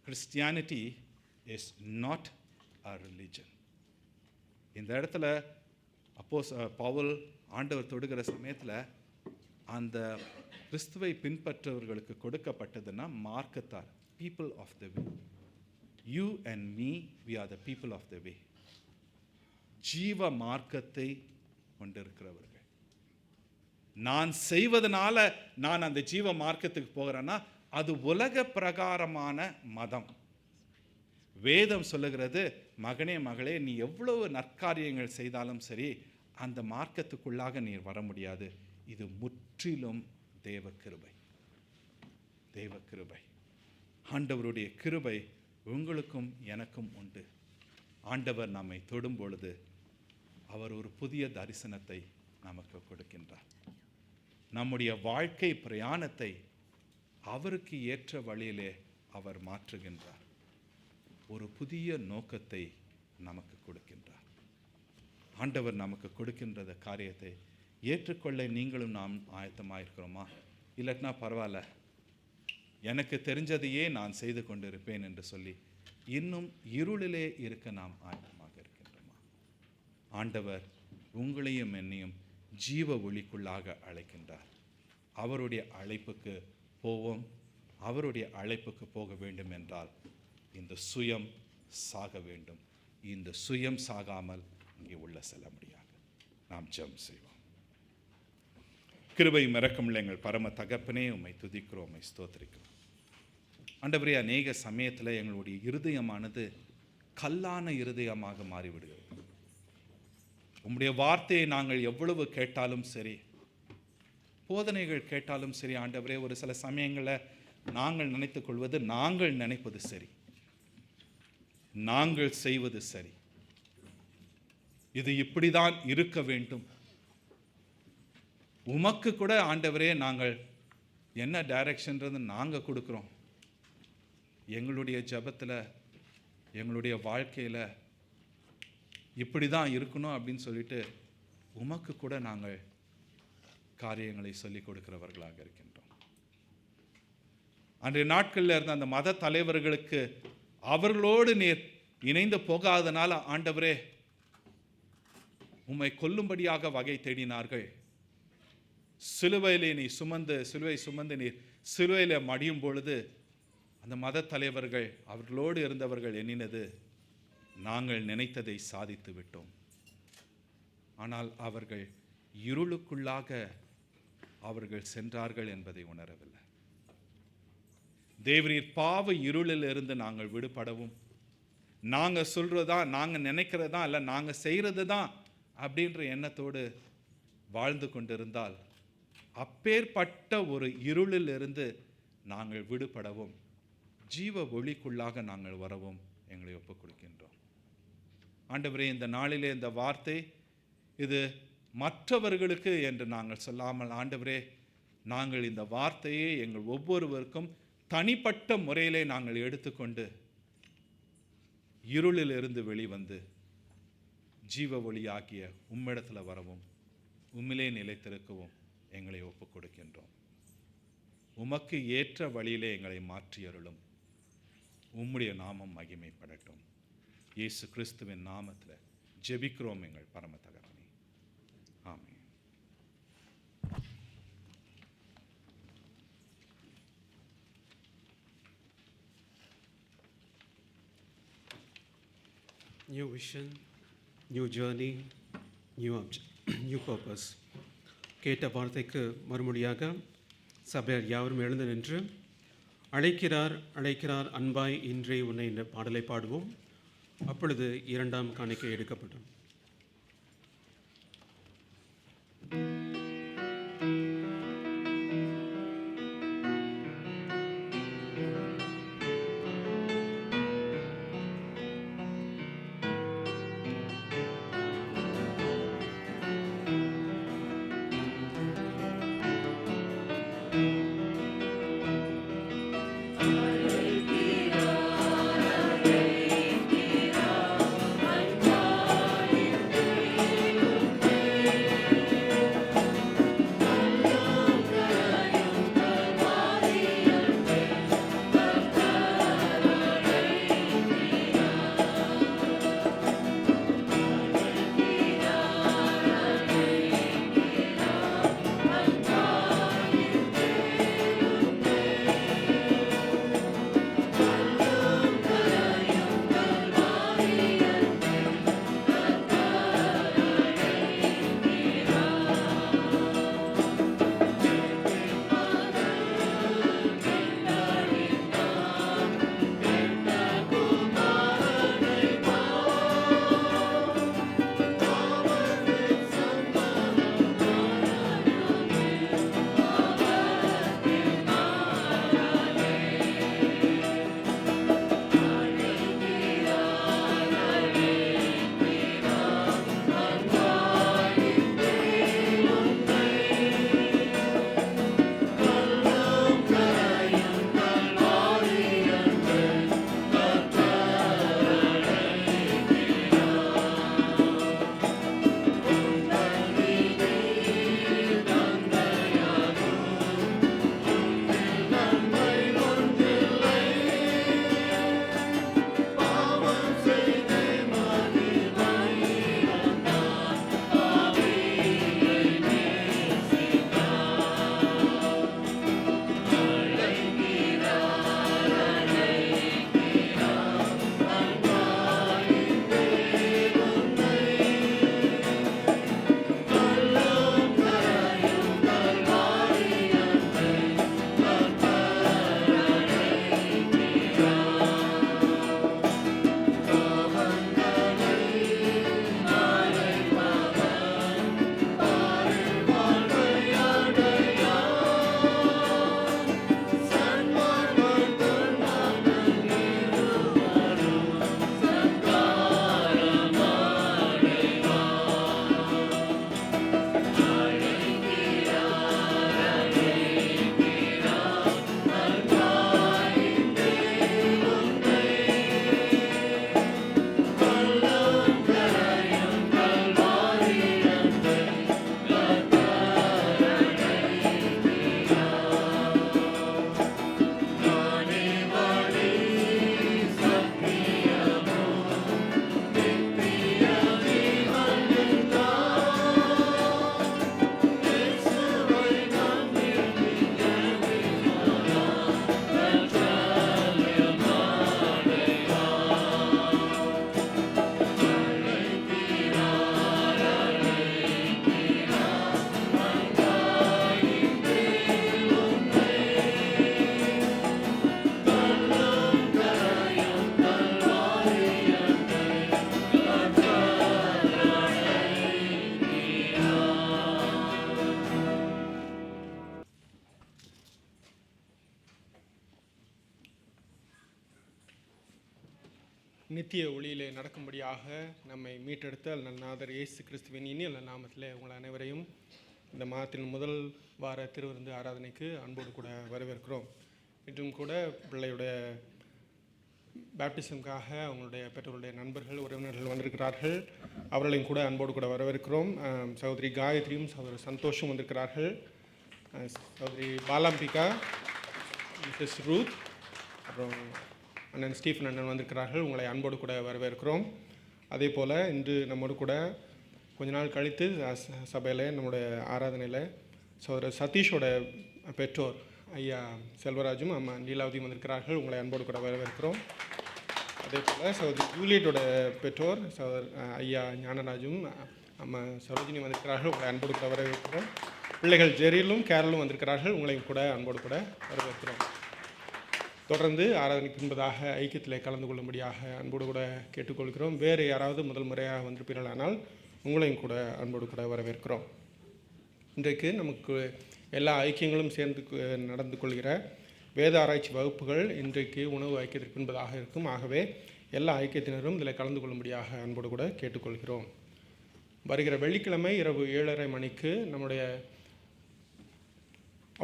Christianity is not a religion. இந்த இடத்துல பவுல் ஆண்டவர் தொடுகிற சமயத்தில் அந்த கிறிஸ்துவை பின்பற்றவர்களுக்கு கொடுக்கப்பட்டதுன்னா மார்க்கத்தார், people of the way. You and me, we are the people of the way. ஜீவ மார்க்கத்தை கொண்டிருக்கிறவர்கள். நான் செய்வதனால நான் அந்த ஜீவ மார்க்கத்துக்கு போகிறேன்னா அது உலக பிரகாரமான மதம். வேதம் சொல்லுகிறது, மகனே மகளே, நீ எவ்வளவு நற்காரியங்கள் செய்தாலும் சரி அந்த மார்க்கத்துக்குள்ளாக நீ வர முடியாது. இது முற்றிலும் தேவ கிருபை. தேவ கிருபை. ஆண்டவருடைய கிருபை உங்களுக்கும் எனக்கும் உண்டு. ஆண்டவர் நம்மை தொடும் பொழுது அவர் ஒரு புதிய தரிசனத்தை நமக்கு கொடுக்கின்றார். நம்முடைய வாழ்க்கை பிரயாணத்தை அவருக்கு ஏற்ற வழியிலே அவர் மாற்றுகின்றார். ஒரு புதிய நோக்கத்தை நமக்கு கொடுக்கின்றார். ஆண்டவர் நமக்கு கொடுக்கின்ற காரியத்தை ஏற்றுக்கொள்ள நீங்களும் நாம் ஆயத்தமாயிருக்கிறோமா? இல்லைன்னா பரவாயில்ல, எனக்கு தெரிஞ்சதையே நான் செய்து கொண்டிருப்பேன் என்று சொல்லி இன்னும் இருளிலே இருக்க நாம் ஆயத்தமாக இருக்கின்றோமா? ஆண்டவர் உங்களையும் என்னையும் ஜீவ ஒளிக்குள்ளாக அழைக்கின்றார். அவருடைய அழைப்புக்கு போவோம். அவருடைய அழைப்புக்கு போக வேண்டும் என்றால் இந்த சுயம் சாக வேண்டும். இந்த சுயம் சாகாமல் இங்கே உள்ள செல்ல முடியாது. நாம் ஜெபம் செய்வோம். கிருபை இரக்கமுள்ள எங்கள் பரம தகப்பனே, உம்மை துதிக்கிறோம், உம்மை ஸ்தோத்திரிக்கிறோம். ஆண்டவரே, அநேக சமயத்தில் எங்களுடைய இருதயமானது கல்லான இருதயமாக மாறிவிடுகிறது. உம்முடைய வார்த்தையை நாங்கள் எவ்வளவு கேட்டாலும் சரி, போதனைகள் கேட்டாலும் சரி, ஆண்டவரே, ஒரு சில சமயங்களில் நாங்கள் நினைத்துக் கொள்வது நாங்கள் நினைப்பது சரி, நாங்கள் செய்வது சரி, இது இப்படிதான் இருக்க வேண்டும். உமக்கு கூட ஆண்டவரே நாங்கள் என்ன டைரக்ஷன்றது நாங்கள் கொடுக்குறோம். எங்களுடைய ஜெபத்தில், எங்களுடைய வாழ்க்கையில் இப்படி தான் இருக்கணும் அப்படின்னு சொல்லிட்டு உமக்கு கூட நாங்கள் காரியங்களை சொல்லிக் கொடுக்கிறவர்களாக இருக்கின்றோம். அன்றைய நாட்களில் இருந்த அந்த மத தலைவர்களுக்கு அவர்களோடு நீர் இணைந்து போகாதனால ஆண்டவரே உம்மை கொல்லும்படியாக வகை தேடினார்கள். சிலுவை சுமந்து நீர் சிலுவையில் மடியும் பொழுது அந்த மத தலைவர்கள், அவர்களோடு இருந்தவர்கள் எண்ணினது, நாங்கள் நினைத்ததை சாதித்து விட்டோம். ஆனால் அவர்கள் இருளுக்குள்ளாக அவர்கள் சென்றார்கள் என்பதை உணரவில்லை. தேவரீர் பாவ இருளில் இருந்து நாங்கள் விடுபடவும், நாங்கள் சொல்றதா, நாங்கள் நினைக்கிறதா, இல்லை நாங்கள் செய்கிறது தான் அப்படின்ற எண்ணத்தோடு வாழ்ந்து கொண்டிருந்தால் அப்பேற்பட்ட ஒரு இருளிலிருந்து நாங்கள் விடுபடவும் ஜீவ ஒளிக்குள்ளாக நாங்கள் வரவும் எங்களை ஒப்புக் கொடுக்கின்றோம். ஆண்டவரே, இந்த நாளிலே இந்த வார்த்தை இது மற்றவர்களுக்கு என்று நாங்கள் சொல்லாமல், ஆண்டவரே, நாங்கள் இந்த வார்த்தையை எங்கள் ஒவ்வொருவருக்கும் தனிப்பட்ட முறையிலே நாங்கள் எடுத்துக்கொண்டு இருளிலிருந்து வெளிவந்து ஜீவ ஒளியாகிய உம்மிடத்தில் வரவும் உம்மிலே நிலைத்திருக்கவும் எங்களை ஒப்புக் கொடுக்கின்றோம். உமக்கு ஏற்ற வழியிலே எங்களை மாற்றி அருளும். உம்முடைய நாமம் மகிமைப்படட்டும். இயேசு கிறிஸ்துவின் நாமத்தில் ஜெபிக்கிறோம் எங்கள் பரம தகப்பனே. ஆமென். New vision, new journey, new purpose. கேட்ட வார்த்தைக்கு மறுமொழியாக சபையார் யாவரும் எழுந்து நின்று அழைக்கிறார் அழைக்கிறார் அன்பாய் இன்றே உன்னை என்ற பாடலை பாடுவோம். அப்பொழுது இரண்டாம் காணிக்கை எடுக்கப்படும். அழைக்கிறார் நித்திய ஒளியிலே நடக்கும்படியாக நம்மை மீட்டெடுத்த நல்நாதர் இயேசு கிறிஸ்துவின் இனிய நாமத்திலே உங்கள் அனைவரையும் இந்த மாதத்தின் முதல் வார திருவிருந்து ஆராதனைக்கு அன்போடு கூட வரவேற்கிறோம். இன்றும் கூட பிள்ளையுடைய பேப்டிசம்காக அவங்களுடைய பெற்றோருடைய நண்பர்கள் உறவினர்கள் வந்திருக்கிறார்கள். அவர்களையும் கூட அன்போடு கூட வரவேற்கிறோம். சகோதரி காயத்ரியும் சகோதரி சந்தோஷம் வந்திருக்கிறார்கள். சகோதரி பாலாம்பிகா, மிஸ்ஸஸ் ரூத், அப்புறம் அண்ணன் ஸ்டீஃபன் அண்ணன் வந்திருக்கிறார்கள். உங்களை அன்போடு கூட வரவேற்கிறோம். அதே போல் இன்று நம்மோடு கூட கொஞ்ச நாள் கழித்து சபையில் நம்முடைய ஆராதனையில் சகோதரர் சதீஷோட பெற்றோர் ஐயா செல்வராஜும் அம்மா லீலாவதியும் வந்திருக்கிறார்கள். உங்களை அன்போடு கூட வரவேற்கிறோம். அதே போல் சகோதரி ஜூலியட்டோட பெற்றோர் சகோதரர் ஐயா ஞானராஜும் அம்மா சரோஜினி வந்திருக்கிறார்கள். உங்களை அன்போடு கூட வரவேற்கிறோம். பிள்ளைகள் ஜெரிலும் கேரளும் வந்திருக்கிறார்கள். உங்களையும் கூட அன்போடு கூட வரவேற்கிறோம். தொடர்ந்து ஆராதனைக்கு பின்பதாக ஐக்கியத்திலே கலந்து கொள்ளும்படியாக அன்போடு கூட கேட்டுக்கொள்கிறோம். வேறு யாராவது முதல் முறையாக வந்திருப்பீர்களானால் உங்களையும் கூட அன்போடு கூட வரவேற்கிறோம். இன்றைக்கு நமக்கு எல்லா ஐக்கியங்களும் சேர்ந்து நடந்து கொள்கிற வேத ஆராய்ச்சி வகுப்புகள் இன்றைக்கு உணவு ஐக்கியத்திற்கு பின்பதாக இருக்கும். ஆகவே எல்லா ஐக்கியத்தினரும் இதில் கலந்து கொள்ளும்படியாக அன்போடு கூட கேட்டுக்கொள்கிறோம். வருகிற வெள்ளிக்கிழமை இரவு 7:30 மணிக்கு நம்முடைய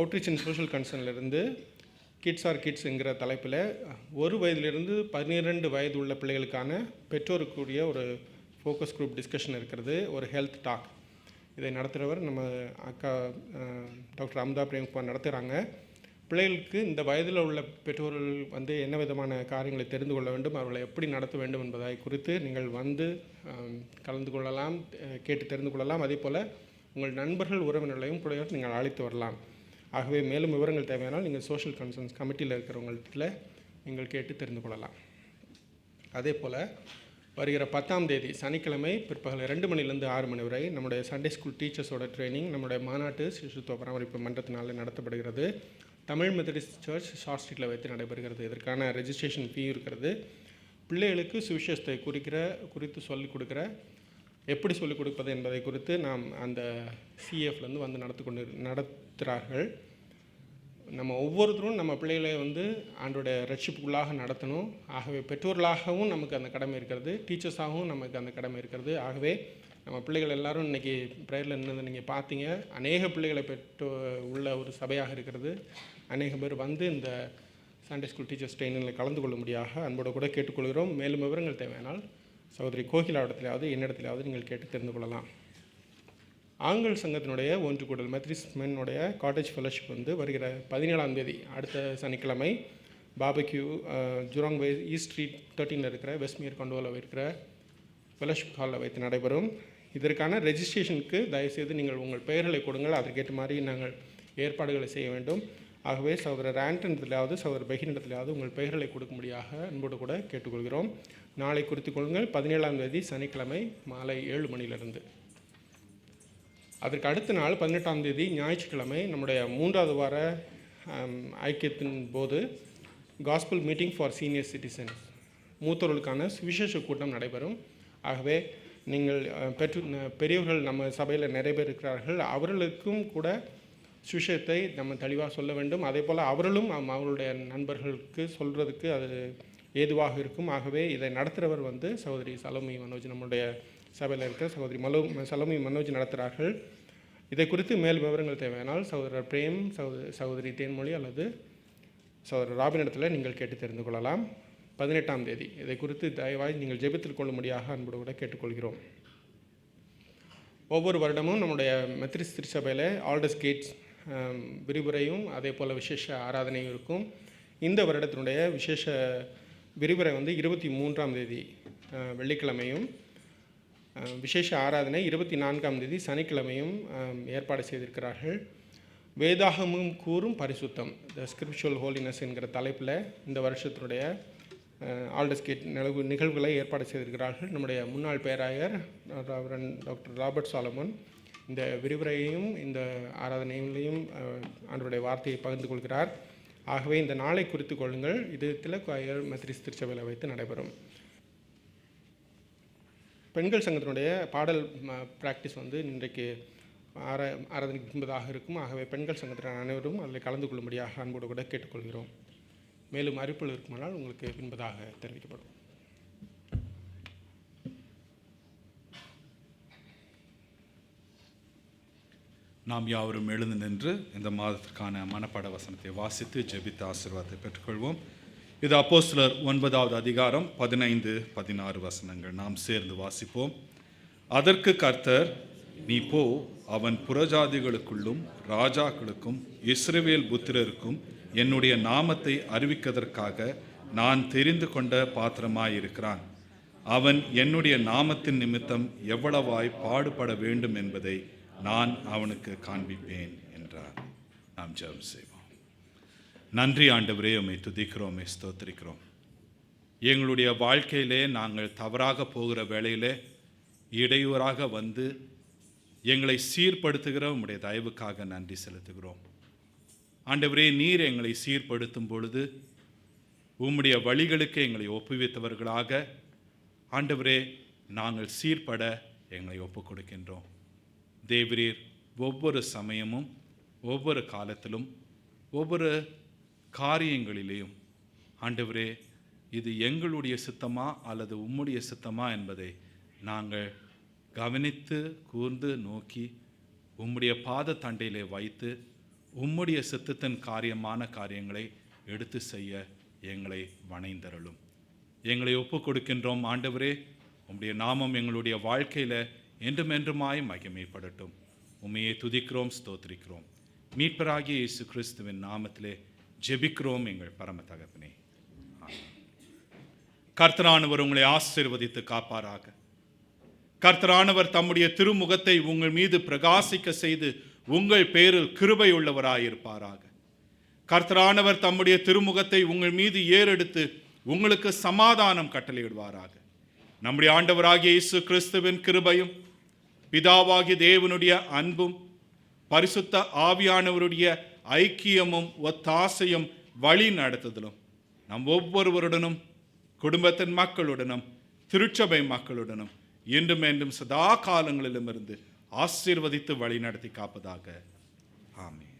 அவுட்ரீச் அண்ட் சோஷியல் கன்சர்னிலிருந்து கிட்ஸ் ஆர் கிட்ஸுங்கிற தலைப்பில் 1 வயதிலிருந்து 12 வயது உள்ள பிள்ளைகளுக்கான பெற்றோருக்குரிய ஒரு ஃபோக்கஸ் குரூப் டிஸ்கஷன் இருக்கிறது. ஒரு ஹெல்த் டாக். இதை நடத்துகிறவர் நம்ம அக்கா டாக்டர் அமுதா பிரேம்குமார் நடத்துகிறாங்க. பிள்ளைகளுக்கு இந்த வயதில் உள்ள பெற்றோர்கள் என்ன விதமான காரியங்களை தெரிந்து கொள்ள வேண்டும், அவர்களை எப்படி நடத்த வேண்டும் என்பதை குறித்து நீங்கள் வந்து கலந்து கொள்ளலாம், கேட்டு தெரிந்து கொள்ளலாம். அதே போல் உங்கள் நண்பர்கள் உறவினர்களையும் கூட நீங்கள் அழைத்து வரலாம். ஆகவே மேலும் விவரங்கள் தேவையானால் நீங்கள் சோஷியல் கன்சர்ன்ஸ் கமிட்டியில் இருக்கிறவங்கள்ட்ட நீங்கள் கேட்டு தெரிந்து கொள்ளலாம். அதே போல் வருகிற 10ஆம் தேதி சனிக்கிழமை பிற்பகல் 2 மணிலேருந்து 6 மணி வரை நம்முடைய சண்டே ஸ்கூல் டீச்சர்ஸோட ட்ரைனிங் நம்முடைய மாநாட்டு சிசுத்துவ பராமரிப்பு மன்றத்தினால் நடத்தப்படுகிறது. தமிழ் மெத்தடிஸ்ட் சர்ச் ஷார்ட் ஸ்ட்ரீட்டில் வைத்து நடைபெறுகிறது. இதற்கான ரெஜிஸ்ட்ரேஷன் ஃபீ இருக்கிறது. பிள்ளைகளுக்கு சுவிசேஷத்தை குறித்து சொல்லிக் கொடுக்குற எப்படி சொல்லிக் கொடுப்பது என்பதை குறித்து நாம் அந்த சிஎஃப்லேருந்து வந்து நடத்துகிறார்கள். நம்ம ஒவ்வொருத்தரும் நம்ம பிள்ளைகளை ஆண்டோடைய ரட்சிப்புக்குள்ளாக நடத்தணும். ஆகவே பெற்றோர்களாகவும் நமக்கு அந்த கடமை இருக்கிறது, டீச்சர்ஸாகவும் நமக்கு அந்த கடமை இருக்கிறது. ஆகவே நம்ம பிள்ளைகள் எல்லாரும் இன்றைக்கி ப்ரேயரில் நின்று நீங்கள் பார்த்தீங்க. அநேக பிள்ளைகளை உள்ள ஒரு சபையாக இருக்கிறது. அநேக பேர் இந்த சண்டே ஸ்கூல் டீச்சர்ஸ் ட்ரைனிங்கில் கலந்து கொள்ளும்படியாக அன்போடு கூட கேட்டுக்கொள்கிறோம். மேலும் விவரங்கள் தேவையானால் சகோதரி கோகிலாவிடத்திலாவது என்னிடத்திலாவது நீங்கள் கேட்டு தெரிந்து கொள்ளலாம். ஆண்கள் சங்கத்தினுடைய ஒன்று கூடல் மெத்ரிஸ்ட் மென்னுடைய காட்டேஜ் ஃபெலோஷிப் வருகிற 17ஆம் தேதி அடுத்த சனிக்கிழமை பாபக்யூ ஜுராங் ஈஸ்ட் ஸ்ட்ரீட் 13 இருக்கிற வெஸ்ட்மியர் கண்டோவில் இருக்கிற ஃபெலோஷிப் ஹாலில் வைத்து நடைபெறும். இதற்கான ரெஜிஸ்ட்ரேஷனுக்கு தயவுசெய்து நீங்கள் உங்கள் பெயர்களை கொடுங்கள். அதற்கேற்ற மாதிரி நாங்கள் ஏற்பாடுகளை செய்ய வேண்டும். ஆகவே சகோதரர் ஆண்டனிடத்திலாவது சகோதரர் பெகினிடத்திலாவது உங்கள் பெயர்களை கொடுக்கும்படியாக அன்போடு கூட கேட்டுக்கொள்கிறோம். நாளை குறித்துக் கொள்ளுங்கள். 17ஆம் தேதி சனிக்கிழமை மாலை 7 மணியிலிருந்து. அதற்கு அடுத்த நாள் 18ஆம் தேதி ஞாயிற்றுக்கிழமை நம்முடைய 3வது வார ஐக்கியத்தின் போது gospel meeting for senior citizens மூத்தோர்களுக்கான சுவிசேஷ கூட்டம் நடைபெறும். ஆகவே நீங்கள் பெரியவர்கள் நம்ம சபையில் நிறைய பேர் இருக்கிறார்கள். அவர்களுக்கும் கூட சுவிசேஷத்தை நம்ம தெளிவாக சொல்ல வேண்டும். அதே போல் அவர்களும் அவர்களுடைய நண்பர்களுக்கு சொல்கிறதுக்கு அது ஏதுவாக இருக்கும். ஆகவே இதை நடத்துகிறவர் சகோதரி சலோமி மனோஜ், நம்முடைய சபையில் இருக்கிற சகோதரி சலோமி மனோஜ் நடத்துகிறார்கள். இதை குறித்து மேல் விவரங்கள் தேவையானால் சகோதரர் பிரேம், சகோதரி தேன்மொழி அல்லது சகோதரர் ராபினிடத்தில் நீங்கள் கேட்டு தெரிந்து கொள்ளலாம். 18ஆம் தேதி இதை குறித்து தயவாய் நீங்கள் ஜெபித்துக் கொள்ளும்படியாக அன்போடு கூட கேட்டுக்கொள்கிறோம். ஒவ்வொரு வருடமும் நம்முடைய மெத்ரிஸ்ட் திருச்சபையில் ஆல்டர்ஸ் கேட்ஸ் விரிவுரையும் அதே போல் விசேஷ ஆராதனையும் இருக்கும். இந்த வருடத்தினுடைய விசேஷ விரிவுரை 23ஆம் தேதி வெள்ளிக்கிழமையும் விசேஷ ஆராதனை 24ஆம் தேதி சனிக்கிழமையும் ஏற்பாடு செய்திருக்கிறார்கள். வேதாகமும் கூறும் பரிசுத்தம், த ஸ்கிரிப்சுவல் ஹோலினஸ் என்கிற தலைப்பில் இந்த வருஷத்தினுடைய ஆல்டர்ஸ் கேட் நிகழ்வுகளை ஏற்பாடு செய்திருக்கிறார்கள். நம்முடைய முன்னாள் பேராயர் டாக்டர் ராபர்ட் சாலமன் இந்த விரிவுரையையும் இந்த ஆராதனையிலையும் ஆண்டவருடைய வார்த்தையை பகிர்ந்து கொள்கிறார். ஆகவே இந்த நாளை குறித்து கொள்ளுங்கள். இது திலக்குவாயர் மெத்ரிஸ்ட் திருச்சபையில் வைத்து நடைபெறும். பெண்கள் சங்கத்தினுடைய பாடல் ப்ராக்டிஸ் இன்றைக்கு ஆராதனைக்கு பின்பதாக இருக்கும். ஆகவே பெண்கள் சங்கத்தினர் அனைவரும் அதில் கலந்து கொள்ளும்படியாக அன்போடு கூட கேட்டுக்கொள்கிறோம். மேலும் அறிவிப்புகள் இருக்குமானால் உங்களுக்கு பின்பதாக தெரிவிக்கப்படும். நாம் யாவரும் எழுந்து நின்று இந்த மாதத்திற்கான மனப்பாட வசனத்தை வாசித்து ஜெபித்து ஆசீர்வாதத்தை பெற்றுக்கொள்வோம். இது அப்போஸ்தலர் 9வது அதிகாரம் 15-16 வசனங்கள். நாம் சேர்ந்து வாசிப்போம். அதற்கு கர்த்தர், நீ போ, அவன் புறஜாதிகளுக்குள்ளும் ராஜாக்களுக்கும் இஸ்ரவேல் புத்திரருக்கும் என்னுடைய நாமத்தை அறிவிக்கதற்காக நான் தெரிந்து கொண்ட பாத்திரமாயிருக்கிறான். அவன் என்னுடைய நாமத்தின் நிமித்தம் எவ்வளவாய் பாடுபட வேண்டும் என்பதை நான் அவனுக்கு காண்பிப்பேன் என்றார். நாம் ஜெபம் செய்வோம். நன்றி ஆண்டவரே, உம்மை துதிக்கிறோம், உம்மை ஸ்தோத்திரிக்கிறோம். எங்களுடைய வாழ்க்கையிலே நாங்கள் தவறாக போகிற வேளையிலே இடையூறாக வந்து எங்களை சீர்படுத்துகிற உம்முடைய தயவுக்காக நன்றி செலுத்துகிறோம். ஆண்டவரே, நீர் எங்களை சீர்படுத்தும் பொழுது உம்முடைய வழிகளுக்கு எங்களை ஒப்புவித்தவர்களாக ஆண்டவரே நாங்கள் சீர்பட எங்களை ஒப்புக் கொடுக்கின்றோம். தேவரீர் ஒவ்வொரு சமயமும் ஒவ்வொரு காலத்திலும் ஒவ்வொரு காரியங்களிலேயும் ஆண்டவரே இது எங்களுடைய சித்தமா அல்லது உம்முடைய சித்தமா என்பதை நாங்கள் கவனித்து கூர்ந்து நோக்கி உம்முடைய பாத தண்டையிலே வைத்து உம்முடைய சித்தத்தின் காரியமான காரியங்களை எடுத்து செய்ய எங்களை வணைந்தருளும். எங்களை ஒப்பு கொடுக்கின்றோம் ஆண்டவரே. உம்முடைய நாமம் எங்களுடைய வாழ்க்கையில் என்றுமென்றுமாய் மகிமைப்படட்டும். உம்மையை துதிக்கிறோம், ஸ்தோத்திரிக்கிறோம். மீட்பராகிய இயேசு கிறிஸ்துவின் நாமத்திலே ஜெபிக்கிறோம் எங்கள் பரம தகப்பனே. கர்த்தரானவர் உங்களை ஆசீர்வதித்து காப்பாராக. கர்த்தரானவர் தம்முடைய திருமுகத்தை உங்கள் மீது பிரகாசிக்க செய்து உங்கள் பேரில் கிருபை உள்ளவராயிருப்பாராக. கர்த்தரானவர் தம்முடைய திருமுகத்தை உங்கள் மீது ஏறெடுத்து உங்களுக்கு சமாதானம் கட்டளையிடுவாராக. நம்முடைய ஆண்டவராகிய இயேசு கிறிஸ்துவின் கிருபையும் பிதாவாகிய தேவனுடைய அன்பும் பரிசுத்த ஆவியானவருடைய ஐக்கியமும் ஒத்தாசையும் வழி நடத்துதலும் நம் ஒவ்வொருவருடனும் குடும்பத்தின் மக்களுடனும் திருச்சபை மக்களுடனும் இன்றும் என்றும் சதா காலங்களிலும் இருந்து ஆசீர்வதித்து வழி நடத்தி காப்பதாக. ஆமென்.